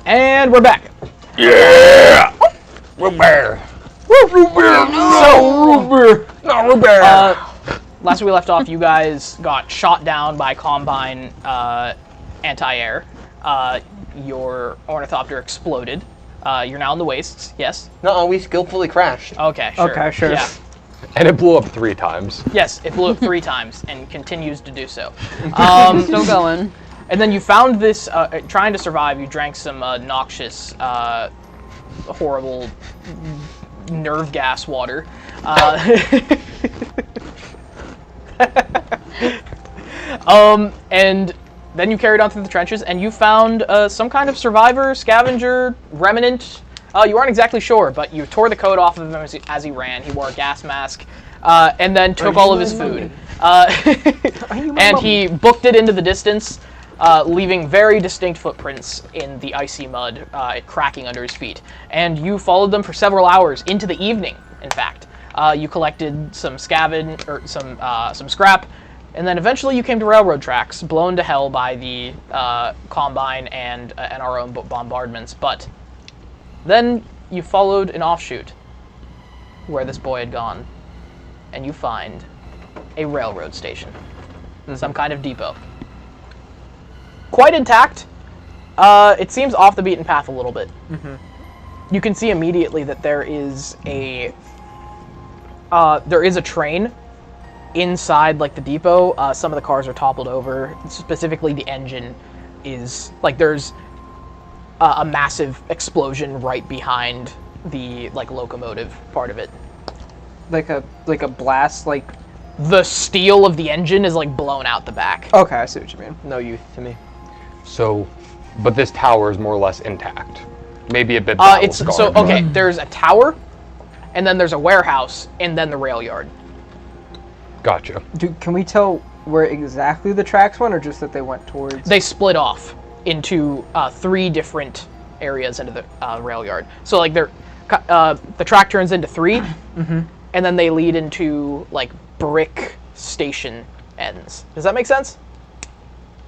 And we're back. Yeah! Rubia! Rubia! No! Rubia! No, Rubia! Last we left off, you guys got shot down by Combine anti-air. Your ornithopter exploded. You're now in the wastes, yes? No, we skillfully crashed. Okay, sure. Okay, sure. Yeah. And it blew up 3 times. Yes, it blew up 3 times and continues to do so. Still going. And then you found this, trying to survive, you drank some noxious, horrible nerve gas water. And then you carried on through the trenches and you found some kind of survivor, scavenger, remnant. You aren't exactly sure, but you tore the coat off of him as he ran. He wore a gas mask and then took all of his food. And he booked it into the distance, leaving very distinct footprints in the icy mud, cracking under his feet. And you followed them for several hours, into the evening, in fact. You collected some some scrap, and then eventually you came to railroad tracks, blown to hell by the Combine and our own bombardments. But then you followed an offshoot where this boy had gone, and you find a railroad station, some kind of depot. Quite intact. It seems off the beaten path a little bit. You can see immediately that there is a train inside, like, the depot. Some of the cars are toppled over. Specifically, the engine is, like, there's a massive explosion right behind the, like, locomotive part of it. Like a blast, like... The steel of the engine is, like, blown out the back. Okay, I see what you mean. No youth to me. So, but this tower is more or less intact. Maybe a bit battle-scarred. So, okay, there's a tower, and then there's a warehouse, and then the rail yard. Gotcha. Can we tell where exactly the tracks went, or just that they went towards? They split off into 3 different areas into the rail yard. So, like, the track turns into 3, and then they lead into, like, brick station ends. Does that make sense?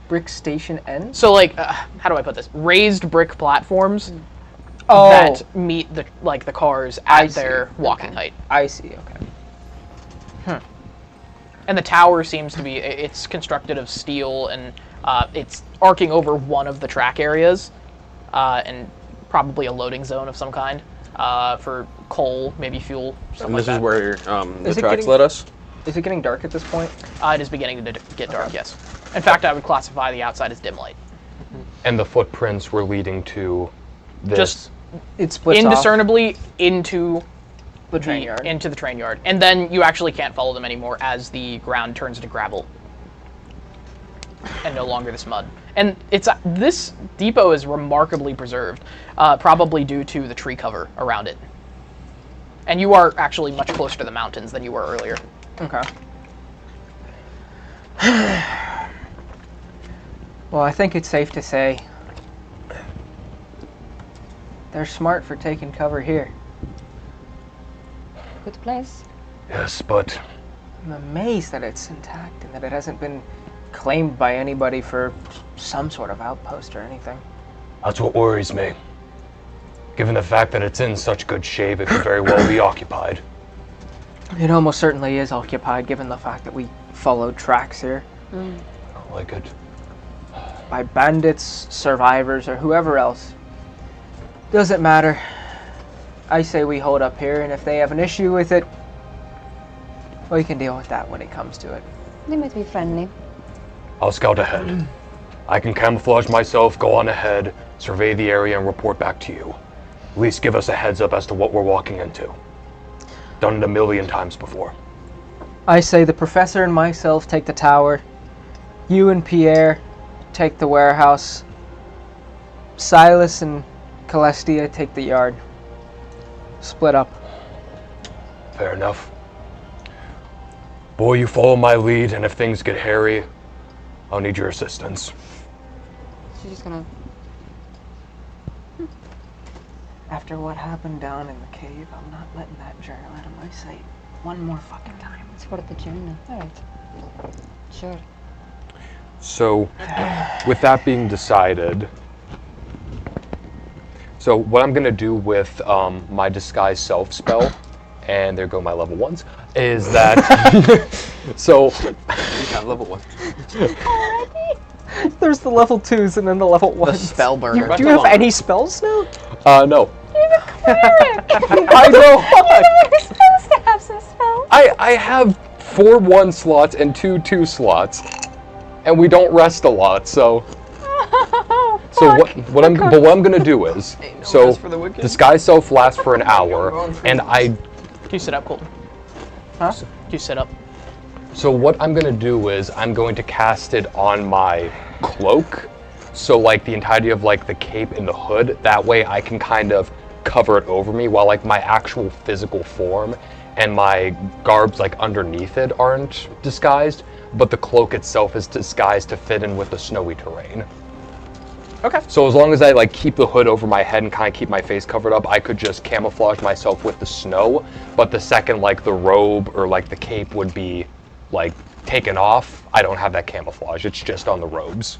Brick station ends? So, like, how do I put this? Raised brick platforms Oh. that meet the cars at their walking height. I see, okay. And the tower seems to be, it's constructed of steel, and it's arcing over one of the track areas, and probably a loading zone of some kind for coal, maybe fuel, stuff And like this that. is where the Is it tracks getting- led us? Is it getting dark at this point? It is beginning to get dark, yes. In fact, I would classify the outside as dim light. And the footprints were leading to this. Just It splits indiscernibly into off the train yard. Into the train yard. And then you actually can't follow them anymore as the ground turns to gravel. And no longer this mud. And this depot is remarkably preserved, probably due to the tree cover around it. And you are actually much closer to the mountains than you were earlier. Okay. Well, I think it's safe to say they're smart for taking cover here. Good place. Yes, but I'm amazed that it's intact and that it hasn't been claimed by anybody for some sort of outpost or anything. that's what worries me. Given the fact that it's in such good shape, it could very well be occupied. It almost certainly is occupied, given the fact that we followed tracks here. I don't like it. By bandits, survivors, or whoever else. Doesn't matter. I say we hold up here, and if they have an issue with it, we can deal with that when it comes to it. They might be friendly. I'll scout ahead. I can camouflage myself, go on ahead, survey the area, and report back to you. At least give us a heads up as to what we're walking into. Done it 1,000,000 times before. I say the professor and myself take the tower. You and Pierre take the warehouse. Silas and Celestia take the yard. Split up. Fair enough. Boy, you follow my lead, and if things get hairy, I'll need your assistance. She's just gonna... After what happened down in the cave, I'm not letting that journal out of my sight one more fucking time. It's for the journal. Alright. Sure. So, with that being decided, So what I'm gonna do with my disguise self spell, and there go my level 1s, is that so Yeah, level 1. There's the level 2s and then the level 1s. The spell burner. Do you have any spells now? no. I know. You're supposed to have some spells. I have 4 1 slots and 2 2 slots, and we don't rest a lot, so. So what I'm gonna do is disguise self lasts for an hour, and Can you sit up, Colton? Huh? Can you sit up? So what I'm gonna do is I'm going to cast it on my cloak, so like the entirety of like the cape and the hood. That way I can kind of cover it over me, while like my actual physical form and my garbs like underneath it aren't disguised, but the cloak itself is disguised to fit in with the snowy terrain. Okay. So as long as I like keep the hood over my head and kind of keep my face covered up, I could just camouflage myself with the snow. But the second like the robe or like the cape would be like taken off, I don't have that camouflage. It's just on the robes.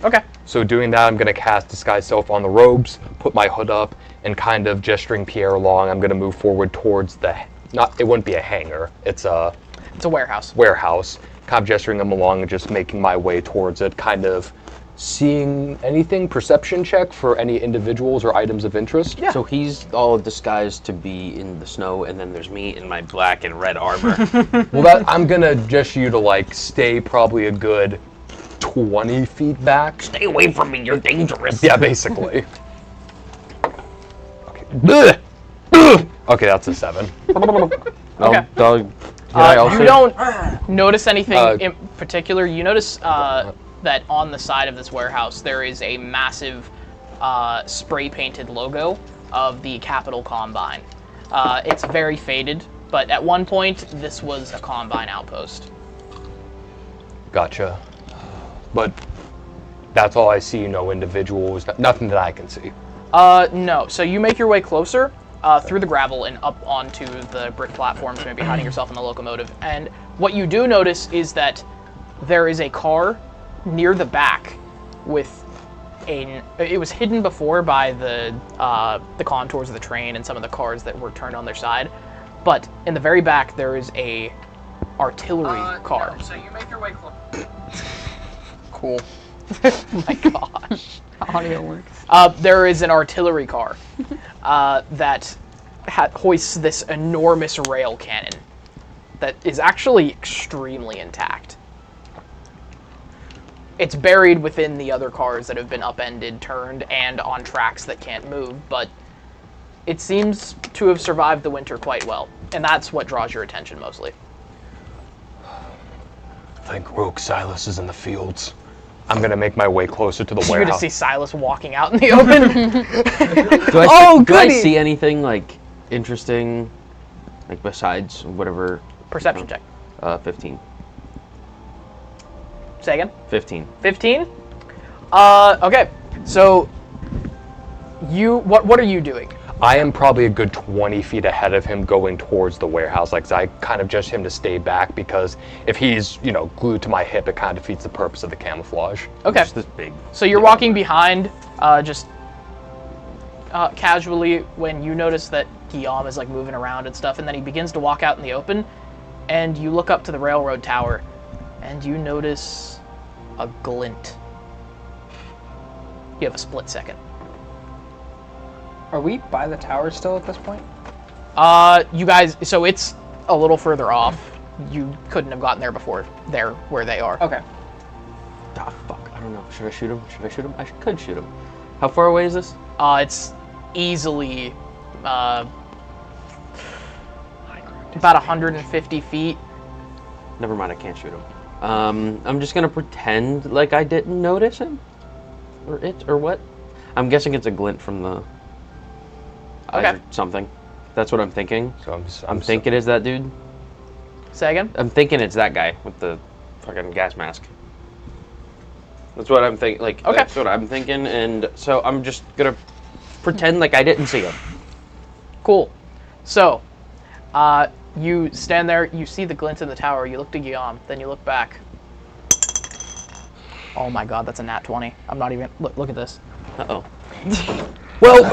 Okay. So doing that, I'm gonna cast disguise self on the robes, put my hood up, and kind of gesturing Pierre along, I'm gonna move forward towards the it wouldn't be a hangar. It's a warehouse. Warehouse. Kind of gesturing them along and just making my way towards it, kind of seeing anything, perception check for any individuals or items of interest. Yeah. So he's all disguised to be in the snow, and then there's me in my black and red armor. Well, I'm gonna gesture you to like stay probably a good 20 feet back. Stay away from me, you're dangerous. Yeah, basically. Okay. Okay, that's a 7. Okay. Dog. I also You don't notice anything in particular. You notice that on the side of this warehouse there is a massive spray-painted logo of the Capitol Combine. It's very faded, but at one point this was a Combine outpost. Gotcha. But that's all I see, no individuals, nothing that I can see. No. So you make your way closer through the gravel and up onto the brick platforms, maybe hiding yourself in the locomotive. And what you do notice is that there is a car near the back with it was hidden before by the contours of the train and some of the cars that were turned on their side, but in the very back there is a artillery car. No, so you make your way close. Cool. Oh my gosh. Audio works. There is an artillery car that hoists this enormous rail cannon that is actually extremely intact. It's buried within the other cars that have been upended, turned, and on tracks that can't move, but it seems to have survived the winter quite well, and that's what draws your attention mostly. I think Rogue Silas is in the fields. I'm gonna make my way closer to the You're gonna warehouse. see Silas walking out in the open. Do I see anything like interesting, like besides whatever? Perception check. 15. Say again? 15. 15? Okay. So, what are you doing? I am probably a good 20 feet ahead of him going towards the warehouse. Like, I kind of gesture him to stay back because if he's, glued to my hip, it kind of defeats the purpose of the camouflage. Okay. Just this big. So you're walking behind, casually when you notice that Guillaume is like moving around and stuff, and then he begins to walk out in the open, and you look up to the railroad tower, and you notice a glint. You have a split second. Are we by the tower still at this point? You guys, so it's a little further off. You couldn't have gotten there before they're where they are. Okay. Ah, fuck. I don't know. Should I shoot him? Should I shoot him? I could shoot him. How far away is this? It's easily about 150 feet. Never mind. I can't shoot him. I'm just gonna pretend like I didn't notice him, or what? I'm guessing it's a glint from the eyes or something. That's what I'm thinking. So I'm thinking it's that dude. Say again? I'm thinking it's that guy with the fucking gas mask. That's what I'm thinking. Like, that's what I'm thinking, and so I'm just gonna pretend like I didn't see him. Cool. So, you stand there, you see the glint in the tower, you look to Guillaume, then you look back. Oh my god, that's a nat 20. I'm not even... Look at this. Uh-oh. Well,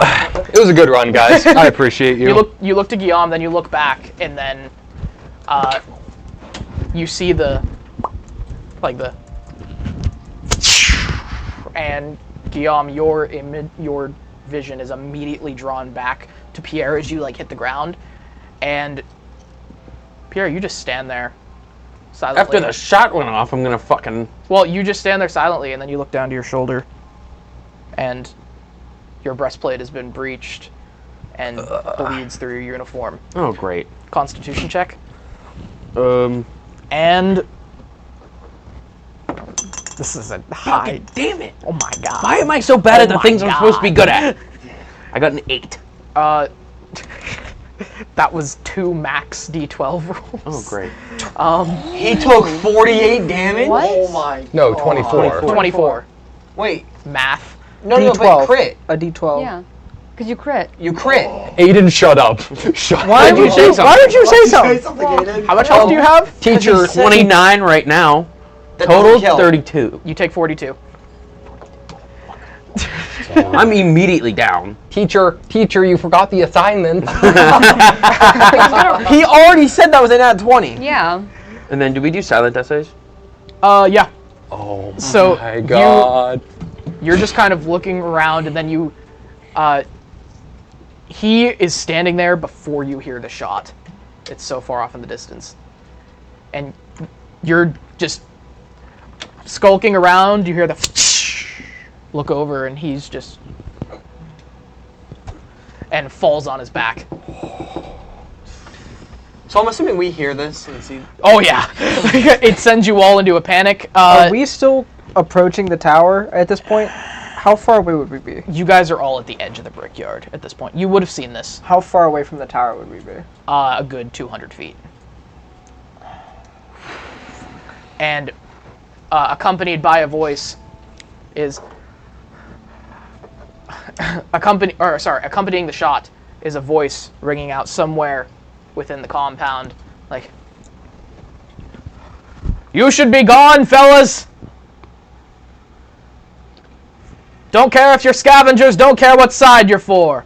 it was a good run, guys. I appreciate you. You look to Guillaume, then you look back, and then you see and Guillaume, your vision is immediately drawn back to Pierre as you like hit the ground, and Pierre, you just stand there silently. After the shot went off, I'm gonna fucking... Well, you just stand there silently, and then you look down to your shoulder, and your breastplate has been breached and bleeds through your uniform. Oh, great. Constitution check. And... This is a high. God damn it! Oh my god. Why am I so bad at the things I'm supposed to be good at? I got an 8. That was 2 max D12 rolls. Oh, great. He took 48 damage? What? Oh my. No, 24. 24. Wait. Math. No, but crit. A D12. Yeah. Because you crit. You crit. Aiden, shut up. Shut Why up. did you say something? How much health do you have? Teacher, 29 right now. Total 32. You take 42. I'm immediately down. Teacher, you forgot the assignment. He already said that was an ad 20. Yeah. And then do we do silent essays? Yeah. Oh So my god. You're just kind of looking around, and then you, he is standing there before you hear the shot. It's so far off in the distance. And you're just skulking around, you hear the look over, and he's just, and falls on his back. So I'm assuming we hear this and see. Oh yeah. It sends you all into a panic. Are we still approaching the tower at this point? How far away would we be? You guys are all at the edge of the brickyard at this point. You would have seen this. How far away from the tower would we be? A good 200 feet. And accompanied by a voice is accompanying the shot is a voice ringing out somewhere within the compound, like, "You should be gone, fellas! Don't care if you're scavengers, don't care what side you're for."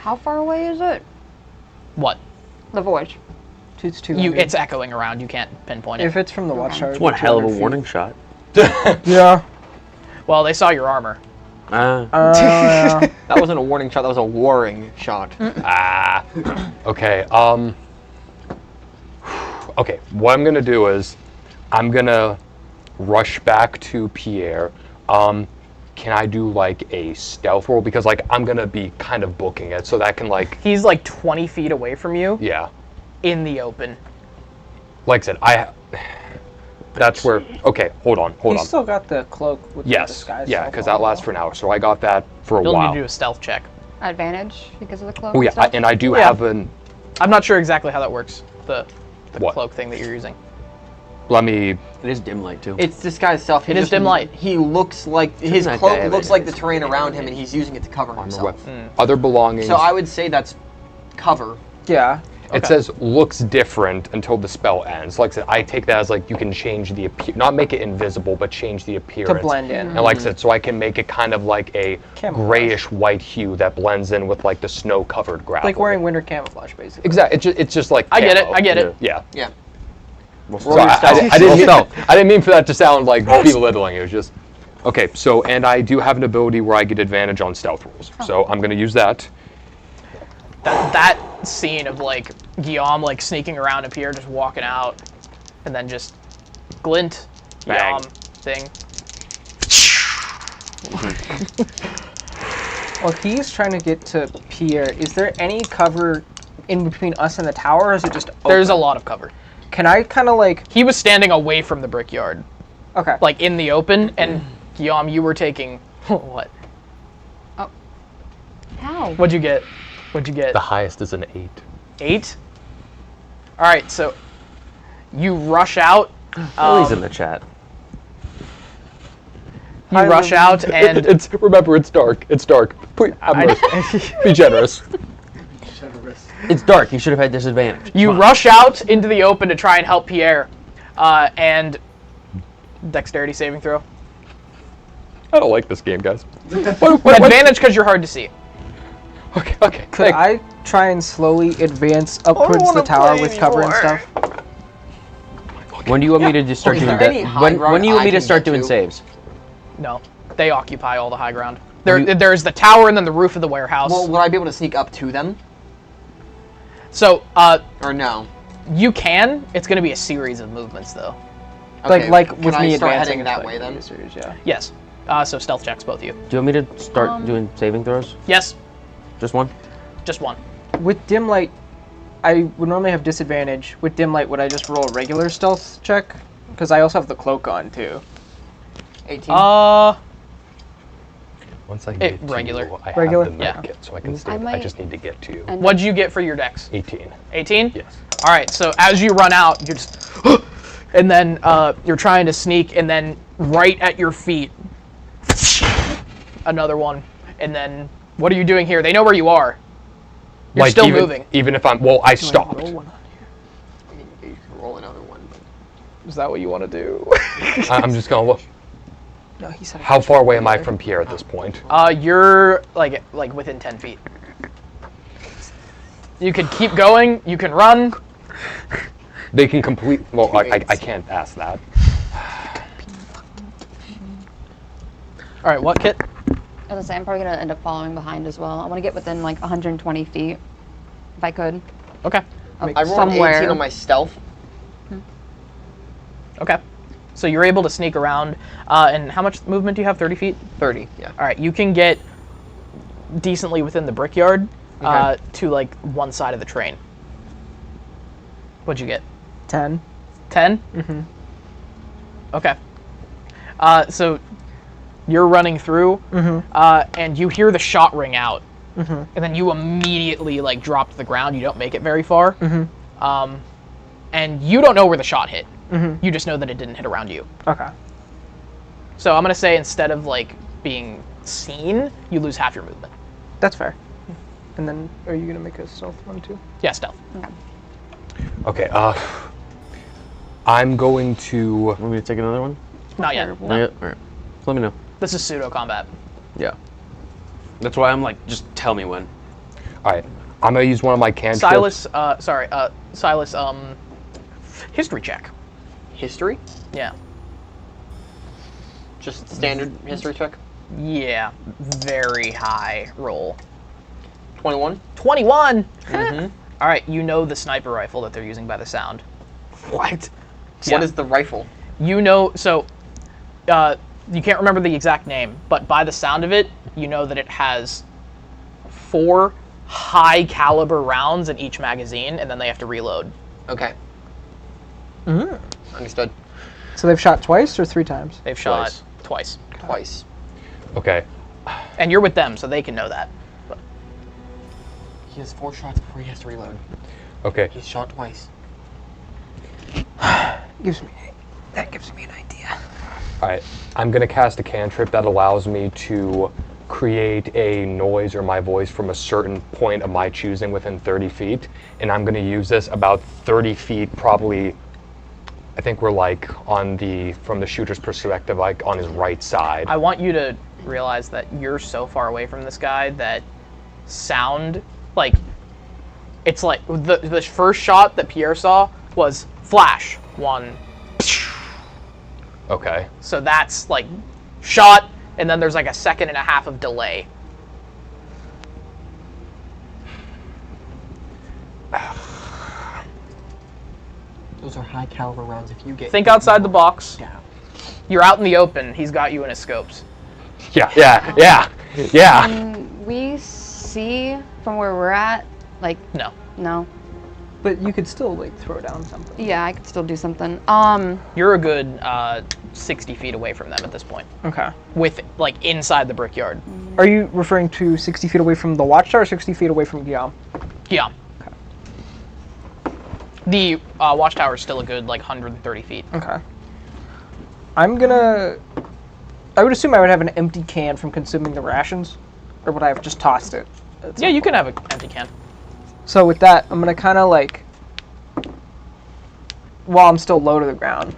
How far away is it? What? The voice. It's 200. It's echoing around, you can't pinpoint it. If it's from the watchtower. It's one hell of a warning shot. Yeah. Well, they saw your armor. Yeah. That wasn't a warning shot, that was a warring shot. Okay, okay, what I'm gonna do is, I'm gonna rush back to Pierre. Can I do like a stealth roll? Because like, I'm gonna be kind of booking it, so that can like... He's like 20 feet away from you. Yeah. In the open. Like I said, that's where... Okay, hold on. He's still got the cloak with the disguise. Yeah, because that lasts for an hour, so I got that for a You'll while. need to do a stealth check. Advantage because of the cloak. Oh yeah, and I do have an... I'm not sure exactly how that works, the What? cloak thing that you're using. Let me... It is dim light, too. It's disguised self. It is dim light. He looks like... His that cloak guy looks like the terrain around him, and he's using it to cover himself. Other belongings... So I would say that's cover. Yeah. It says looks different until the spell ends. Like I said, I take that as like you can change the not make it invisible, but change the appearance. To blend in. And like I said, so I can make it kind of like a Camouflage. grayish white hue that blends in with like the snow-covered gravel. Like wearing winter camouflage, basically. Exactly. It's just like I get it. camo. I get it. Yeah. Yeah. So I didn't mean for that to sound like belittling. It was just okay. So and I do have an ability where I get advantage on stealth rolls. So I'm gonna use that. That scene of like Guillaume like sneaking around up here, just walking out, and then just glint, Bang. Guillaume thing. Well, he's trying to get to Pierre. Is there any cover in between us and the tower, or is it just open? There's a lot of cover. Can I kind of like... He was standing away from the brickyard. Okay. Like in the open, and Guillaume, you were taking... What? Oh. How? What'd you get? What'd you get? The highest is an 8. 8? Alright, so you rush out. Lily's in the chat. You rush out and... Remember, it's dark. It's dark. Please, have mercy. Be generous. It's dark. You should have had disadvantage. You rush out into the open to try and help Pierre. And dexterity saving throw. I don't like this game, guys. Advantage because you're hard to see. Okay. Could I try and slowly advance up towards the tower with cover and stuff? When do you want me to just start doing that? When do you want me to start doing saves? No, they occupy all the high ground. There's the tower and then the roof of the warehouse. Well, would I be able to sneak up to them? So, or no? You can. It's going to be a series of movements, though. Okay, like with can me I start advancing heading that way then? Series, yeah. Yes. So stealth checks, both of you. Do you want me to start doing saving throws? Yes. Just one? Just one. With dim light, I would normally have disadvantage. With dim light, would I just roll a regular stealth check? Because I also have the cloak on, too. 18. Once I get regular. to you, I Regular? have the med kit, so I can stay. I just need to get to you. What'd you get for your dex? 18. 18? Yes. All right, so as you run out, you're just... and then you're trying to sneak, and then right at your feet, another one. And then, what are you doing here? They know where you are. You're like, still even, moving. Even if I'm... Well, I stopped. You can roll another one. Is that what you want to do? I'm just going to look. No, he said. How far away am I from Pierre at this point? You're like within 10 feet. You could keep going. You can run. They can complete... Well, I can't ask that. All right, what, Kit? As I say, I'm probably going to end up following behind as well. I want to get within like 120 feet, if I could. Okay. I rolled 18 on my stealth. Okay. So you're able to sneak around. And how much movement do you have? 30 feet? 30, yeah. All right, you can get decently within the brickyard to like one side of the train. What'd you get? 10. 10? Mm-hmm. Okay. So you're running through, and you hear the shot ring out, and then you immediately like drop to the ground. You don't make it very far, and you don't know where the shot hit. You just know that it didn't hit around you. Okay. So I'm gonna say instead of like being seen, you lose half your movement. That's fair. And then, are you gonna make a stealth one too? Yeah, stealth. Okay, I'm going to... Want me to take another one? Not yet. Not yet? Alright. Let me know. This is pseudo combat. Yeah. That's why I'm like, just tell me when. Alright, I'm going to use one of my cantrips. Silas, history check. History? Yeah. Just standard history check? Yeah, very high roll. 21? 21! All right, you know the sniper rifle that they're using by the sound. What? Yeah. What is the rifle? You know, so you can't remember the exact name, but by the sound of it, you know that it has 4 high caliber rounds in each magazine, and then they have to reload. Okay. Understood. So they've shot twice or 3 times? They've shot twice. Twice. Okay. And you're with them, so they can know that. He has 4 shots before he has to reload. Okay. He's shot twice. That gives me an idea. Alright, I'm going to cast a cantrip that allows me to create a noise or my voice from a certain point of my choosing within 30 feet. And I'm going to use this about 30 feet, probably, I think we're like on the, from the shooter's perspective, like on his right side. I want you to realize that you're so far away from this guy that sound, like, it's like, the first shot that Pierre saw was flash, 1. Okay. So that's like shot, and then there's like a 1.5 seconds of delay. Those are high caliber rounds if you get... Think outside the box. Yeah. You're out in the open. He's got you in his scopes. Yeah. Can we see from where we're at? Like, No. no. But you could still like throw down something. Yeah, I could still do something. You're a good 60 feet away from them at this point. Okay. With, like, inside the brickyard. Are you referring to 60 feet away from the watchtower or 60 feet away from Guillaume? Yeah. Okay. The watchtower is still a good, like, 130 feet. Okay. I would assume I would have an empty can from consuming the rations, or would I have just tossed it? Yeah, you can have an empty can. So with that, I'm gonna kind of like, while I'm still low to the ground,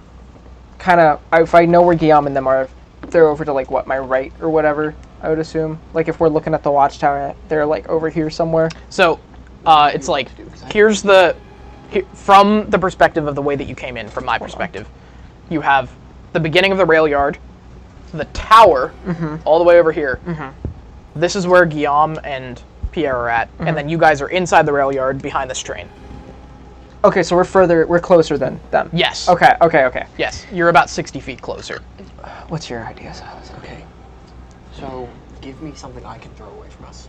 kind of, if I know where Guillaume and them are, they're over to like what, my right or whatever, I would assume. Like if we're looking at the watchtower, they're like over here somewhere. So it's like, here's from the perspective of the way that you came in, from my perspective, you have the beginning of the rail yard, the tower, all the way over here. This is where Guillaume and Pierre are at, and then you guys are inside the rail yard behind this train. Okay, so we're closer than them. Yes. Okay. Yes, you're about 60 feet closer. What's your idea, Silas? Okay. So, give me something I can throw away from us.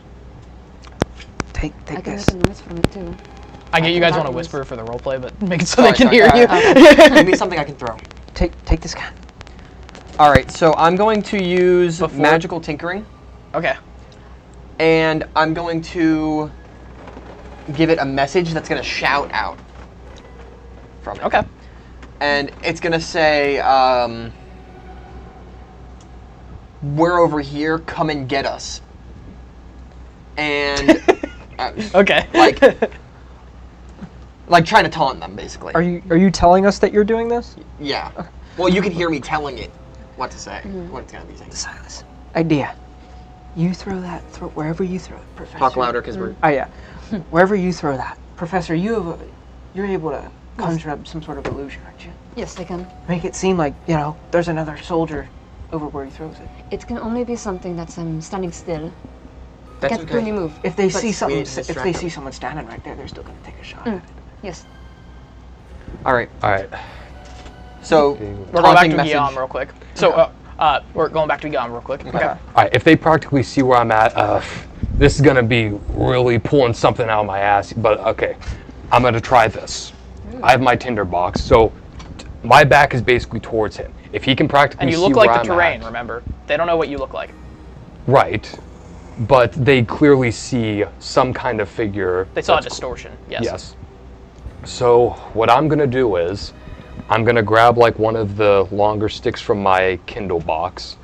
Take I can this. make a noise from it too. I get you guys want to noise. whisper for the roleplay, but make it so they can hear you. Give me something I can throw. Take this gun. Alright, so I'm going to use magical tinkering. Okay. And I'm going to give it a message that's going to shout out from it. Okay. And it's going to say, we're over here, come and get us. And okay. like trying to taunt them, basically. Are you telling us that you're doing this? Yeah. Well, you can hear me telling it what to say, what it's going to be saying. Silas. Idea. You throw wherever you throw it, Professor. Talk louder, because we're... Oh, yeah. Wherever you throw that. Professor, you're able to conjure up some sort of illusion, aren't you? Yes, I can. Make it seem like, there's another soldier over where he throws it. It can only be something that's standing still. That's Can't do any move. If they see we need something, to if distract they them. see someone standing right there, they're still going to take a shot at it. Yes. Alright. Alright. So, We're going back to Guillaume real quick. So, we're going back to Guillaume real quick. Okay. Alright, if they practically see where I'm at, this is gonna be really pulling something out of my ass, but okay. I'm gonna try this. I have my tinder box, so my back is basically towards him. If he can practically see And you look where like I'm the terrain, at, remember? They don't know what you look like. right, but they clearly see some kind of figure. They saw a distortion, yes. Yes. So what I'm gonna do is, I'm gonna grab like one of the longer sticks from my Kindle box,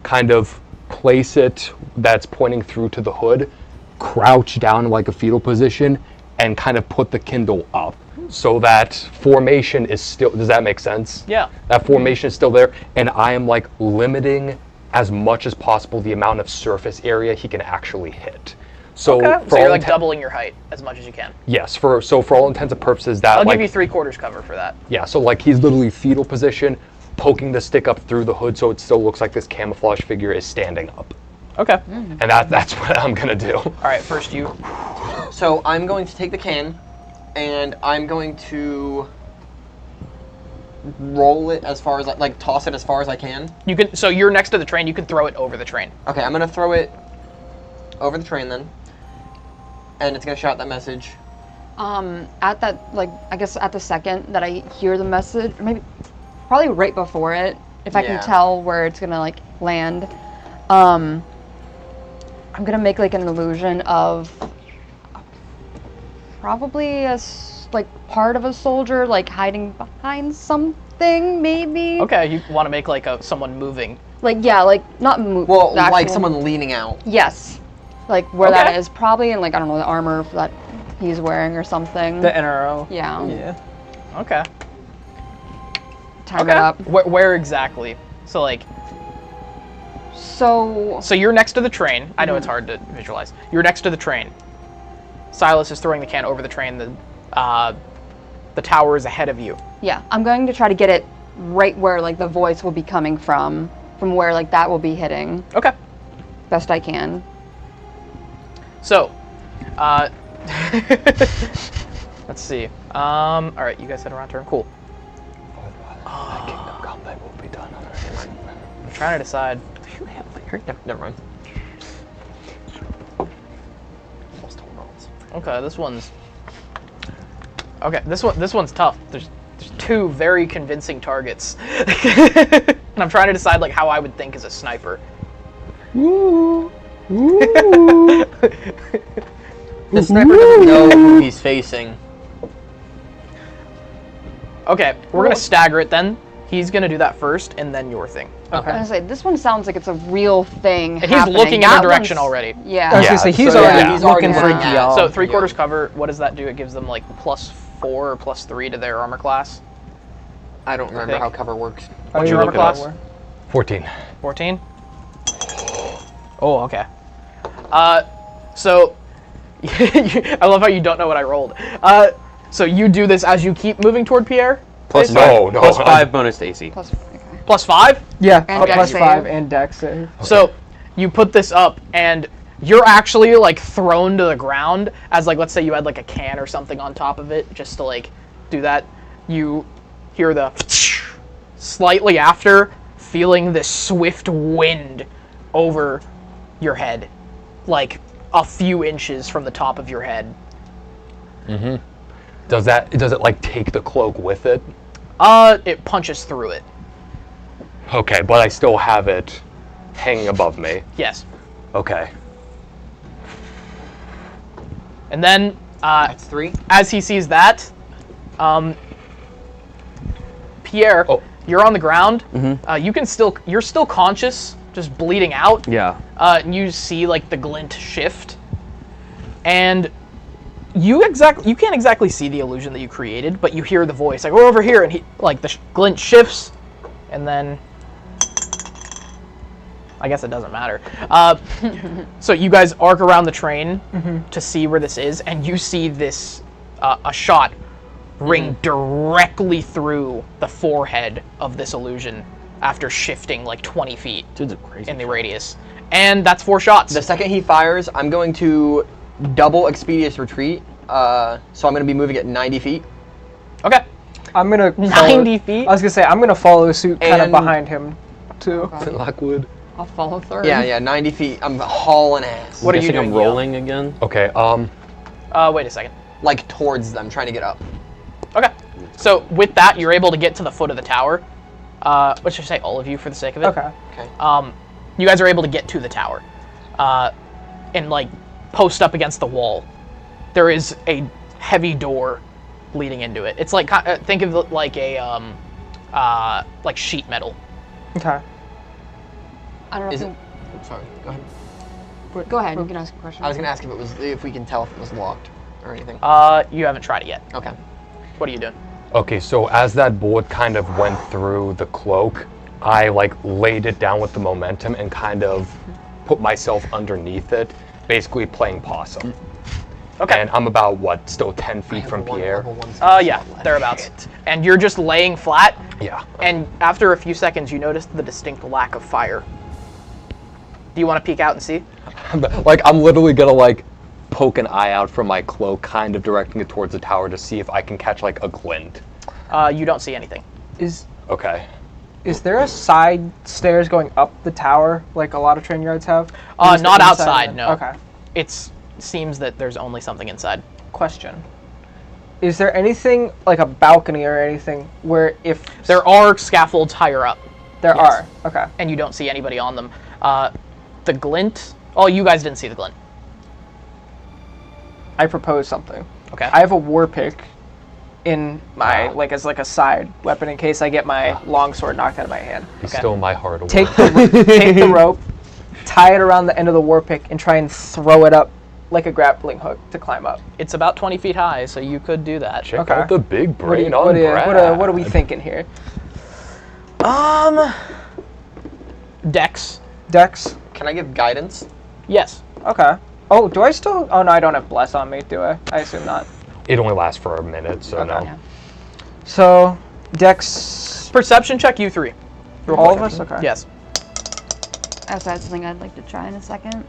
kind of place it that's pointing through to the hood, crouch down in like a fetal position, and kind of put the Kindle up so that formation is still, does that make sense? Yeah. That formation is still there, and I am like limiting as much as possible the amount of surface area he can actually hit. So, So you're like doubling your height as much as you can. Yes, for all intents and purposes, that I'll like, give you 3/4 cover for that. yeah, so like he's literally fetal position, poking the stick up through the hood so it still looks like this camouflage figure is standing up. Okay. And that's what I'm gonna do. All right, first you. So I'm going to take the can, and I'm going to roll it as far as like toss it as far as I can. You can. So you're next to the train. You can throw it over the train. Okay, I'm gonna throw it over the train then, and it's gonna shout that message. At that, I guess at the second that I hear the message, or maybe probably right before it, if I can tell where it's gonna land, I'm gonna make an illusion of probably part of a soldier hiding behind something, maybe. Okay, you want to make someone moving. Not move. Well, like someone leaning out. Yes. Where that is, probably in I don't know, the armor that he's wearing or something. The NRO. Yeah. Yeah. Okay. Time it up. Where exactly? So So you're next to the train. I know it's hard to visualize. You're next to the train. Silas is throwing the can over the train. The tower is ahead of you. Yeah, I'm going to try to get it right where the voice will be coming from where that will be hitting. Okay. Best I can. So, let's see. All right, you guys had a round turn. Cool. Kingdom combat will be done. I'm trying to decide. Never mind. Okay, this one's. Okay, this one's tough. There's two very convincing targets, and I'm trying to decide how I would think as a sniper. Ooh. Ooh. The sniper doesn't know who he's facing. Okay, we're gonna stagger it then. He's gonna do that first, and then your thing. Okay. I was gonna say, this one sounds like it's a real thing. And he's looking in a direction already. Yeah. I was gonna say he's already looking for yeah. So 3/4 cover. What does that do? It gives them +4 or +3 to their armor class. I don't remember how cover works. What's your armor class? 14. 14? Oh, okay. So, I love how you don't know what I rolled. So you do this as you keep moving toward Pierre? Plus No, no. Plus 5 bonus to AC. Plus 5? Yeah, And plus dex 5 save. and dex save. So you put this up and you're actually like thrown to the ground as like, let's say you had like a can or something on top of it just to like do that. You hear the slightly after, feeling this swift wind over your head, like a few inches from the top of your head. Mm-hmm. Does it like take the cloak with it? It punches through it. Okay, but I still have it hanging above me. Yes. Okay. And then, That's 3. as he sees that, Pierre, you're on the ground. Mm-hmm. You're still conscious, just bleeding out. Yeah. And you see like the glint shift, and you can't exactly see the illusion that you created, but you hear the voice like, "We're over here," and the glint shifts, and then I guess it doesn't matter. So you guys arc around the train to see where this is, and you see this a shot ring directly through the forehead of this illusion after shifting like 20 feet in the radius. And that's 4 shots. The second he fires, I'm going to double expeditious retreat. So I'm going to be moving at 90 feet. Okay. I'm gonna 90 feet? I was gonna say I'm gonna follow suit kind of And- behind him too. Lockwood. I'll follow through. Yeah, 90 feet. I'm hauling ass. What are you I'm doing, rolling again. Okay. Wait a second. Like towards them, trying to get up. Okay. So with that, you're able to get to the foot of the tower. Let's just say all of you for the sake of it. Okay. Okay. You guys are able to get to the tower, and like post up against the wall. There is a heavy door leading into it. It's like think of it like a like sheet metal. Okay. I don't know Is if it? I'm sorry. Go ahead. Go ahead, you can ask a question. I was going to ask if we can tell if it was locked or anything. You haven't tried it yet. Okay. What are you doing? Okay, so as that bullet kind of went through the cloak, I like laid it down with the momentum and kind of put myself underneath it, basically playing possum. Okay. And I'm about still 10 feet from Pierre. Yeah, thereabouts. And you're just laying flat. Yeah. And after a few seconds, you notice the distinct lack of fire. Do you want to peek out and see? Like I'm literally gonna like poke an eye out from my cloak, kind of directing it towards the tower to see if I can catch like a glint. You don't see anything. Okay. Is there a side stairs going up the tower like a lot of train yards have? Or is it Not inside outside, of it? no. Okay. It seems that there's only something inside. Question. Is there anything like a balcony or anything where if There are scaffolds higher up. there Yes. are? Okay. And you don't see anybody on them. The glint. Oh, you guys didn't see the glint. I propose something. Okay. I have a war pick in my like as like a side weapon in case I get my longsword knocked out of my hand. He's still in my heart away. Take the rope, tie it around the end of the war pick, and try and throw it up like a grappling hook to climb up. It's about 20 feet high, so you could do that. Check Okay. out the big What, do you- brain on what, do you- Brad. what are we thinking here? Dex. Dex? Can I give guidance? Yes. Okay. Oh, do I still? Oh no, I don't have bless on me, do I? I assume not. It only lasts for a minute, so no. Yeah. So, Dex. Perception check, you 3. All of us? Okay. Yes. I also had something I'd like to try in a second.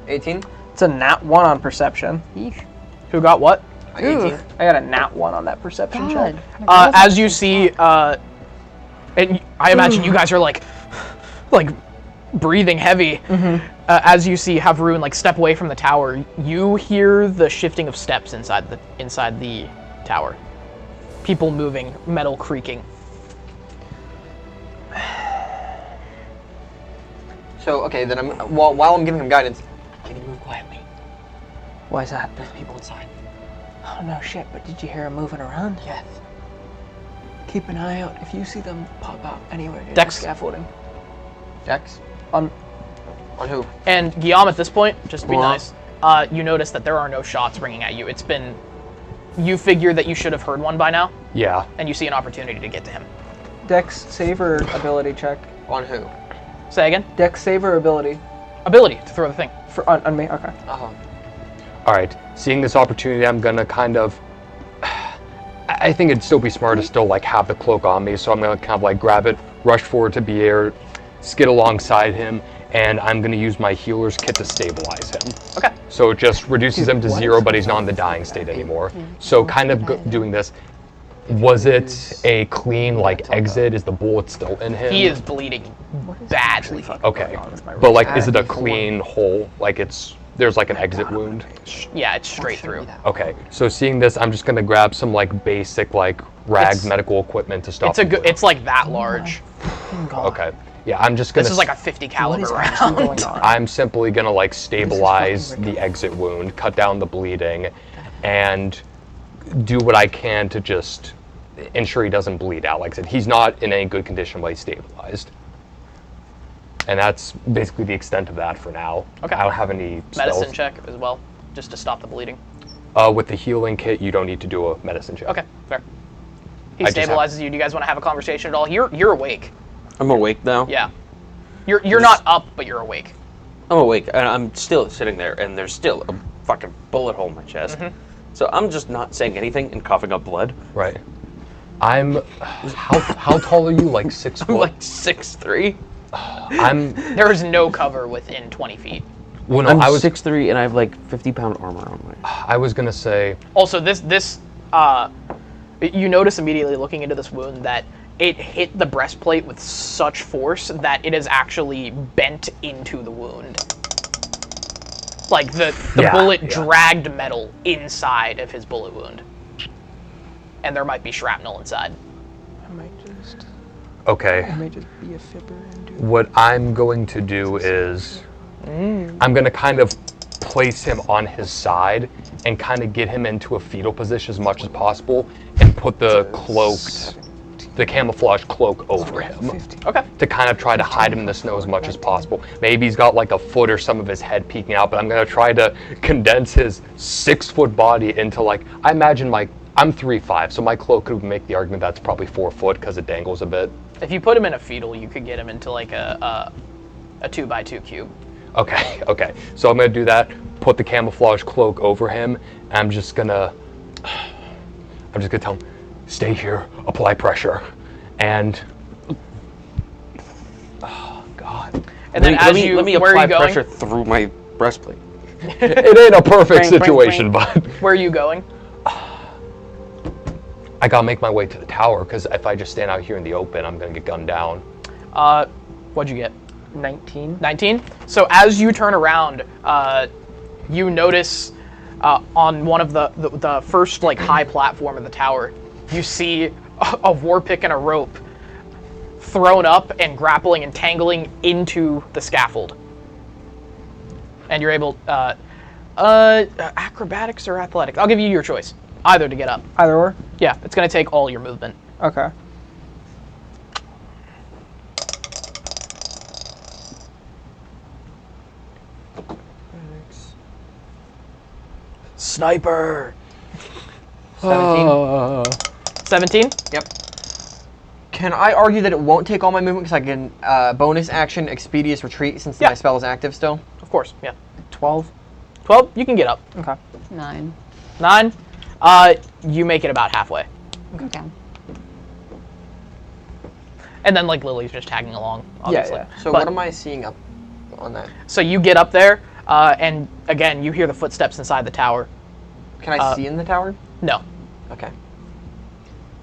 18? It's a nat 1 on perception. Yeesh. Who got what? 18. I got a nat 1 on that perception God. check. As you see, and I imagine you guys are like breathing heavy. As you see Havrun like step away from the tower, you hear the shifting of steps inside the tower. People moving, metal creaking. So, okay, then while I'm giving him guidance, can you move quietly? Why is that? There's people inside. Oh no shit, but did you hear him moving around? Yes. Keep an eye out if you see them pop out anywhere near Dex. the scaffolding. Dex? On On who? And Guillaume, at this point, just to be Uh-huh. nice, you notice that there are no shots ringing at you. It's been, you figure that you should have heard one by now, Yeah. and you see an opportunity to get to him. Dex saver ability check. On who? Say again. Dex saver ability. Ability to throw the thing. On me. Okay. All right. Seeing this opportunity, I'm gonna kind of. I think it'd still be smart to still like have the cloak on me, so I'm gonna kind of like grab it, rush forward to the air, skid alongside him, and I'm gonna use my healer's kit to stabilize him. Okay. So it just reduces him to 0, but he's not in the dying state anymore. So kind of doing this. Was it a clean like exit? Is the bullet still in him? He is bleeding badly. Okay. But like, is it a clean hole? Like there's like an exit wound? Yeah, it's straight through. Okay. So seeing this, I'm just gonna grab some like basic like medical equipment to stop. It's like that large. Okay. Yeah, I'm just gonna. This is like a 50 caliber round. I'm simply gonna like stabilize the exit wound, cut down the bleeding, and do what I can to just ensure he doesn't bleed out. Like I said, he's not in any good condition, but he's stabilized. And that's basically the extent of that for now. Okay. I don't have any medicine spells. check as well, just to stop the bleeding. With the healing kit, you don't need to do a medicine check. Okay, fair. He stabilizes you. Do you guys want to have a conversation at all? You're awake. I'm awake now. Yeah. You're not up, but you're awake. I'm awake, and I'm still sitting there, and there's still a fucking bullet hole in my chest. So I'm just not saying anything and coughing up blood. Right. I'm. How tall are you? Like 6 foot? I'm like 6'3". There is no cover within 20 feet. Well, no, I'm I was 6'3", and I have like 50-pound armor on my. I was gonna say. Also, you notice immediately looking into this wound that it hit the breastplate with such force that it has actually bent into the wound. Like the bullet dragged metal inside of his bullet wound. And there might be shrapnel inside. I might just... Okay. I might just be a fibber and do... What I'm going to do is... I'm going to kind of place him on his side and kind of get him into a fetal position as much as possible and put the camouflage cloak over him. Okay. To kind of try to hide him in the snow as much as possible. Maybe he's got like a foot or some of his head peeking out, but I'm going to try to condense his 6-foot body into like, I imagine I'm 3'5", so my cloak could make the argument that's probably 4 foot because it dangles a bit. If you put him in a fetal, you could get him into like a 2x2 cube. Okay. So I'm going to do that, put the camouflage cloak over him, and I'm just going to tell him, stay here, apply pressure, and oh god. And then let me apply pressure through my breastplate. It ain't a perfect situation, but where are you going? I gotta make my way to the tower because if I just stand out here in the open, I'm gonna get gunned down. What'd you get? 19. 19. So as you turn around, you notice on one of the first like high platform of the tower, you see a war pick and a rope thrown up and grappling and tangling into the scaffold. And you're able, acrobatics or athletics? I'll give you your choice. Either to get up. Either or? Yeah, it's going to take all your movement. Okay. Sniper! 17. 17? Yep. Can I argue that it won't take all my movement because I can bonus action expeditious retreat since my spell is active still? Of course, yeah. 12. 12? You can get up. Okay. 9. 9? You make it about halfway. Okay. And then like Lilli's just tagging along, obviously. Yeah. So what am I seeing up on that? So you get up there, and again, you hear the footsteps inside the tower. Can I see in the tower? No. Okay.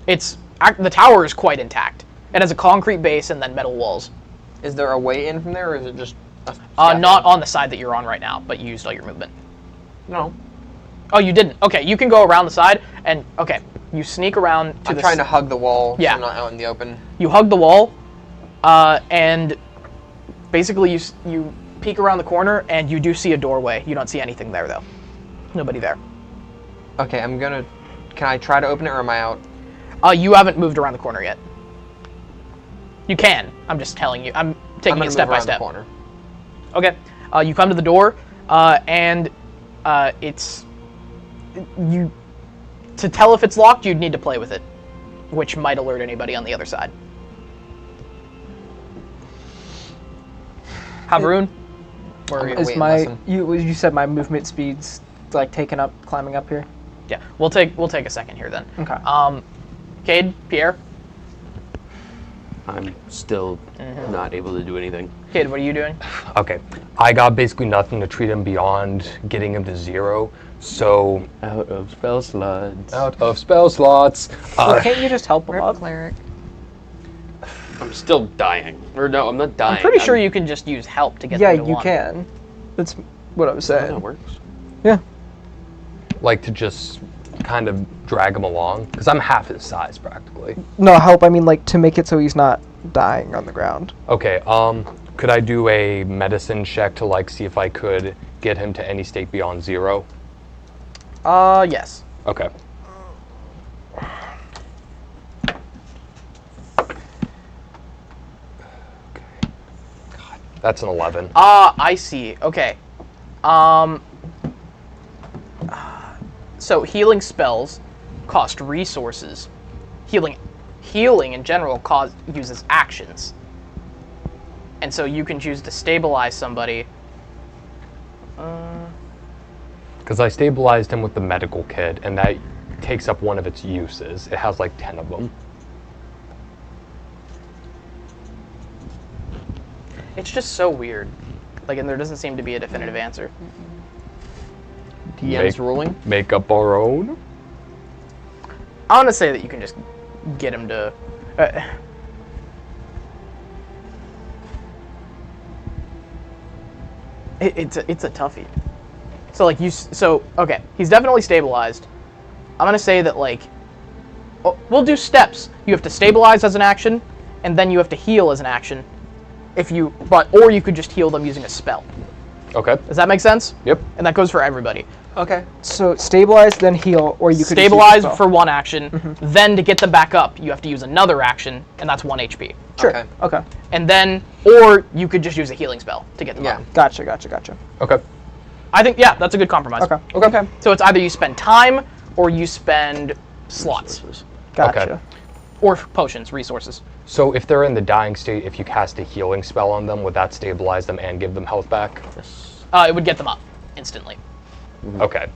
The tower is quite intact. It has a concrete base and then metal walls. Is there a way in from there, or is it just not on the side that you're on right now, but you used all your movement. No. Oh, you didn't? Okay, you can go around the side, and okay, you sneak around to I'm trying to hug the wall so I'm not out in the open. You hug the wall, and basically you peek around the corner, and you do see a doorway. You don't see anything there, though. Nobody there. Okay, can I try to open it, or am I out? You haven't moved around the corner yet. You can. I'm just telling you. I'm taking it step by step. Corner. Okay. You come to the door, and it's... To tell if it's locked, you'd need to play with it, which might alert anybody on the other side. Havarun, where are you? Is my you said my movement speed's like climbing up here? Yeah, we'll take a second here then. Okay. Cade, Pierre. I'm still not able to do anything. Cade, what are you doing? Okay, I got basically nothing to treat him beyond getting him to 0. So Out of spell slots. out of spell slots. Well, can't you just help him up? Cleric. I'm still dying. Or no, I'm not dying. I'm pretty sure you can just use help to get Yeah, them to you 1. can. That's what I was That saying. works. Yeah. Like to just kind of drag him along because I'm half his size practically. No, help. I mean, like to make it so he's not dying on the ground. Okay. Could I do a medicine check to like see if I could get him to any state beyond 0? Yes. Okay. God, that's an 11. I see. Okay. So healing spells cost resources. Healing in general uses actions. And so you can choose to stabilize somebody. Because I stabilized him with the medical kit, and that takes up one of its uses. It has like 10 of them. It's just so weird. Like, and there doesn't seem to be a definitive answer. DM's ruling. Make up our own. I want to say that you can just get him to. It's a toughie. So like okay, he's definitely stabilized. I'm gonna say that like, we'll do steps. You have to stabilize as an action, and then you have to heal as an action. Or you could just heal them using a spell. Okay. Does that make sense? Yep. And that goes for everybody. Okay. So stabilize, then heal, or you could Stabilize for 1 action, then to get them back up, you have to use another action, and that's 1 HP. Sure. Okay. And then, or you could just use a healing spell to get them up. Gotcha. Okay. I think, yeah, that's a good compromise. Okay. So it's either you spend time, or you spend slots. Gotcha. Okay. Or potions, resources. So if they're in the dying state, if you cast a healing spell on them, would that stabilize them and give them health back? Yes. It would get them up instantly. Okay.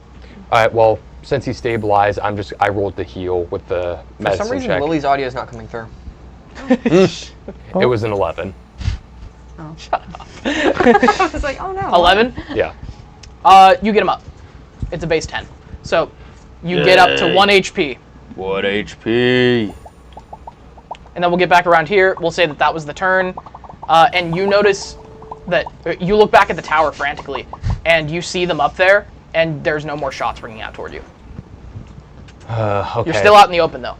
All right. Well, since he's stabilized, I rolled the heal with the medicine For some reason, check. Lily's audio is not coming through. It was an 11. Oh. Shut up. I was like, oh no. 11? Yeah. You get them up. It's a base 10. So you get up to 1 HP. 1 HP. And then we'll get back around here. We'll say that was the turn. And you notice that you look back at the tower frantically, and you see them up there, and there's no more shots ringing out toward you. Okay. You're still out in the open, though.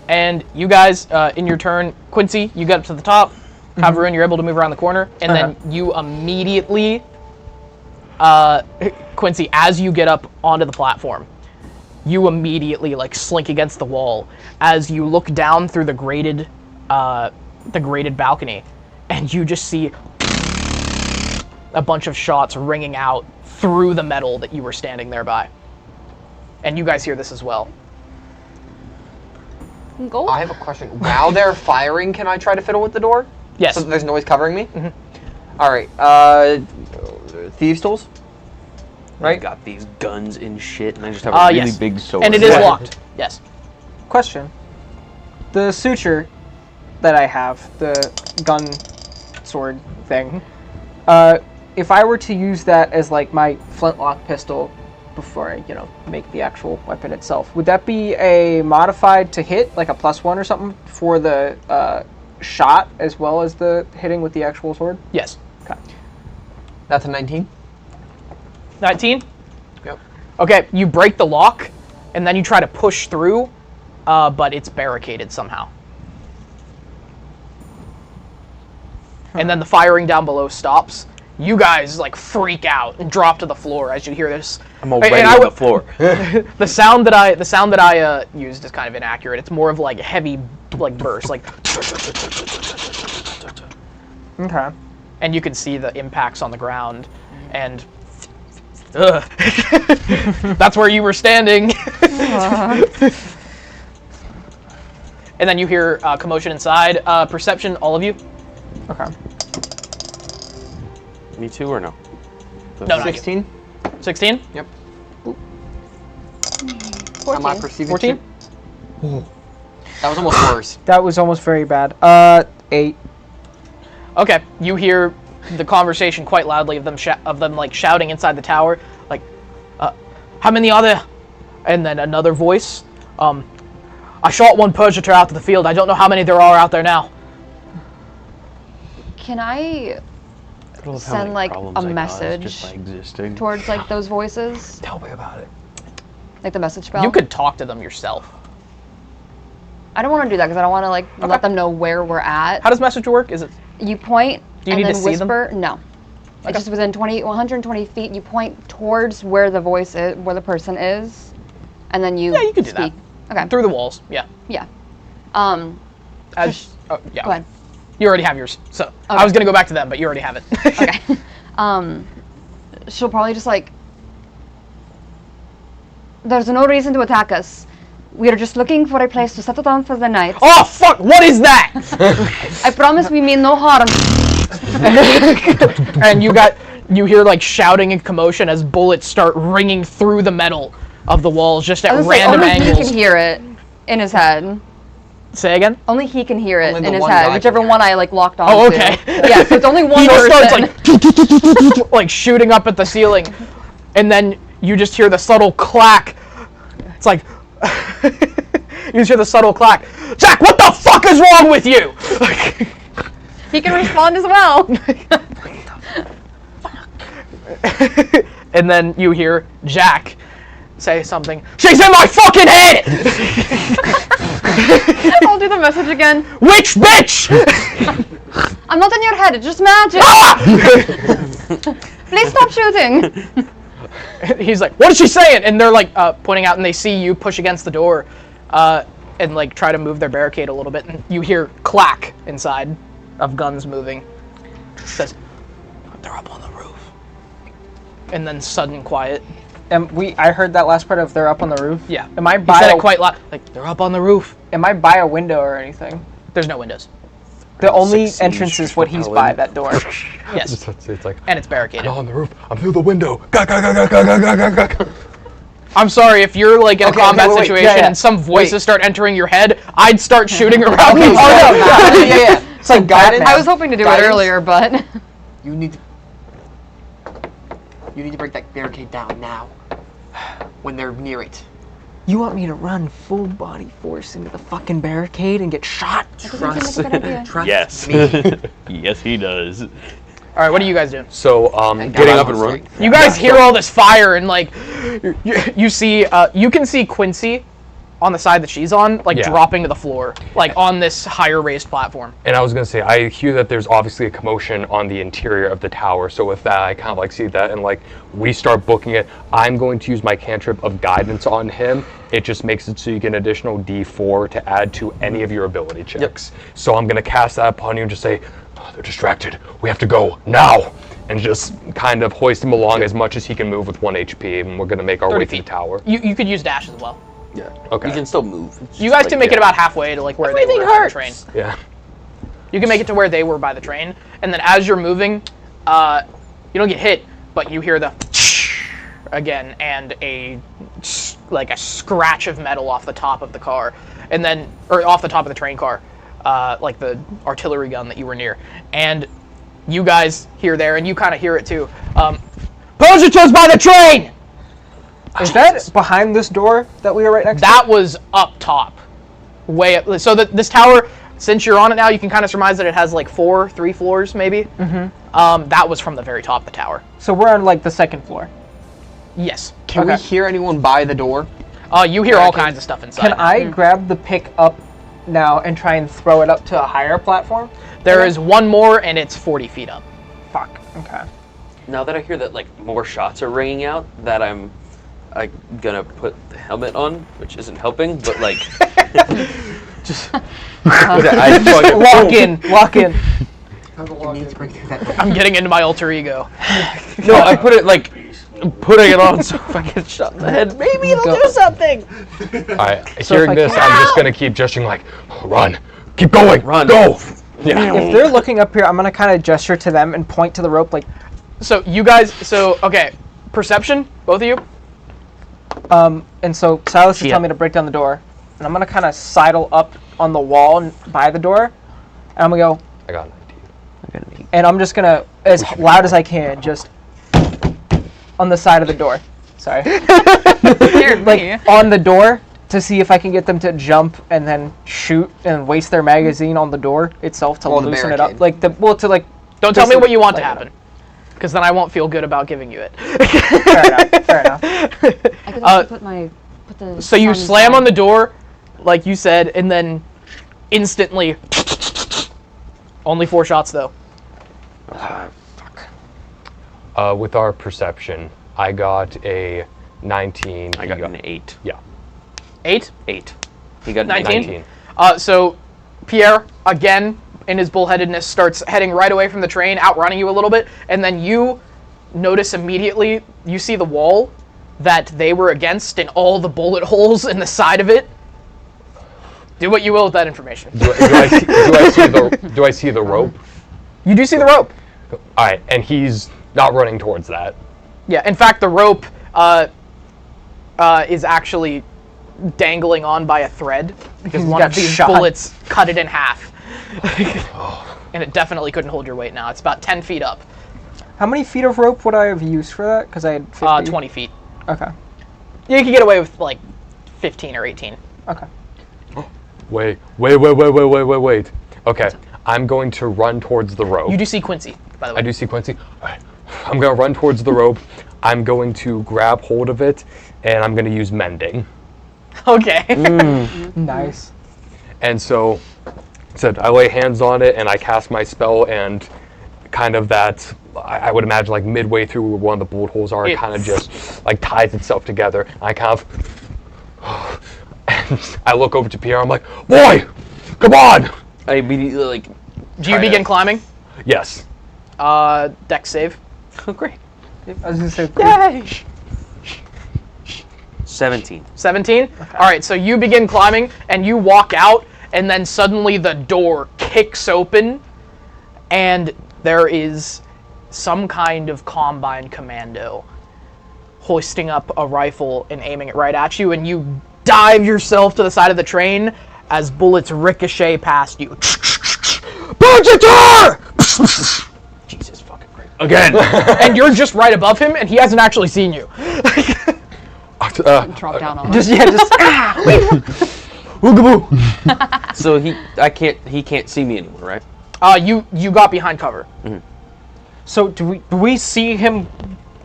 And you guys, in your turn, Quincy, you get up to the top. Havarun, you're able to move around the corner. And then you immediately, Quincy, as you get up onto the platform, you immediately like slink against the wall as you look down through the grated balcony, and you just see a bunch of shots ringing out through the metal that you were standing there by. And you guys hear this as well. Go. I have a question. While they're firing, can I try to fiddle with the door? Yes. So there's noise covering me? All right. Thieves' tools? Right? I got these guns and shit, and I just have a really big sword. And it is locked. Yes. Question. The suture that I have, the gun sword thing, if I were to use that as like my flintlock pistol before I, make the actual weapon itself, would that be a modified to hit, like a +1 or something for the shot as well as the hitting with the actual sword? Yes. Okay. That's a 19. 19? Yep. Okay, you break the lock, and then you try to push through, but it's barricaded somehow. And then the firing down below stops. You guys like freak out and drop to the floor as you hear this. I'm already on the floor. The sound that I used is kind of inaccurate. It's more of like heavy like burst, like. Okay. And you can see the impacts on the ground, and that's where you were standing. And then you hear commotion inside. Perception, all of you. Okay. Me too or no? No, 16. 16? Yep. 14. Am I perceiving 14? That was almost worse. That was almost very bad. 8. Okay, you hear the conversation quite loudly of them like shouting inside the tower, like, how many are there? And then another voice, I shot one purgator out to the field. I don't know how many there are out there now. Can I send like a message towards like those voices? Tell me about it. Like the message spell? You could talk to them yourself. I don't want to do that because I don't want to like let them know where we're at. How does message work? Is it? You point Do you and need then to see whisper. No. Okay. It's just within 120 feet. You point towards where the voice is, where the person is, and then you. Yeah, you can do speak. that. Okay. Through the walls. Yeah. Yeah. Yeah. Go ahead. You already have yours. So I was gonna go back to them, but you already have it. Okay. She'll probably just like. There's no reason to attack us. We are just looking for a place to settle down for the night. Oh fuck! What is that? I promise we mean no harm. And you hear like shouting and commotion as bullets start ringing through the metal of the walls just at random only angles. he can hear it in his head. Say again? Only he can hear it Only in the his one head, guy whichever can hear one I like locked on. Oh, okay. Yeah, so it's only one He just person. starts like shooting up at the ceiling, and then you just hear the subtle clack. It's like you just hear the subtle clack. Jack, what the fuck is wrong with you? He can respond as well. And then you hear Jack say something. She's in my fucking head! I'll do the message again. Which bitch? I'm not in your head, it's just magic. Please stop shooting. He's like, what is she saying? And they're like pointing out, and they see you push against the door and like try to move their barricade a little bit, and you hear clack inside of guns moving. It says, they're up on the roof. And then sudden quiet. And I heard that last part of they're up on the roof. Yeah. Am I He by said it quite loud. Like, they're up on the roof. Am I by a window or anything? There's no windows. The only entrance is what he's by, that door. Yes. It's like, And it's barricaded. I'm on the roof. I'm through the window. Ga, ga, ga, ga, ga, ga, ga, ga. I'm sorry, if you're like in a combat wait, situation yeah. and some voices start entering your head, I'd start shooting around. Oh no, yeah. It's like guidance. I was hoping to do it earlier, but You need to break that barricade down now. When they're near it. You want me to run full body force into the fucking barricade and get shot? Trust Yes. me. Yes, he does. All right, what are you guys doing? So, Getting up and running. You guys hear all this fire and like you see you can see Quincy on the side that she's on like dropping to the floor like on this higher raised platform. And I was gonna say, I hear that there's obviously a commotion on the interior of the tower. So with that, I kind of like see that, and like we start booking it. I'm going to use my cantrip of guidance on him. It just makes it so you get an additional D4 to add to any of your ability checks. So I'm gonna cast that upon you and just say, oh, they're distracted. We have to go now. And just kind of hoist him along as much as he can move with 1 HP, and we're gonna make our way to the tower. You could use dash as well. Yeah. Okay. You can still move. You guys can make it about halfway to like where they were by the train. Yeah. You can make it to where they were by the train, and then as you're moving, you don't get hit, but you hear the again and a scratch of metal off the top of the car, and then off the top of the train car, like the artillery gun that you were near, and you guys hear there, and you kind of hear it too. Positors by the train. Is that behind this door that we were right next to? That was up top, way up. So this tower, since you're on it now, you can kind of surmise that it has like 3 floors maybe. Mm-hmm. That was from the very top of the tower. So we're on like the second floor. Yes. Can we hear anyone by the door? You hear all kinds of stuff inside. Can I grab the pick up now and try and throw it up to a higher platform? There is one more, and it's 40 feet up. Fuck. Okay. Now that I hear that like more shots are ringing out, that I'm gonna put the helmet on, which isn't helping, but like just lock in. I'm getting into my alter ego. No, I put it like putting it on so if I get shot in the head, maybe it'll do something. Alright, hearing this, I'm just gonna keep gesturing like, run, keep going, run, go. If they're looking up here, I'm gonna kind of gesture to them and point to the rope, like. So you guys, okay, perception, both of you. And so Silas is telling me to break down the door, and I'm gonna kind of sidle up on the wall by the door, and I'm gonna go. I got an idea. And I'm just gonna, as loud as I can, just on the side of the door. Sorry. Like on the door to see if I can get them to jump and then shoot and waste their magazine on the door itself to loosen it up. Like Don't tell me what you want to happen, because then I won't feel good about giving you it. Fair enough. I could also put the. So you slam on the door, like you said, and then instantly. Only 4 shots though. With our perception, I got a 19. I got an 8. Yeah. 8? 8. He got 19. So Pierre, again, in his bullheadedness, starts heading right away from the train, outrunning you a little bit, and then you notice immediately, you see the wall that they were against and all the bullet holes in the side of it. Do what you will with that information. Do I see the rope? You do see the rope. All right, and he's not running towards that. Yeah, in fact, the rope is actually dangling on by a thread because one of these bullets cut it in half. And it definitely couldn't hold your weight now. It's about 10 feet up. How many feet of rope would I have used for that? Because I had 50. 20 feet. Okay. You could get away with like 15 or 18. Okay. Wait. Okay, I'm going to run towards the rope. You do see Quincy, by the way. I do see Quincy. All right. I'm going to run towards the rope. I'm going to grab hold of it, and I'm going to use mending. Okay. Nice. And so I lay hands on it, and I cast my spell, and kind of that, I would imagine like midway through where one of the bullet holes are, it kind of just like ties itself together. And I kind of, and I look over to Pierre, I'm like, boy, come on! I immediately like... Do you begin climbing? Yes. Dex save. Oh, great. I was going to say, Yay! 17. 17? Okay. All right, so you begin climbing, and you walk out, and then suddenly the door kicks open, and there is some kind of combine commando hoisting up a rifle and aiming it right at you, and you dive yourself to the side of the train as bullets ricochet past you. Budgeter! Jesus fucking Christ. Again! And you're just right above him, and he hasn't actually seen you. Drop down on him. So he can't see me anymore, right? You got behind cover. Mm-hmm. So do we see him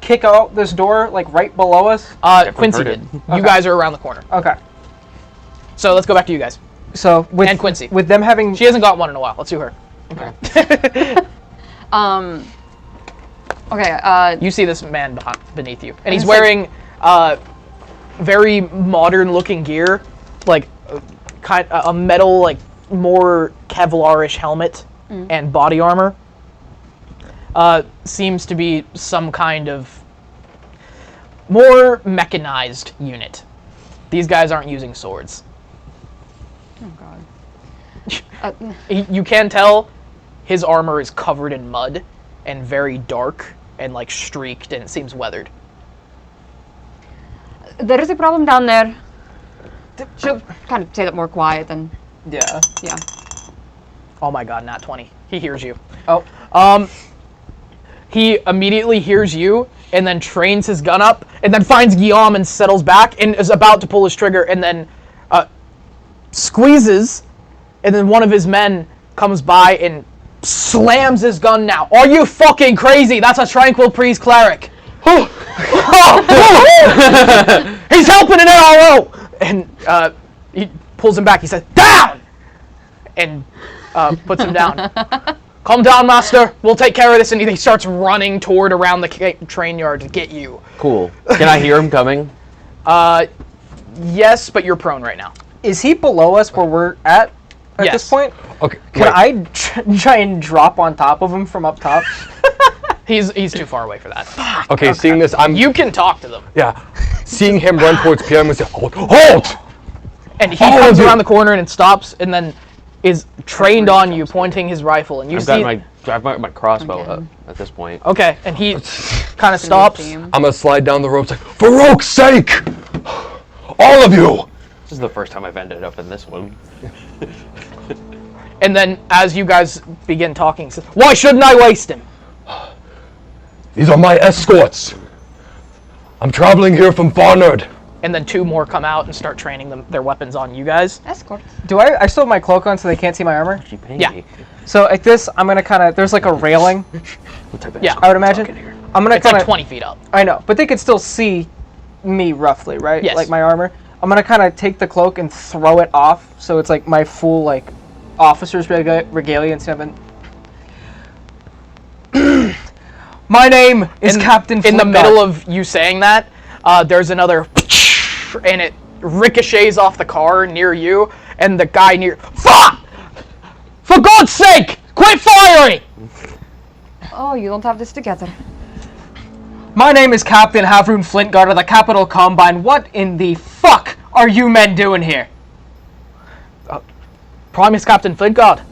kick out this door like right below us? Quincy did. You guys are around the corner. Okay. So let's go back to you guys. So and Quincy. With them having... She hasn't got one in a while. Let's do her. Okay. Okay, you see this man beneath you. And he's wearing very modern-looking gear. Like, a metal, like, more Kevlar-ish helmet and body armor. Seems to be some kind of more mechanized unit. These guys aren't using swords. Oh, God. You can tell his armor is covered in mud and very dark and like streaked, and it seems weathered. There is a problem down there. She'll kind of say that more quiet and... Yeah. Yeah. Oh my God, nat 20. He hears you. Oh. He immediately hears you and then trains his gun up and then finds Guillaume and settles back and is about to pull his trigger and then squeezes, and then one of his men comes by and slams his gun now. Are you fucking crazy? That's a Tranquil Priest cleric. He's helping an ARO! And he pulls him back. He says, down! And puts him down. Calm down, master. We'll take care of this. And he starts running around the train yard to get you. Cool. Can I hear him coming? Yes, but you're prone right now. Is he below us where we're at Yes. this point? Okay. Can I try and drop on top of him from up top? He's too far away for that. Okay, seeing this, You can talk to them. Yeah. Seeing him run towards Pierre, I'm going to say, halt! And he comes around the corner and stops, and then is trained on you, pointing his rifle, and you see. I've got my crossbow up at this point. Okay, and he kind of stops. I'm gonna slide down the ropes like, for Roke's sake! All of you! This is the first time I've ended up in this one. And then, as you guys begin talking, he says, why shouldn't I waste him? These are my escorts. I'm traveling here from Farnard. And then 2 more come out and start training their weapons on you guys. Escort. Do I still have my cloak on so they can't see my armor? Yeah. So at this, I'm gonna kind of, there's like a railing. Yeah. I would imagine. I'm gonna It's kind like of 20 feet up. I know, but they could still see me roughly, right? Yes. Like my armor. I'm gonna kind of take the cloak and throw it off, so it's like my full like officer's regalia instead of an. My name is Captain. In the middle of you saying that, there's another, and it ricochets off the car near you, and the guy near. Fuck! For God's sake, quit firing! Oh, you don't have this together. My name is Captain Havroon Flintguard of the Capital Combine. What in the fuck are you men doing here? Primus Captain Flintguard.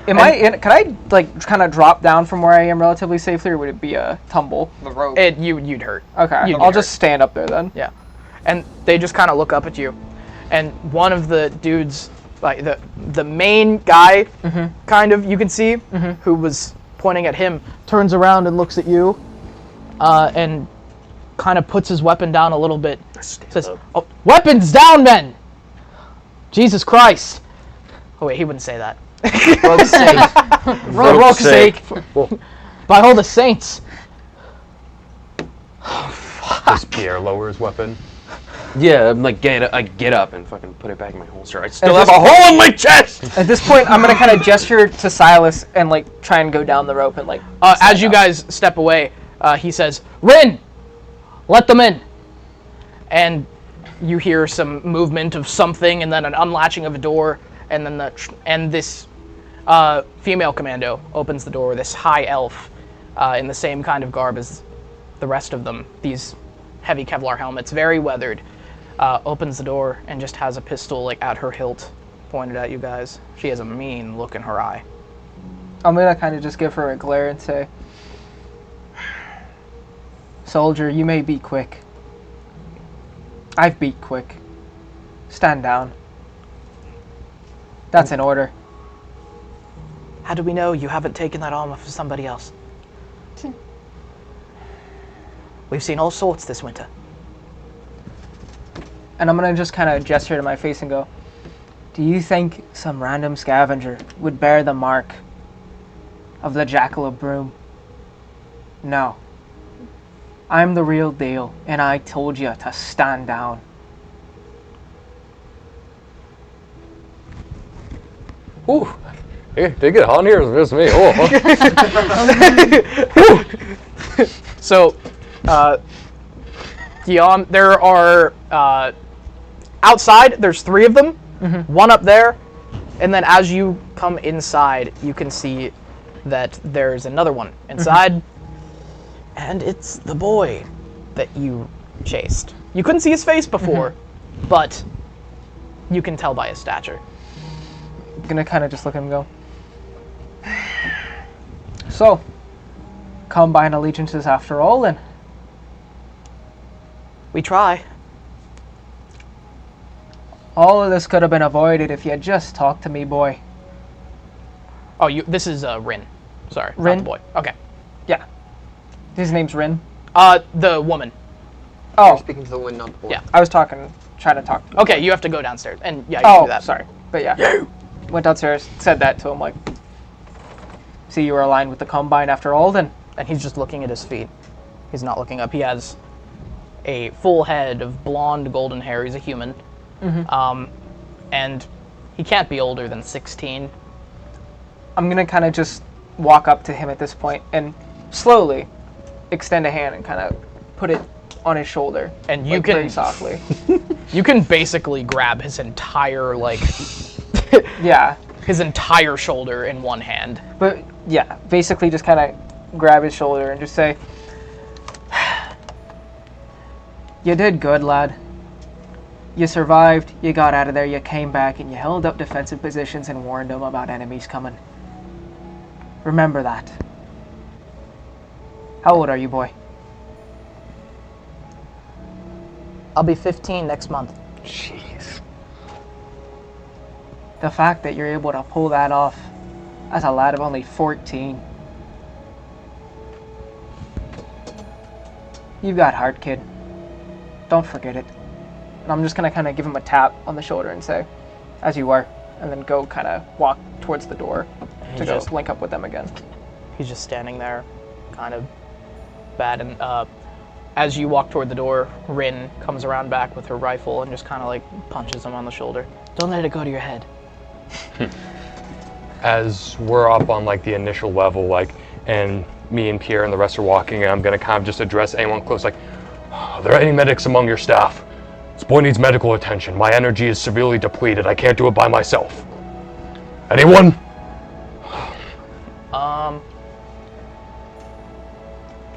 Can I like kind of drop down from where I am relatively safely, or would it be a tumble? The rope. You'd hurt. Okay, I'll just stand up there then. Yeah, and they just kind of look up at you, and one of the dudes, like the main guy, kind of you can see, who was pointing at him, turns around and looks at you, and kind of puts his weapon down a little bit. Says, "Oh, weapons down, men! Jesus Christ!" Oh wait, he wouldn't say that. Rogue's sake. Rogue's sake. By all the saints. Does Pierre lower his weapon? Yeah, I'm like, I get up and fucking put it back in my holster. I still have a hole in my chest! At this point, I'm gonna kind of gesture to Silas and like try and go down the rope and like. As you guys step away, he says, "Rin, let them in." And you hear some movement of something, and then an unlatching of a door, and then this female commando opens the door. This high elf, in the same kind of garb as the rest of them, these heavy Kevlar helmets, very weathered, opens the door and just has a pistol like at her hilt, pointed at you guys. She has a mean look in her eye. I'm gonna kind of just give her a glare and say, "Soldier, you may be quick. I've beat quick. Stand down. That's an order." How do we know you haven't taken that armor for somebody else? We've seen all sorts this winter. And I'm gonna just kind of gesture to my face and go, "Do you think some random scavenger would bear the mark of the Jackal of Broom? No. I'm the real deal, and I told you to stand down." Ooh, they get hot in here. It's just me. Oh. So, Guillaume, there are outside. There's 3 of them. One up there, and then as you come inside, you can see that there's another one inside, and it's the boy that you chased. You couldn't see his face before, but you can tell by his stature. I'm gonna kind of just look at him and go, "So, Combine allegiances after all, then?" We try. All of this could have been avoided if you had just talked to me, boy. Oh, this is Rin. Sorry, Rin? not the boy. Okay. Yeah. His name's Rin? The woman. Oh. You're speaking to the wind, not the boy. Yeah. I was trying to talk to him. Okay, you have to go downstairs, and yeah, you can do that. Sorry. But yeah. Went downstairs, said that to him, like, "See, you were aligned with the Combine after all, then?" And he's just looking at his feet. He's not looking up. He has a full head of blonde golden hair. He's a human. And he can't be older than 16. I'm gonna kind of just walk up to him at this point and slowly extend a hand and kind of put it on his shoulder. And you like, can very softly. You can basically grab his entire yeah, his entire shoulder in one hand. But yeah, basically just kind of grab his shoulder and just say, "You did good, lad. You survived, you got out of there, you came back, and you held up defensive positions and warned them about enemies coming. Remember that. How old are you, boy? I'll be 15 next month. Jeez. The fact that you're able to pull that off as a lad of only 14. You've got heart, kid. Don't forget it. And I'm just gonna kind of give him a tap on the shoulder and say, as you were, and then go kind of walk towards the door to go link up with them again. He's just standing there, kind of bad. And as you walk toward the door, Rin comes around back with her rifle and just kind of like punches him on the shoulder. Don't let it go to your head. As we're up on like the initial level, like, and me and Pierre and the rest are walking, and I'm gonna kind of just address anyone close, like, are there any medics among your staff? This boy needs medical attention. My energy is severely depleted. I can't do it by myself. Anyone?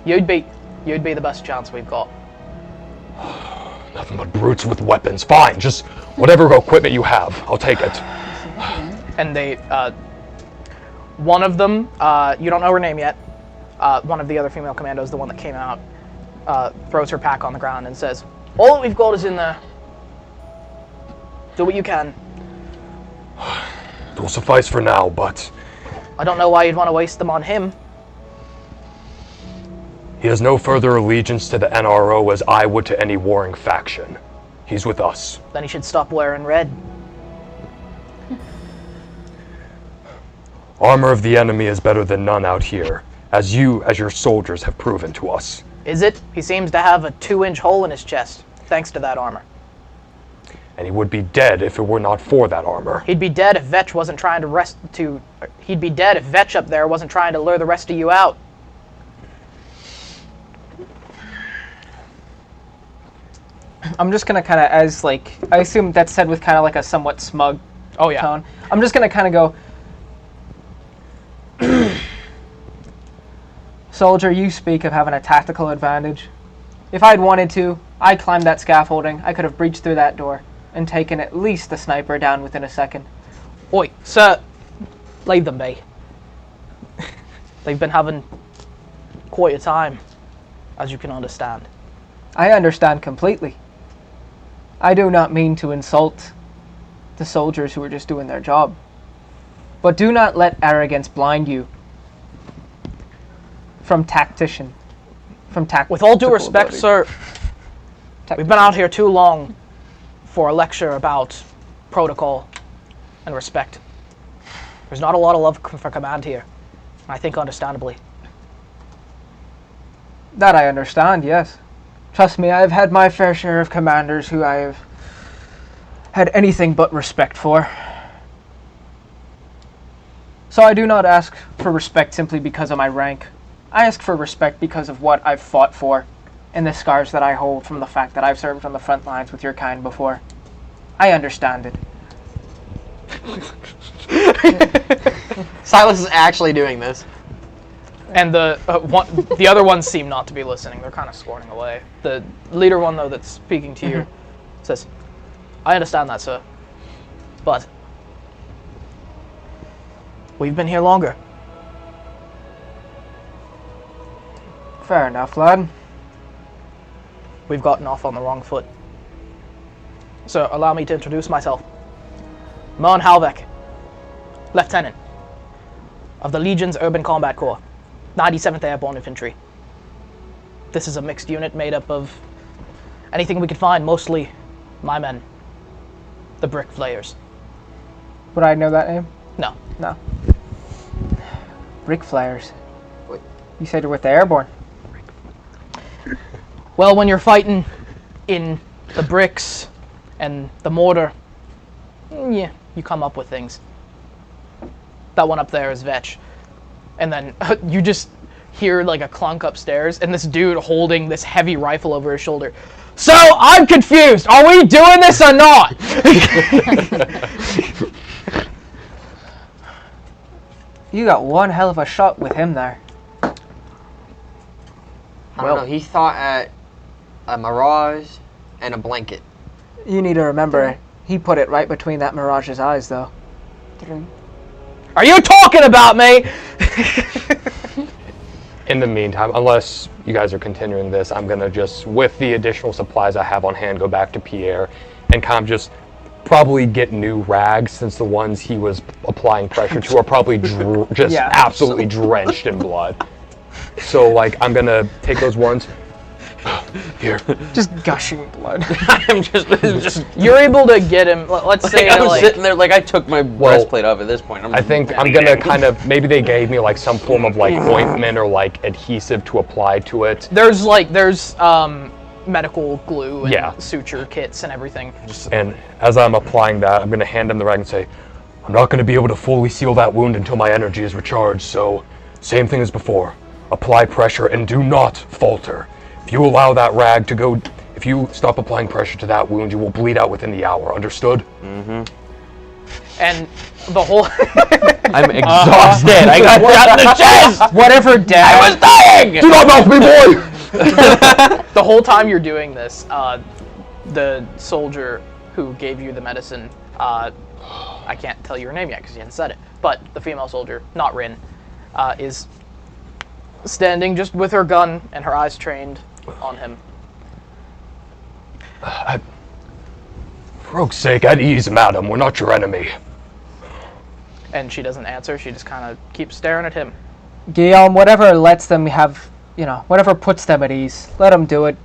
You'd be the best chance we've got. Nothing but brutes with weapons. Fine, just whatever equipment you have, I'll take it. And they, one of them, you don't know her name yet. One of the other female commandos, the one that came out, throws her pack on the ground and says, "All that we've got is in there. Do what you can." It will suffice for now, but I don't know why you'd want to waste them on him. he has no further allegiance to the NRO as I would to any warring faction. He's with us. Then he should stop wearing red. Armor of the enemy is better than none out here, as your soldiers have proven to us. Is it? He seems to have a 2-inch hole in his chest, thanks to that armor. And he would be dead if it were not for that armor. He'd be dead if Vetch wasn't trying to he'd be dead if Vetch up there wasn't trying to lure the rest of you out. I'm just gonna kind of, as like, I assume that's said with kind of like a somewhat smug tone. I'm just gonna kind of go, Soldier, you speak of having a tactical advantage. If I'd wanted to, I'd climb that scaffolding. I could have breached through that door and taken at least the sniper down within a second. Oi, sir, leave them be. They've been having quite a time, as you can understand. I understand completely. I do not mean to insult the soldiers who are just doing their job. But do not let arrogance blind you from tactician. With all due respect, sir, we've been out here too long for a lecture about protocol and respect. There's not a lot of love for command here, I think understandably. That I understand, yes. Trust me, I've had my fair share of commanders who I have had anything but respect for. So I do not ask for respect simply because of my rank. I ask for respect because of what I've fought for and the scars that I hold from the fact that I've served on the front lines with your kind before. I understand it. Silas is actually doing this. And the other ones seem not to be listening. They're kind of scorning away. The leader one, though, that's speaking to you says, I understand that, sir. But we've been here longer. Fair enough, lad. We've gotten off on the wrong foot. So allow me to introduce myself. Mern Halvek, Lieutenant of the Legion's Urban Combat Corps, 97th Airborne Infantry. This is a mixed unit made up of anything we could find, mostly my men, the Brick Flayers. Would I know that name? No. No. Brick Flayers. You said you're with the Airborne. Well, when you're fighting in the bricks and the mortar, yeah, you come up with things. That one up there is Vetch. And then you just hear like a clunk upstairs and this dude holding this heavy rifle over his shoulder. So, I'm confused. Are we doing this or not? You got one hell of a shot with him there. I don't know. He thought at a mirage and a blanket. You need to remember, he put it right between that Mirage's eyes, though. True. Are you talking about me? In the meantime, unless you guys are continuing this, I'm gonna just, with the additional supplies I have on hand, go back to Pierre and kind of just probably get new rags, since the ones he was applying pressure to are probably just absolutely drenched in blood. So, like, I'm gonna take those ones. Here. Just gushing blood. I'm just You're able to get him. Let's say I'm like, sitting there like I took my breastplate off at this point. I think I'm gonna kind of, maybe they gave me like some form of like ointment or like adhesive to apply to it. There's medical glue and suture kits and everything. And as I'm applying that, I'm gonna hand him the rag and say, I'm not gonna be able to fully seal that wound until my energy is recharged, so same thing as before. Apply pressure and do not falter. If you allow that rag to go, if you stop applying pressure to that wound, you will bleed out within the hour. Understood? Mm-hmm. And the whole... I'm exhausted. I got shot in the chest! Whatever, Dad. I was dying! Do not mouth me, boy! The whole time you're doing this, the soldier who gave you the medicine, I can't tell you her name yet because you hadn't said it, but the female soldier, not Rin, is standing just with her gun and her eyes trained on him. For oak's sake, at ease, madam. We're not your enemy. And she doesn't answer. She just kind of keeps staring at him. Guillaume, whatever lets them have, whatever puts them at ease, let them do it.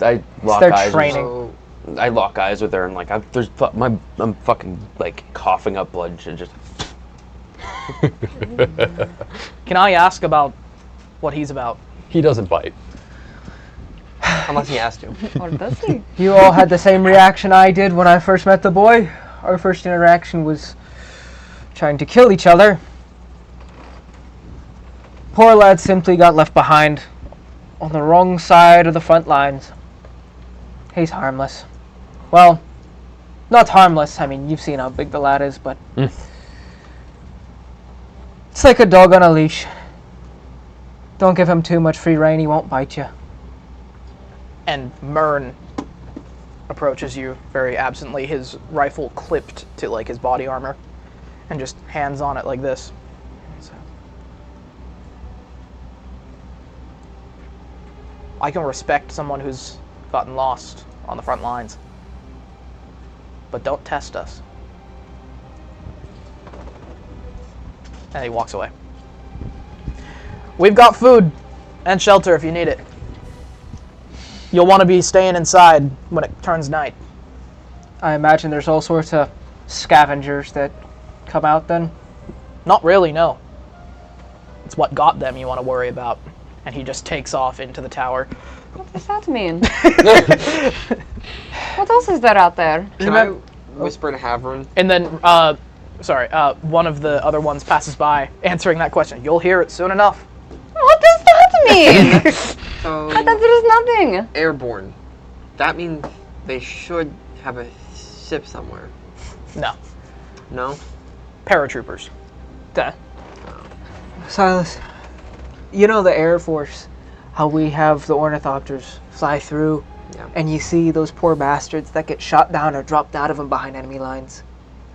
I lock their eyes. training. I lock eyes with her and like I'm fucking like coughing up blood and just. Can I ask about what he's about? He doesn't bite. Unless he has to. Or does he? You all had the same reaction I did when I first met the boy. Our first interaction was trying to kill each other. Poor lad simply got left behind on the wrong side of the front lines. He's harmless. Well, not harmless. I mean, you've seen how big the lad is, but it's like a dog on a leash. Don't give him too much free rein, he won't bite you. And Mern approaches you very absently, his rifle clipped to like his body armor, and just hands on it like this. So, I can respect someone who's gotten lost on the front lines, but don't test us. And he walks away. We've got food and shelter if you need it. You'll want to be staying inside when it turns night. I imagine there's all sorts of scavengers that come out then? Not really, no. It's what got them you want to worry about. And he just takes off into the tower. What does that mean? What else is there out there? Can I whisper to Havron? And then, one of the other ones passes by answering that question. You'll hear it soon enough. What does that mean? So, I thought there was nothing. Airborne. That means they should have a ship somewhere. No. No? Paratroopers. Duh. Silas, you know the Air Force, how we have the ornithopters fly through, and you see those poor bastards that get shot down or dropped out of them behind enemy lines.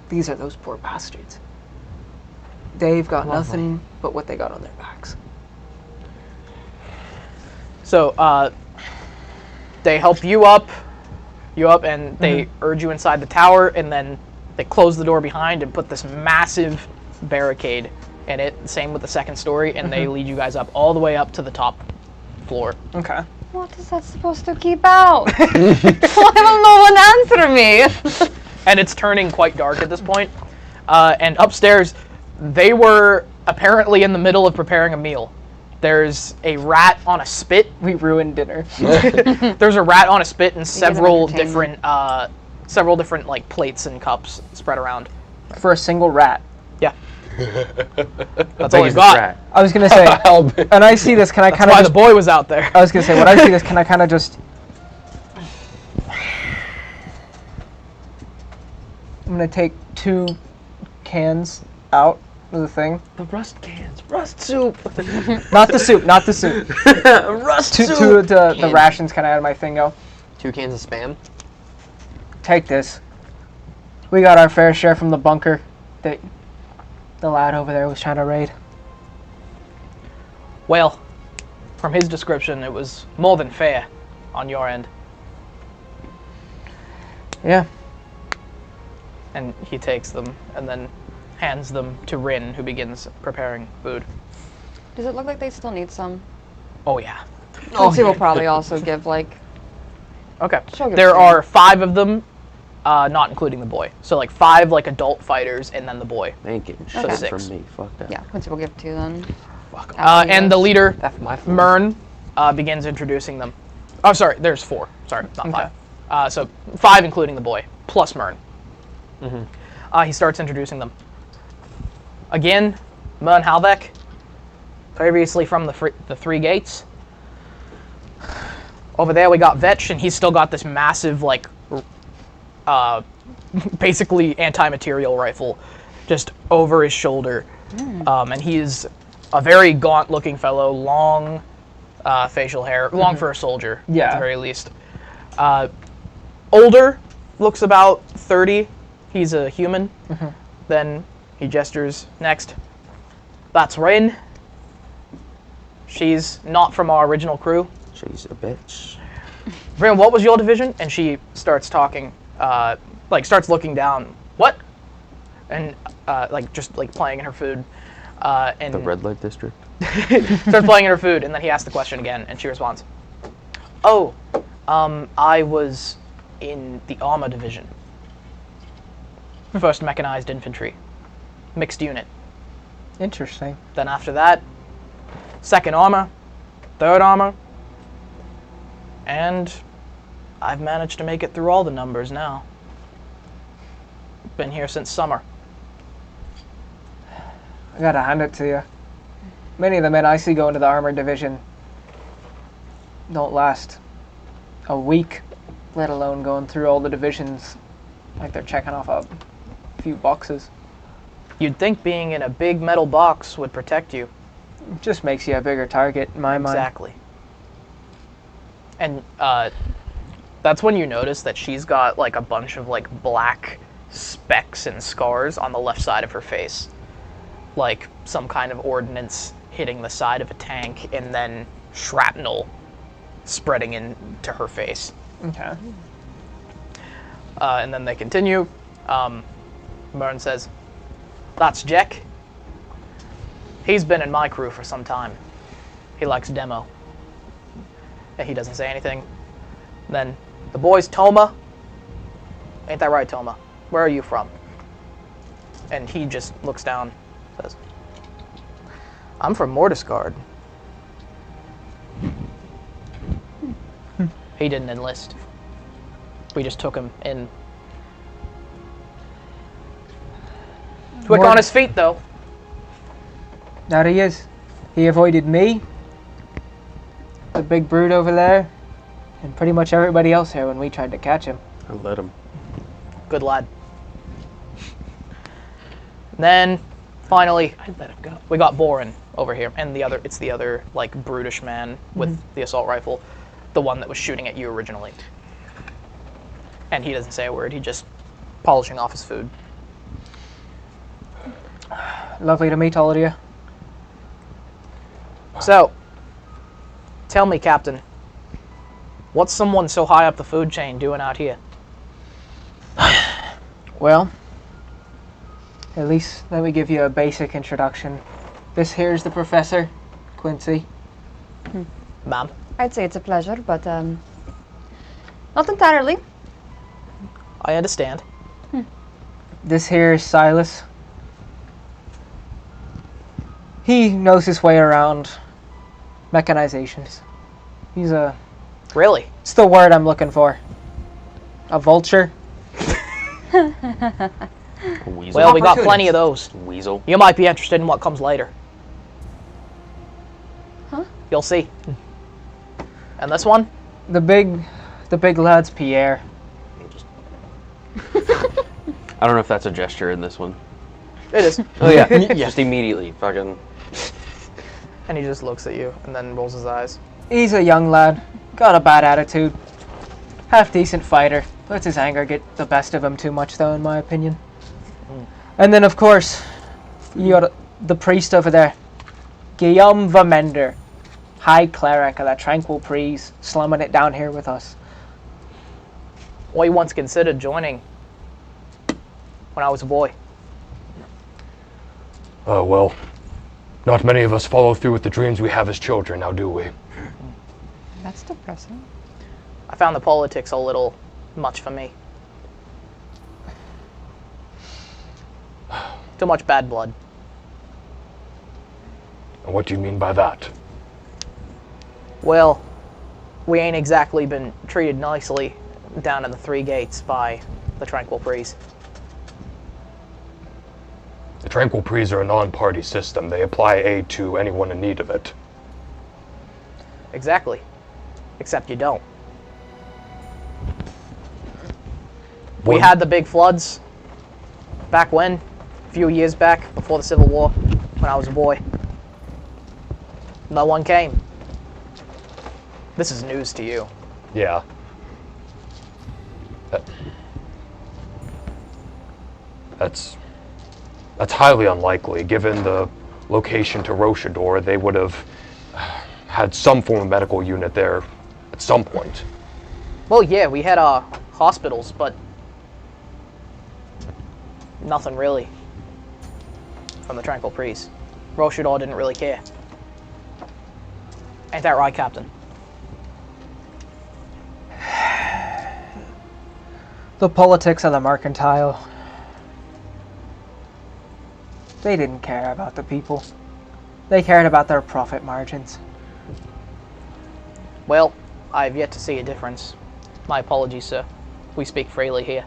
These are those poor bastards. They've got nothing but what they got on their backs. So, they help you up, and they urge you inside the tower, and then they close the door behind and put this massive barricade in it. Same with the second story, and they lead you guys up all the way up to the top floor. Okay. What is that supposed to keep out? Why will no one answer me? And it's turning quite dark at this point. And upstairs, they were apparently in the middle of preparing a meal. There's a rat on a spit. We ruined dinner. There's a rat on a spit and several different like plates and cups spread around. For a single rat. Yeah. That's all he's got. I was gonna say, and I see this. Can I kind of? That's why the boy was out there. I was gonna say, when I see this, can I kind of just? I'm gonna take 2 cans out of the thing. The rust cans, rust soup. Not the soup, not the soup. Rust soup. Two of the rations kind of out of my thing go. 2 cans of Spam. take this. We got our fair share from the bunker that the lad over there was trying to raid. Well, from his description, it was more than fair on your end. Yeah. And he takes them and then hands them to Rin, who begins preparing food. Does it look like they still need some? Oh, yeah. Quincy will probably also give, like... Okay. She'll give There some. are 5 of them, not including the boy. So, like, 5, like, adult fighters, and then the boy. Thank you. So Okay. 6. From me. Fuck that. Yeah, Quincy will give 2 then. Fuck. And the leader, That's my fault. Mern, begins introducing them. Oh, sorry, there's 4. Sorry, not 5. So 5 including the boy, plus Mern. He starts introducing them. Again, Mern Halvek, previously from the 3 gates. Over there we got Vetch, and he's still got this massive, like, basically anti-material rifle just over his shoulder. And he's a very gaunt-looking fellow, long facial hair, long for a soldier, at Yeah. the very least. Older, looks about 30. He's a human. Then he gestures next. That's Rin. She's not from our original crew. She's a bitch. Rin, what was your division? And she starts talking, like starts looking down. What? And like just like playing in her food. And The red light district. starts playing in her food, and then he asks the question again, and she responds, "Oh, I was in the armor division. 1st Mechanized Infantry. Mixed unit. Interesting. Then after that, 2nd Armor, 3rd Armor, and I've managed to make it through all the numbers now. Been here since summer." I gotta hand it to you. Many of the men I see go into the armored division don't last a week, let alone going through all the divisions like they're checking off a few boxes. You'd think being in a big metal box would protect you. It just makes you a bigger target in my mind. Exactly. And that's when you notice that she's got like a bunch of like black specks and scars on the left side of her face. Like some kind of ordnance hitting the side of a tank and then shrapnel spreading into her face. Okay. And then they continue. Mern says, "That's Jack. He's been in my crew for some time. He likes demo." And he doesn't say anything. Then the boy's Toma. Ain't that right, Toma? Where are you from? And he just looks down, says, "I'm from Mortisgard." He didn't enlist. We just took him in. Quick on his feet, though. There he is. He avoided me, the big brute over there, and pretty much everybody else here when we tried to catch him. I let him. Good lad. Then, finally, I'd let him go. we got Boren over here, and it's the other like brutish man with the assault rifle, the one that was shooting at you originally. And he doesn't say a word. He just polishing off his food. Lovely to meet all of you. So, tell me, Captain, what's someone so high up the food chain doing out here? Well, at least let me give you a basic introduction. This here's the professor, Quincy. Ma'am. I'd say it's a pleasure, but not entirely. I understand. This here is Silas. He knows his way around mechanizations. He's a... Really? It's the word I'm looking for. A vulture? A weasel. Well, we got plenty of those. Weasel. You might be interested in what comes later. Huh? You'll see. And this one? The big lad's Pierre. I don't know if that's a gesture in this one. It is. Oh yeah. Just immediately fucking. And he just looks at you and then rolls his eyes. He's a young lad. Got a bad attitude. Half-decent fighter. Lets his anger get the best of him too much, though, in my opinion. And then, of course, you got the priest over there. Guillaume Vermender. High cleric of the Tranquil Priest, slumming it down here with us. I once considered joining when I was a boy. Oh, well, not many of us follow through with the dreams we have as children, now do we? That's depressing. I found the politics a little much for me. Too much bad blood. And what do you mean by that? Well, we ain't exactly been treated nicely down in the Three Gates by the Tranquil Priest. The Tranquil Priest are a non-party system. They apply aid to anyone in need of it. Exactly. Except you don't. We had the big floods back when, a few years back, before the Civil War, when I was a boy. No one came. This is news to you. Yeah. That's highly unlikely. Given the location to Rochador, they would have had some form of medical unit there at some point. Well, yeah, we had hospitals, but nothing really from the Tranquil Priest. Rochador didn't really care. Ain't that right, Captain? The politics of the mercantile. They didn't care about the people. They cared about their profit margins. Well, I've yet to see a difference. My apologies, sir. We speak freely here.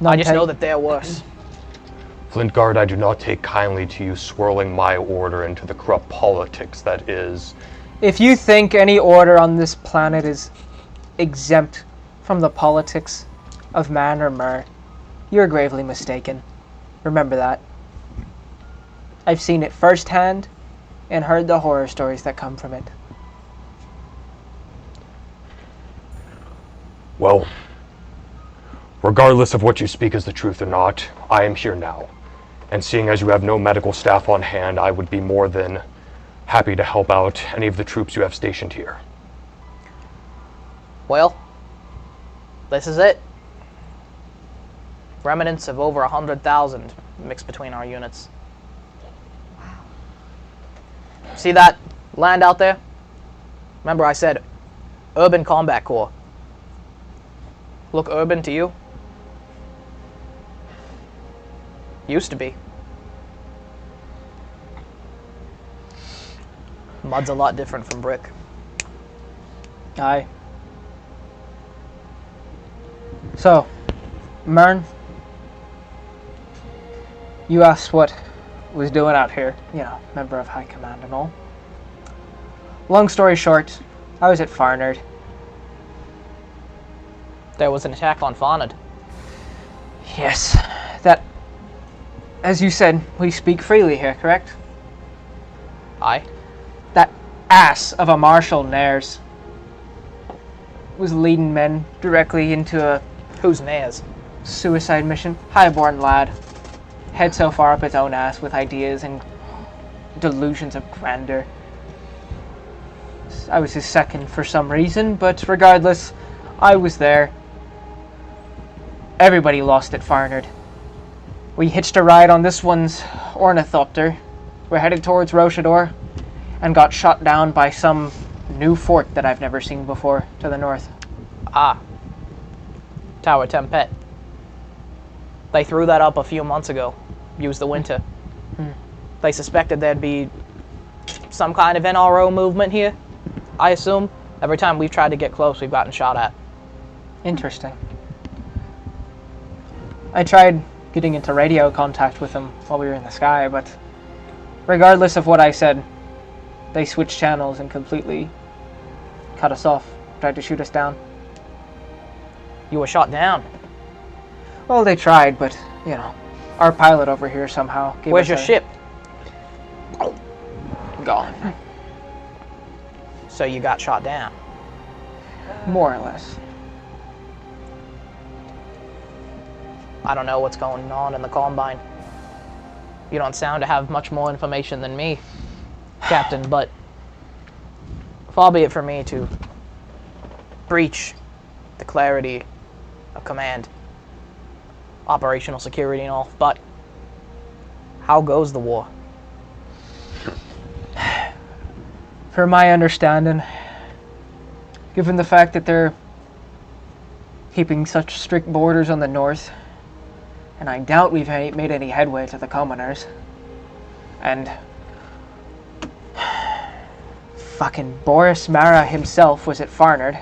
I just know that they're worse. Flintguard, I do not take kindly to you swirling my order into the corrupt politics that is... If you think any order on this planet is exempt from the politics of man or mer, you're gravely mistaken. Remember that. I've seen it firsthand and heard the horror stories that come from it. Well, regardless of what you speak is the truth or not, I am here now. And seeing as you have no medical staff on hand, I would be more than happy to help out any of the troops you have stationed here. Well, this is it. Remnants of over 100,000 mixed between our units. Wow. See that land out there? Remember I said Urban Combat Corps. Look urban to you? Used to be. Mud's a lot different from brick. Aye. So, Mern, you asked what was doing out here, you know, member of High Command and all. Long story short, I was at Farnard. There was an attack on Farnard. Yes, that, as you said, we speak freely here, correct? Aye. That ass of a Marshal Nares was leading men directly into a... Who's Nares? Suicide mission. Highborn lad. Head so far up its own ass with ideas and delusions of grandeur. I was his second for some reason, but regardless, I was there. Everybody lost at Farnard. We hitched a ride on this one's ornithopter. We're headed towards Rochador and got shot down by some new fort that I've never seen before to the north. Ah. Tower Tempet. They threw that up a few months ago. Used the winter. They suspected there'd be some kind of NRO movement here, I assume. Every time we've tried to get close, we've gotten shot at. Interesting. I tried getting into radio contact with them while we were in the sky, but regardless of what I said, they switched channels and completely cut us off, tried to shoot us down. You were shot down? Well, they tried, but, you know, our pilot over here somehow gave Where's us your ship? Gone. So you got shot down? More or less. I don't know what's going on in the Combine. You don't sound to have much more information than me, Captain, but far be it for me to breach the clarity of command, operational security and all, but how goes the war? From my understanding, given the fact that they're keeping such strict borders on the north, and I doubt we've made any headway to the commoners, and fucking Boris Mara himself was at Farnard.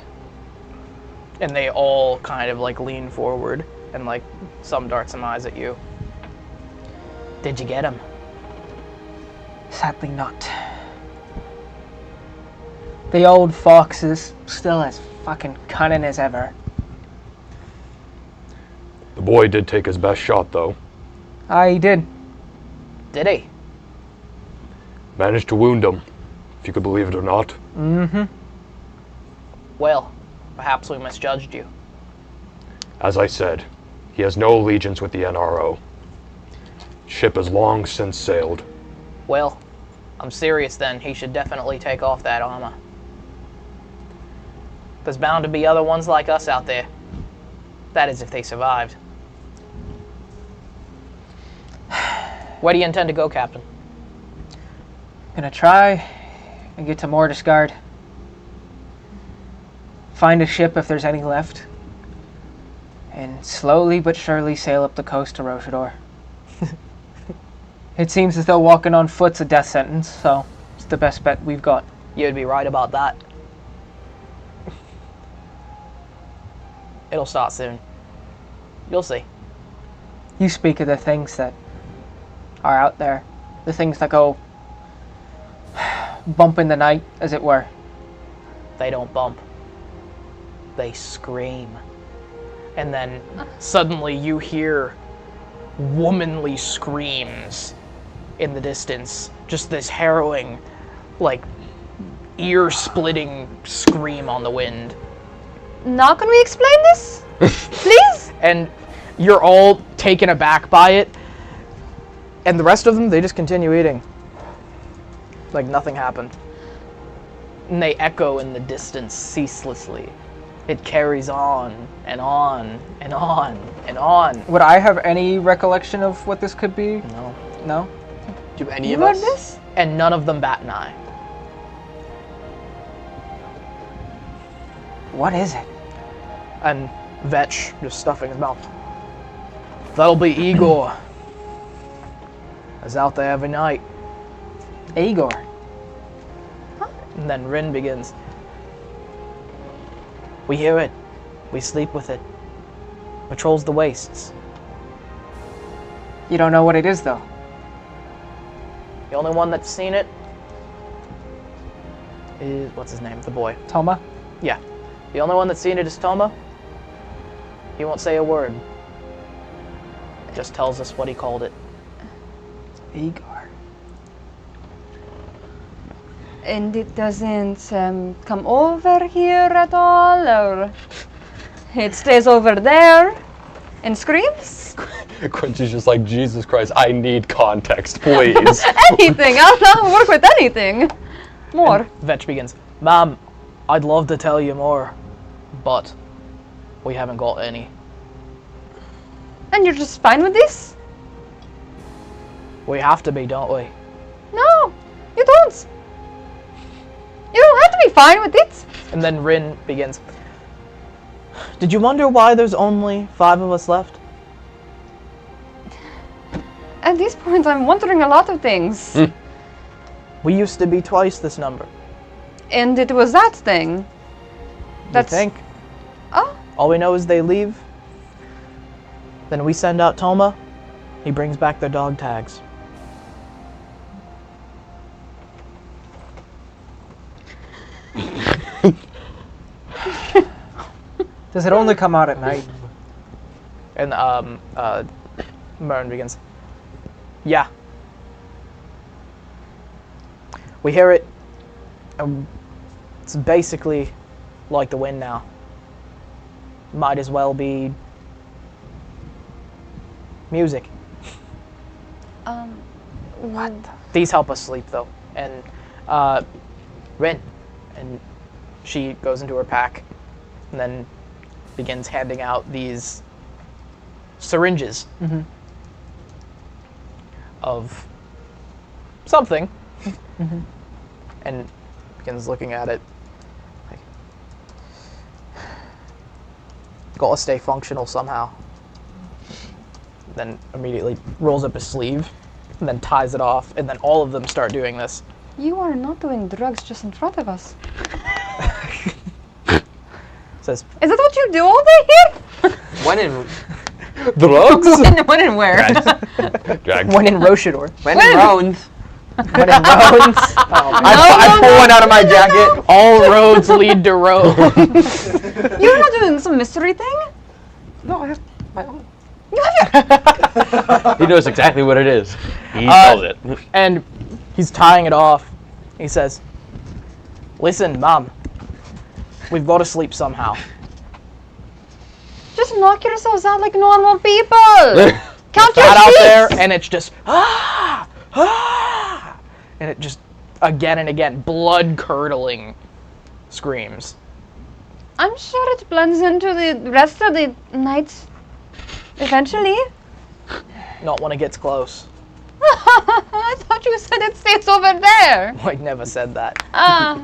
And they all kind of like lean forward and like some dart some eyes at you. Did you get him? Sadly not. The old fox is still as fucking cunning as ever. The boy did take his best shot, though. He did. Did he? Managed to wound him, if you could believe it or not. Mm-hmm. Well, perhaps we misjudged you. As I said, he has no allegiance with the NRO. Ship has long since sailed. Well, I'm serious then. He should definitely take off that armor. There's bound to be other ones like us out there. That is, if they survived. Where do you intend to go, Captain? Gonna try and get to Mortisgard. Find a ship if there's any left. And slowly but surely sail up the coast to Roshador. It seems as though walking on foot's a death sentence, so it's the best bet we've got. You'd be right about that. It'll start soon. You'll see. You speak of the things that are out there. The things that go bump in the night, as it were. They don't bump. They scream. And then suddenly you hear womanly screams in the distance. Just this harrowing, like, ear-splitting scream on the wind. Now can we explain this? Please? And you're all taken aback by it. And the rest of them, they just continue eating. Like nothing happened. And they echo in the distance ceaselessly. It carries on and on and on and on. Would I have any recollection of what this could be? No. No? Do any You of heard us? this? And none of them bat an eye. What is it? And Vetch just stuffing his mouth. That'll be Igor. Is out there every night. Igor. And then Rin begins. We hear it. We sleep with it. Patrols the wastes. You don't know what it is, though. The only one that's seen it is, what's his name? The boy. Toma? Yeah. The only one that's seen it is Toma. He won't say a word. Just tells us what he called it. Igor. And it doesn't come over here at all, or it stays over there and screams? Quincy's just like, Jesus Christ, I need context, please. Anything, I'll work with anything. More. And Vetch begins. Ma'am, I'd love to tell you more, but we haven't got any. And you're just fine with this? We have to be, don't we? No, you don't. You don't have to be fine with it. And then Rin begins. Did you wonder why there's only 5 of us left? At this point, I'm wondering a lot of things. We used to be twice this number. And it was that thing. That's... You think? Oh. All we know is they leave. Then we send out Toma. He brings back their dog tags. Does it only come out at night? And Mern begins. Yeah. We hear it. It's basically like the wind now. might as well be music. What? These help us sleep, though. And, Rin. And she goes into her pack and then begins handing out these syringes of something. And begins looking at it. Like, gotta stay functional somehow. Then immediately rolls up his sleeve and then ties it off, and then all of them start doing this. You are not doing drugs just in front of us. Says, Is that what you do all day here? When in Drugs? When and where? Drags. when in Roshador. when in rounds. When in Rhodes. I pull one out of my jacket. All roads lead to Rome. You're not doing some mystery thing? No, I have my own. He knows exactly what it is. He knows it. And he's tying it off. He says, listen, Mom. We've got to sleep somehow. Just knock yourselves out like normal people. Count your Out sheets. there, and it's just, and it just, again and again, blood-curdling screams. I'm sure it blends into the rest of the night. Eventually. Not when it gets close. I thought you said it stays over there. I never said that. Ah,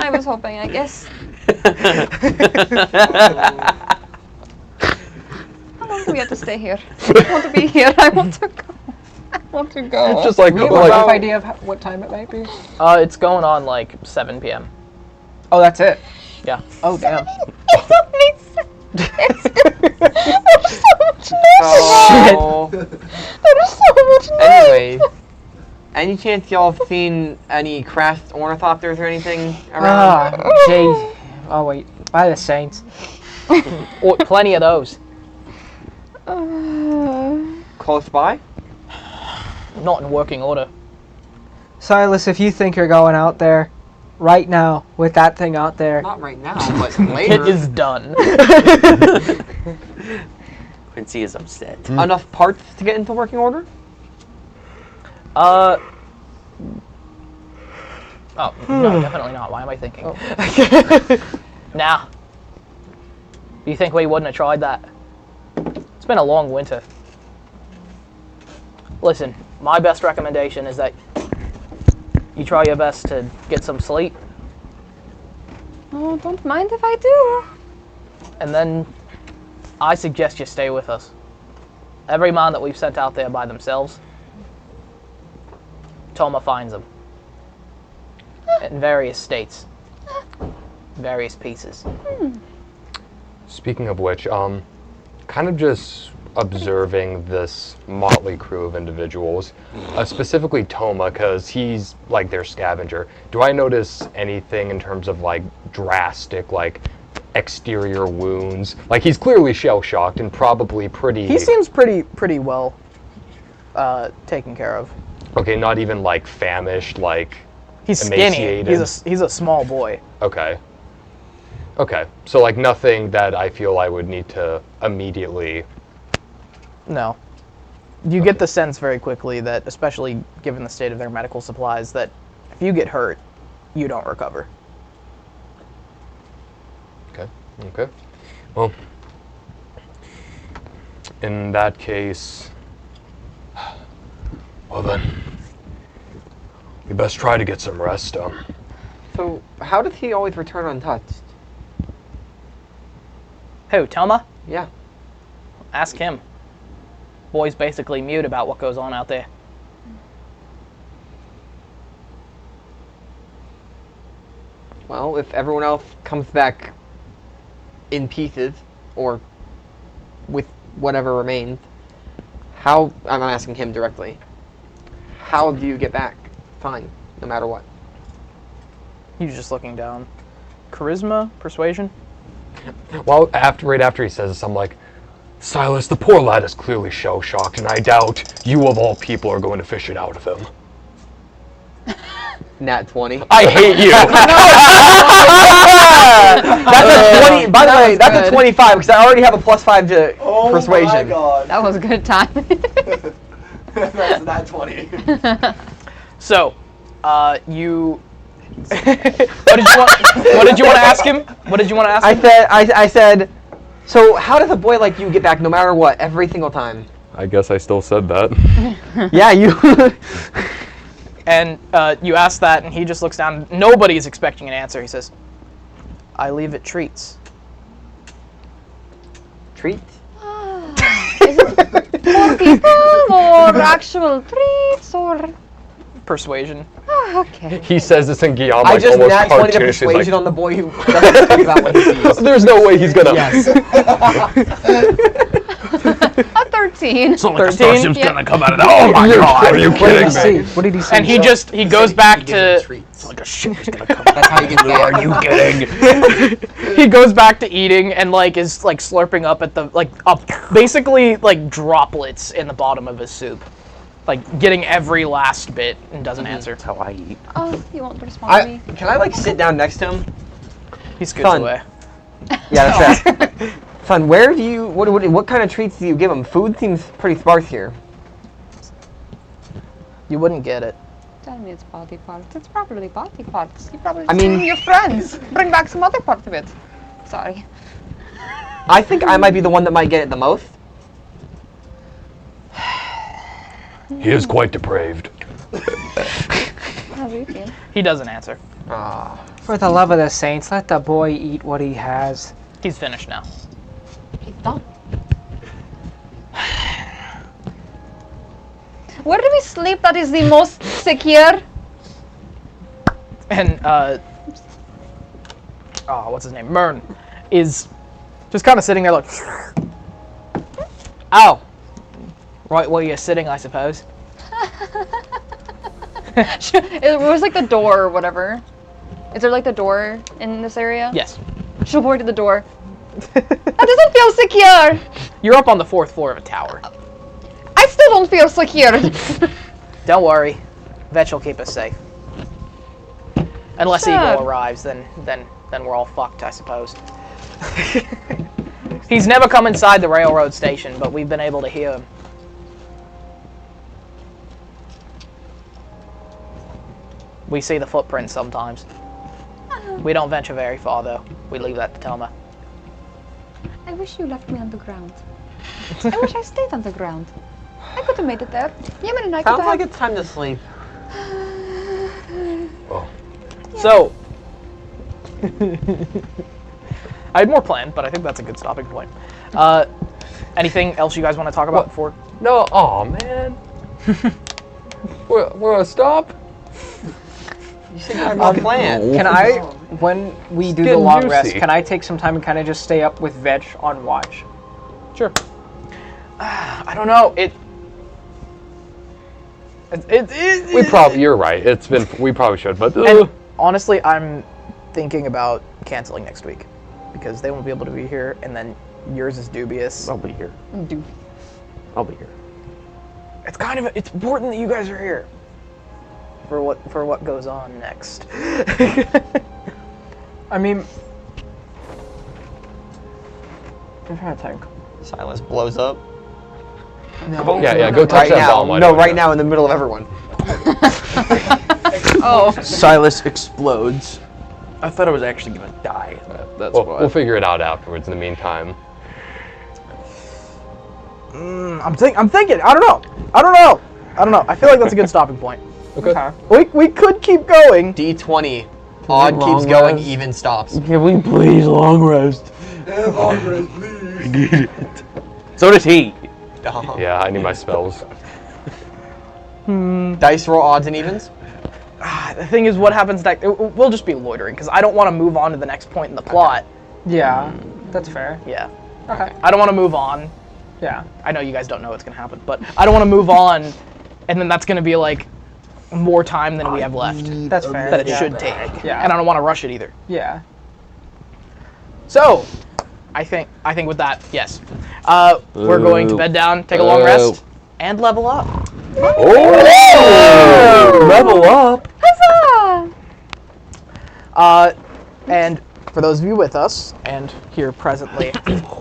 I was hoping, I guess. How long do we have to stay here? I want to be here. I want to go. I want to go. It's just like, Do you have a rough idea of what time it might be? It's going on like 7 p.m. Oh, that's it. Yeah. Oh, damn. It's only There's so much noise. Oh. There's so much noise. Anyway, any chance y'all have seen any crashed ornithopters or anything around? Ah, gee. Oh, wait. By the saints. Oh, plenty of those. Close by? Not in working order. Silas, if you think you're going out there right now with that thing out there. Not right now, but later. It is done. Quincy is upset. Enough parts to get into working order? Oh, no, definitely not. Why am I thinking? Nah. You think we wouldn't have tried that? It's been a long winter. Listen, my best recommendation is that you try your best to get some sleep. Oh, don't mind if I do. And then I suggest you stay with us. Every man that we've sent out there by themselves, Toma finds them. In various states. Various pieces. Speaking of which, kind of just observing this motley crew of individuals, specifically Toma, because he's like their scavenger. Do I notice anything in terms of like drastic, like exterior wounds? Like he's clearly shell-shocked and probably pretty... He seems pretty well taken care of. Okay, not even like famished, like he's skinny. emaciated. He's a small boy. Okay. Okay, so like nothing that I feel I would need to immediately... No. You get the sense very quickly that, especially given the state of their medical supplies, that if you get hurt, you don't recover. Okay, okay. Well, in that case, well then, we best try to get some rest. So, how does he always return untouched? Who, Toma? Yeah. Ask him. Boy's basically mute about what goes on out there. Well, if everyone else comes back in pieces, or with whatever remains, how, I'm asking him directly, how do you get back? Fine, no matter what. He's just looking down. Charisma? Persuasion? Well, right after he says this, I'm like, Silas, the poor lad is clearly shell-shocked, and I doubt you of all people are going to fish it out of him. Nat 20. I hate you. That's a 20. By the way, that's good. a 25 because I already have a +5 to persuasion. Oh my god. That was a good time. That's Nat 20. So, you. What did you want to ask him? What did you want to ask him? I said, so how does a boy like you get back no matter what every single time? I guess I still said that. Yeah, you. And you ask that, and he just looks down. Nobody's expecting an answer. He says, I leave it treats. Treats? Is it for people or actual treats or? Persuasion. Oh, okay. He says this in Guillaume I like just almost nat 20 to cartoonish. He's persuasion like, on the boy who doesn't think about what he sees. there's no way he's gonna. Yes. A 13. So like a 13? starship's gonna come out of that. Oh my god! Are you What did he kidding me? see? What did he see? And he goes back to Like a ship is gonna come out. That's how you get that. Are you kidding? he goes back to eating and like is like slurping up at the like up basically like droplets in the bottom of his soup, like getting every last bit and doesn't answer. That's how I eat. Oh, you won't respond to me. Can I like sit down next to him? He scoots Fun. away. Yeah, that's right. Son, where do you what kind of treats do you give him? Food seems pretty sparse here. You wouldn't get it. Tell me it's body parts. It's probably body parts. You probably I mean- your friends. Bring back some other part of it. Sorry. I think I might be the one that might get it the most. He is quite depraved. How do you feel? He doesn't answer. For the love of the saints, let the boy eat what he has. He's finished now. He's done. Where do we sleep that is the most secure? And what's his name? Mern is just kind of sitting there like, ow. Right where you're sitting, I suppose. It was like the door or whatever. Is there like the door in this area? Yes. She'll point to the door. That doesn't feel secure. You're up on the 4th floor of a tower. I still don't feel secure. Don't worry. Vetch will keep us safe. Unless Sure. Eagle arrives, then we're all fucked, I suppose. He's never come inside the railroad station, but we've been able to hear him. We see the footprints sometimes. We don't venture very far, though. We leave that to Toma. I wish you left me on the ground. I wish I stayed on the ground. I could have made it there. Yemen and I could Sounds have. like it's time to sleep. So, I had more planned, but I think that's a good stopping point. Anything else you guys want to talk about before? No, aw, man. We're gonna stop? You should have a plan. Can I, when we do the getting long juicy. rest, can I take some time and kind of just stay up with Vetch on watch? Sure. I don't know. You're right. We probably should, but And honestly, I'm thinking about canceling next week because they won't be able to be here, and then yours is dubious. I'll be here. Do. I'll be here. It's important that you guys are here for what goes on next. I mean, I'm trying to think. Silas blows up. No. yeah, go touch Right that now. bomb. why No, don't you? right now in the middle of everyone. Oh. Silas explodes. I thought I was actually gonna die. That's why. We'll figure it out afterwards. In the meantime, I'm thinking. I don't know. I feel like that's a good stopping point. okay. We could keep going. D20. Odd long keeps going, rest? even stops. Can we please long rest? So does he. Yeah, I need my spells. Dice roll odds and evens. The thing is, what happens next? We'll just be loitering because I don't want to move on to the next point in the plot. Yeah, that's fair. Yeah. Okay. I don't want to move on. Yeah. I know you guys don't know what's gonna happen, but I don't want to move on, and then that's gonna be like more time than we have left That's fair. that it yeah. should take. Yeah. And I don't want to rush it either. Yeah. So, I think with that, yes, we're going to bed down, take a long rest, and level up. Oh! Level up. Huzzah! And for those of you with us, and here presently,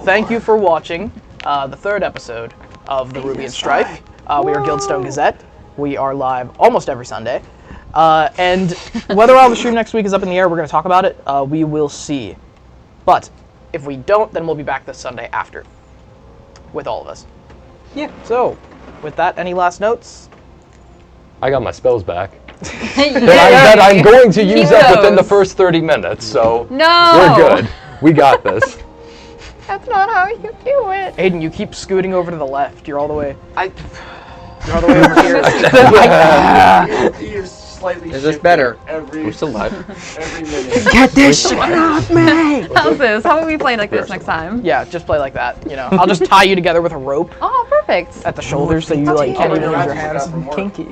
thank you for watching the third episode of the Rubian Strife. We are Gildstone Gazette. We are live almost every Sunday. And whether or not the stream next week is up in the air, we're going to talk about it. We will see. But if we don't, then we'll be back this Sunday after with all of us. Yeah. So, with that, any last notes? I got my spells back. that I'm going to use up within the first 30 minutes, so No! we're good. We got this. That's not how you do it. Aiden, you keep scooting over to the left. You're all the way. You're all the way over here. He is slightly Is this better? We're still live. Every minute. Get this shit off me! How's this? How about we play like this next time? Yeah, just play like that. You know, I'll just tie you together with a rope Oh, perfect. at the shoulders so you like can't even use your hands. Kinky.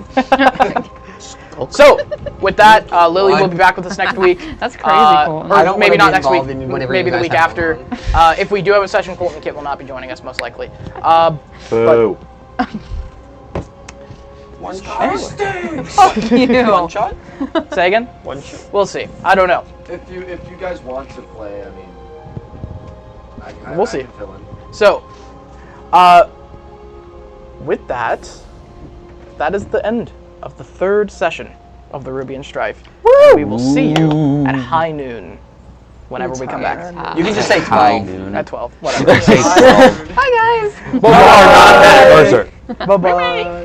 So, with that, Lilli will be back with us next week. That's crazy cool. Or I don't maybe wanna not be next week. involved in whatever Maybe you the guys week have after. If we do have a session, Colton Kit will not be joining us most likely. Boo. One shot. Fuck you. One shot. Say again? One shot. We'll see. I don't know. If you guys want to play, I mean, We'll see. can fill in. So, with that, that is the end of the third session of the Rubian Strife. We will see you at high noon whenever we come back. You can just say 12. At 12, whatever. Bye, guys. Bye-bye. Bye-bye.